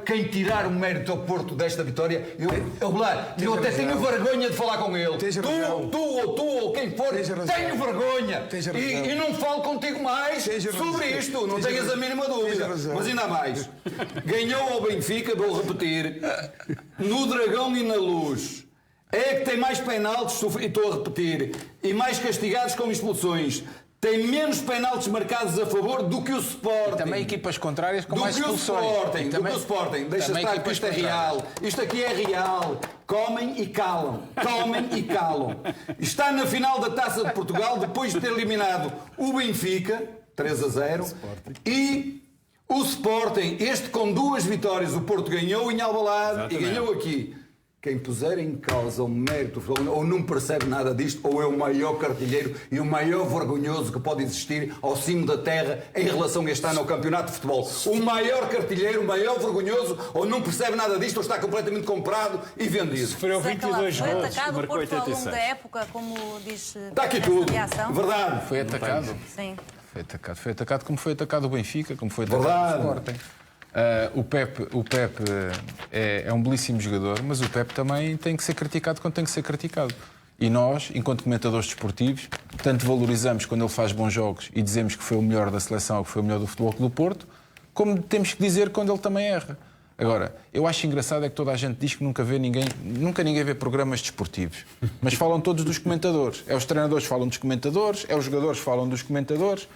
quem tirar o mérito ao Porto desta vitória, eu até tenho vergonha de falar com ele. Tens razão. Tu ou quem for, Tens razão. tenho vergonha. Tens razão. E não falo contigo mais Tens razão. sobre isto, não Tens tenhas razão. a mínima Tens dúvida. razão. Mas ainda mais, ganhou ao Benfica, vou repetir, no Dragão e na Luz. É que tem mais penaltis, e estou a repetir, e mais castigados com expulsões. Tem menos penaltis marcados a favor do que o Sporting. Também equipas contrárias com mais Do que o expulsões. Sporting, E do também- que o Sporting. Deixa também estar que equipas isto é contrárias. real. Isto aqui é real. Comem e calam. Comem e calam. Está na final da Taça de Portugal depois de ter eliminado o Benfica, 3-0, e o Sporting, este com 2 vitórias. O Porto ganhou em Alvalade e ganhou aqui. Quem puser em causa o mérito do futebol, ou não percebe nada disto, ou é o maior cartilheiro e o maior vergonhoso que pode existir ao cimo da terra em relação a este ano ao campeonato de futebol. O maior cartilheiro, o maior vergonhoso, ou não percebe nada disto, ou está completamente comprado e vendido. Sofreu Zé Calado, 22 foi gols, atacado o marcou Porto ao longo 86. da época, como diz Está aqui essa tudo. reação? Verdade. Foi atacado. Sim. Foi atacado como foi atacado o Benfica, como foi atacado Verdade. o Sporting. O Pepe é um belíssimo jogador, mas o Pepe também tem que ser criticado quando tem que ser criticado. E nós, enquanto comentadores desportivos, tanto valorizamos quando ele faz bons jogos e dizemos que foi o melhor da seleção ou que foi o melhor do Futebol Clube do Porto, como temos que dizer quando ele também erra. Agora, eu acho engraçado é que toda a gente diz que nunca ninguém vê programas desportivos, mas falam todos dos comentadores. É os treinadores falam dos comentadores, é os jogadores falam dos comentadores.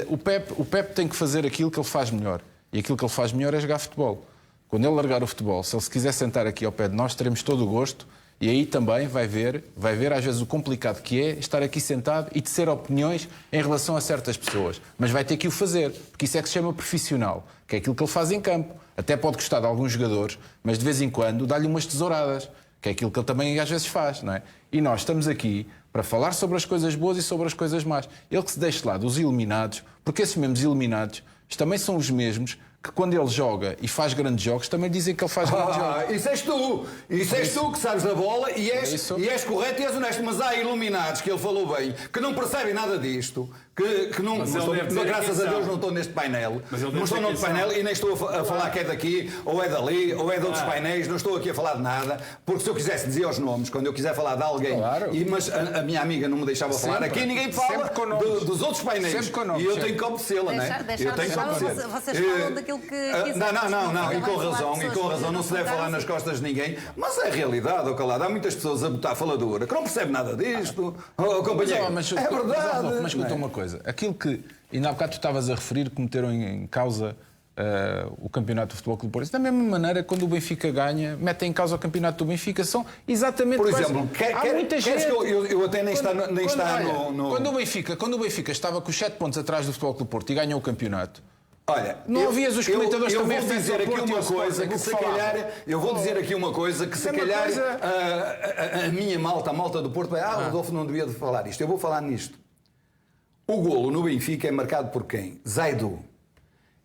O Pepe tem que fazer aquilo que ele faz melhor. E aquilo que ele faz melhor é jogar futebol. Quando ele largar o futebol, se ele se quiser sentar aqui ao pé de nós, teremos todo o gosto. E aí também vai ver às vezes o complicado que é estar aqui sentado e tecer opiniões em relação a certas pessoas. Mas vai ter que o fazer, porque isso é que se chama profissional, que é aquilo que ele faz em campo. Até pode gostar de alguns jogadores, mas de vez em quando dá-lhe umas tesouradas, que é aquilo que ele também às vezes faz, não é? E nós estamos aqui para falar sobre as coisas boas e sobre as coisas más. Ele que se deixe lá dos eliminados, porque esses mesmos eliminados também são os mesmos que quando ele joga e faz grandes jogos, também dizem que ele faz grandes jogos. Isso és tu. Isso és tu que sabes da bola e és correto e és honesto. Mas há iluminados, que ele falou bem, que não percebem nada disto, que não, Mas ele deve dizer graças quem a Deus são. não estou neste painel. Mas ele deve Não estou dizer neste quem painel são. e nem estou a falar que é daqui, ou é dali, ou é de outros painéis. Não estou aqui a falar de nada, porque se eu quisesse dizer os nomes, quando eu quiser falar de alguém, Claro. mas a minha amiga não me deixava falar, Sempre. aqui ninguém fala Sempre com nomes. dos outros painéis. Sempre com nomes, E eu sempre. tenho que obedecê-la, não é? Deixar Eu tenho que falar, obedecer. vocês falam daquilo que quiserem. Não, e com razão, Pessoas não se deve falar nas costas de ninguém, mas é realidade, ó calado. Há muitas pessoas a botar faladora que não percebem nada disto. Companheiro, é verdade. Mas conta uma coisa. Aquilo que, ainda há bocado tu estavas a referir, que meteram em causa o campeonato de futebol Clube do Porto. Da mesma maneira, quando o Benfica ganha, metem em causa o campeonato do Benfica. São exatamente... Por quase- exemplo, há muita queres gente... que eu até nem está olha, no... Quando o Benfica estava com os 7 pontos atrás do Futebol Clube do Porto e ganhou o campeonato, Olha, não havias os comentadores eu também vou afetos dizer ao aqui Porto e uma ao Sporting, coisa que o se falavam. calhar, eu vou dizer aqui uma coisa que se Mesma calhar coisa. a minha malta, a malta do Porto, vai, Rodolfo não devia de falar isto. Eu vou falar nisto. O golo no Benfica é marcado por quem? Zaidu.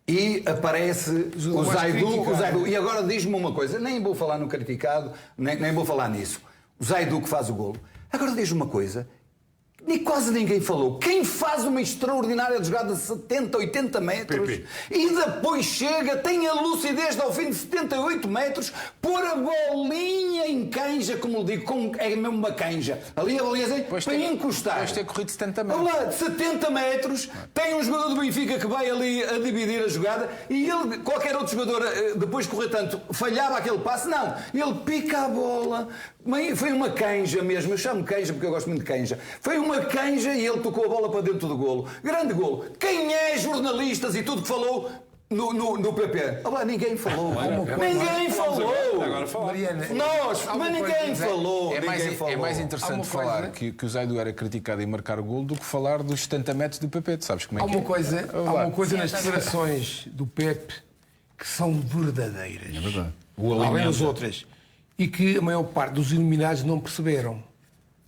E aparece o Zaidu. E agora diz-me uma coisa, nem vou falar no criticado, nem vou falar nisso. O Zaidu que faz o golo. Agora diz-me uma coisa, e quase ninguém falou. Quem faz uma extraordinária jogada de 70, 80 metros e depois chega, tem a lucidez ao fim de 78 metros, pôr a bolinha em canja, como eu digo, é mesmo uma canja. Ali a bolinha para encostar. Depois ter corrido 70 metros. Lá, de 70 metros, tem um jogador do Benfica que vai ali a dividir a jogada e ele, qualquer outro jogador, depois de correr tanto, falhava aquele passe. Não, ele pica a bola. Foi uma canja mesmo, eu chamo canja porque eu gosto muito de canja. Foi uma canja e ele tocou a bola para dentro do golo. Grande golo. Quem é jornalistas e tudo que falou no PP? Olá, ninguém falou. Ninguém falou. Mas ninguém falou. É mais interessante falar que o Zaidu era criticado em marcar o golo do que falar dos 70 metros do PP. Tu sabes como é que Há uma coisa nas declarações do Pepe que são verdadeiras. É verdade. Além das outras. E que a maior parte dos iluminados não perceberam.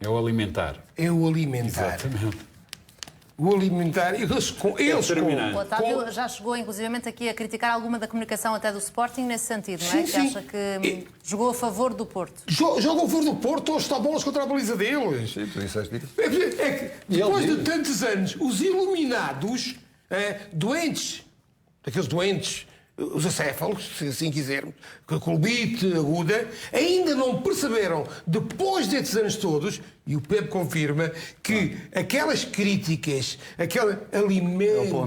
É o alimentar. É o alimentar. Exatamente. O alimentar. O Otávio já chegou, inclusivamente, aqui a criticar alguma da comunicação até do Sporting nesse sentido, não é? Sim, que acha que jogou a favor do Porto. Joga a favor do Porto, hoje está bolas contra a baliza deles. Sim, tu disseste isso. É que depois de tantos anos, os iluminados, doentes, aqueles doentes, os acéfalos, se assim quisermos, com a colbite aguda, ainda não perceberam, depois destes anos todos, e o Pepe confirma, que aquelas críticas, aquele alimento,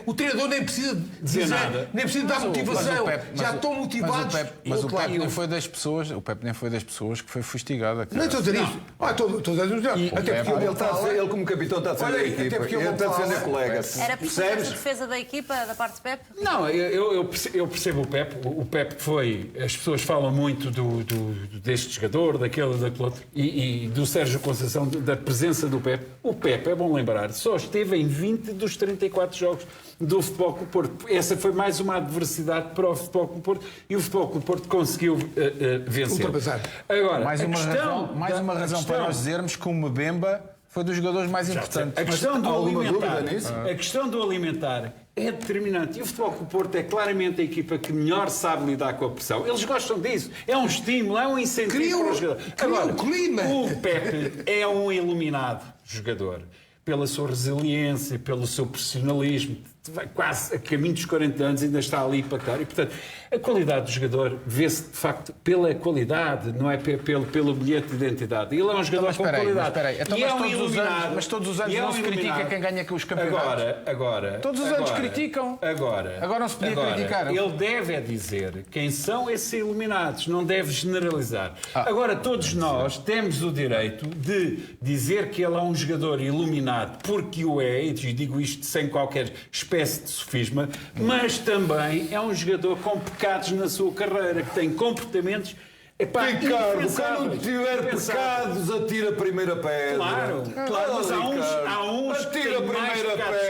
o treinador nem precisa dizer nada, nem precisa dar motivação, já estão motivados. Mas o Pepe nem foi das pessoas que foi fustigada. Não estou a dizer isso. Estou a dizer até porque ele como capitão está a defender a equipa, ele está a defender colegas. Era preciso essa defesa da equipa, da parte de Pepe? Não, eu percebo o Pepe. O Pepe foi... As pessoas falam muito deste jogador, daquele outro, e do Sérgio Conceição, da presença do Pepe. O Pepe, é bom lembrar, só esteve em 20 dos 34 jogos do Futebol Clube do Porto. Essa foi mais uma adversidade para o Futebol Clube do Porto e o Futebol Clube do Porto conseguiu vencer. Agora, mais uma razão para nós dizermos que o Mbemba foi dos jogadores mais importantes. A questão do alimentar é determinante. E o Futebol Clube do Porto é claramente a equipa que melhor sabe lidar com a pressão. Eles gostam disso. É um estímulo, é um incentivo para os jogadores. Agora, o Pepe é um iluminado jogador. Pela sua resiliência, pelo seu profissionalismo, quase a caminho dos 40 anos ainda está ali para cá. E, portanto, a qualidade do jogador vê-se, de facto, pela qualidade, não é pelo bilhete de identidade. Ele é um jogador com qualidade. Mas todos os anos não se critica quem ganha com os campeonatos. Agora. Todos os anos criticam. Agora não se podia criticar. Ele deve dizer quem são esses iluminados, não deve generalizar. Agora, todos nós temos o direito de dizer que ele é um jogador iluminado porque o é, e digo isto sem qualquer espécie de sofisma, mas também é um jogador com pecados na sua carreira, que tem comportamentos... Ricardo, quando tiver pecados, atira a primeira pedra. Claro, mas há uns que têm mais pecados.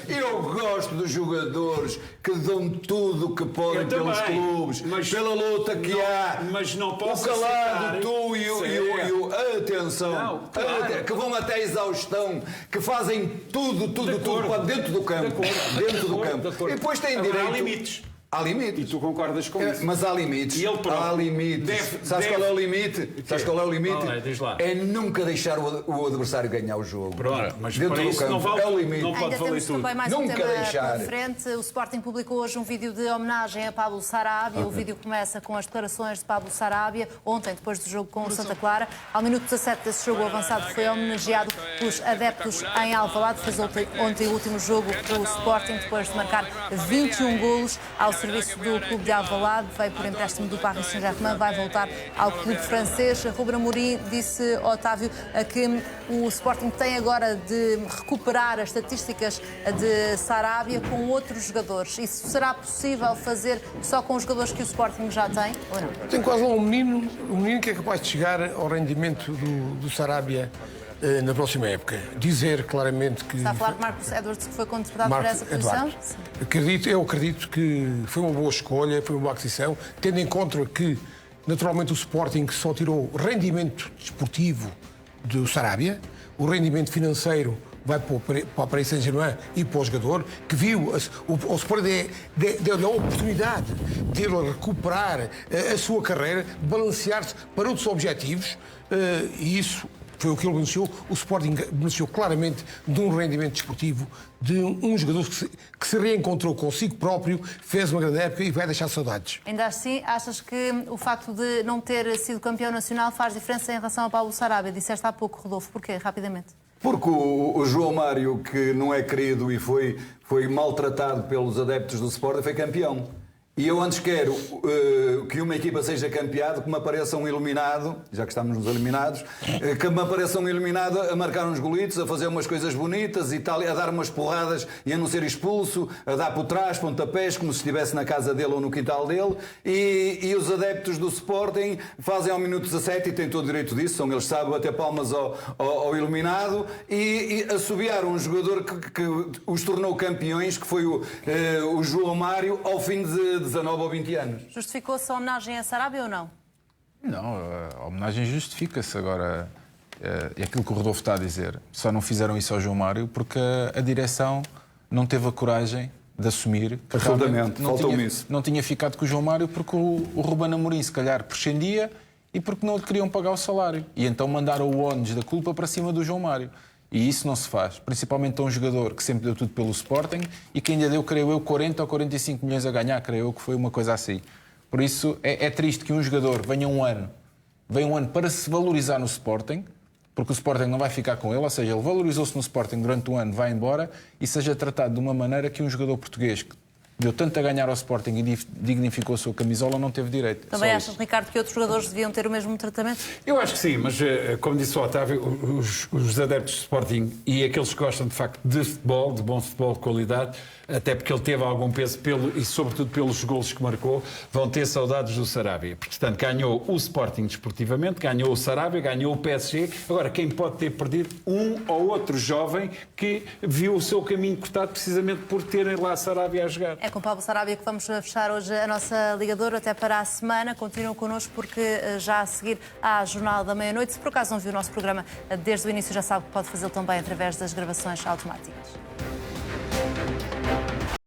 Eu gosto dos jogadores que dão tudo o que podem pelos clubes, pela luta que há. Mas não posso o calado, tu e o atenção, que vão até a exaustão, que fazem tudo para dentro do campo. E depois têm direito. Há limites. Há limites. E tu concordas com isso? Mas há limites. E ele há limites. Sabes qual é o limite? Sabes qual é o limite? Diz lá. É nunca deixar o adversário ganhar o jogo. Pronto, mas dentro do campo. Não é o limite. Ainda temos também mais um tema deixar. pela frente. O Sporting publicou hoje um vídeo de homenagem a Pablo Sarabia. O vídeo começa com as declarações de Pablo Sarabia, ontem, depois do jogo com o Santa Clara. Ao minuto 17 desse jogo, o avançado foi homenageado pelos adeptos em Alvalade. Fez ontem o último jogo pelo Sporting, depois de marcar 21 golos ao serviço do clube de Alvalade. Veio por empréstimo do Paris Saint-Germain, vai voltar ao clube francês. Ruben Amorim disse, Otávio, que o Sporting tem agora de recuperar as estatísticas de Sarabia com outros jogadores. Isso será possível fazer só com os jogadores que o Sporting já tem? Ou não? Tem quase um menino que é capaz de chegar ao rendimento do Sarabia na próxima época. Dizer claramente que... Está a falar de Marcos Edwards, que foi contratado por essa posição? Eu acredito que foi uma boa escolha, foi uma boa aquisição, tendo em conta que, naturalmente, o Sporting só tirou rendimento desportivo do Sarabia. o rendimento financeiro vai para o Paris Saint-Germain e para o jogador, que viu o Sporting deu-lhe a oportunidade de ele recuperar a sua carreira, balancear-se para outros objetivos, e isso foi o que ele beneficiou. O Sporting beneficiou claramente de um rendimento desportivo, de um jogador que se reencontrou consigo próprio, fez uma grande época e vai deixar saudades. Ainda assim, achas que o facto de não ter sido campeão nacional faz diferença em relação ao Pablo Sarabia? Disseste há pouco, Rodolfo. Porquê? Rapidamente. Porque o João Mário, que não é querido e foi maltratado pelos adeptos do Sporting, foi campeão. E eu antes quero que uma equipa seja campeã, que me apareça um iluminado, já que estamos nos eliminados, que me apareça um iluminado a marcar uns golitos, a fazer umas coisas bonitas e tal, a dar umas porradas e a não ser expulso, a dar por trás, pontapés, como se estivesse na casa dele ou no quintal dele. E os adeptos do Sporting fazem ao minuto 17 e têm todo o direito disso, são eles que sabem bater palmas ao iluminado e assobiar um jogador que os tornou campeões, que foi o João Mário, ao fim de 19 ou 20 anos. Justificou-se a homenagem a Sarabia ou não? Não, a homenagem justifica-se. Agora, é aquilo que o Rodolfo está a dizer. Só não fizeram isso ao João Mário porque a direção não teve a coragem de assumir que absolutamente não tinha ficado com o João Mário porque o Ruben Amorim se calhar prescindia e porque não lhe queriam pagar o salário. E então mandaram o ónus da culpa para cima do João Mário. E isso não se faz, principalmente a um jogador que sempre deu tudo pelo Sporting e que ainda deu, creio eu, 40 ou 45 milhões a ganhar, creio eu que foi uma coisa assim. Por isso é triste que um jogador venha um ano para se valorizar no Sporting, porque o Sporting não vai ficar com ele, ou seja, ele valorizou-se no Sporting durante um ano, vai embora e seja tratado de uma maneira que um jogador português que deu tanto a ganhar ao Sporting e dignificou a sua camisola não teve direito. Também achas, Ricardo, que outros jogadores deviam ter o mesmo tratamento? Eu acho que sim, mas como disse o Otávio, os adeptos do Sporting e aqueles que gostam de facto de futebol, de bom futebol de qualidade, até porque ele teve algum peso e sobretudo pelos golos que marcou, vão ter saudades do Sarabia. Portanto, ganhou o Sporting desportivamente, ganhou o Sarabia, ganhou o PSG. Agora, quem pode ter perdido um ou outro jovem que viu o seu caminho cortado precisamente por terem lá Sarabia a jogar. É com Pablo Sarabia que vamos fechar hoje a nossa ligadora, até para a semana. Continuam connosco porque já a seguir há Jornal da Meia-Noite. Se por acaso não viu o nosso programa desde o início, já sabe que pode fazê-lo também através das gravações automáticas.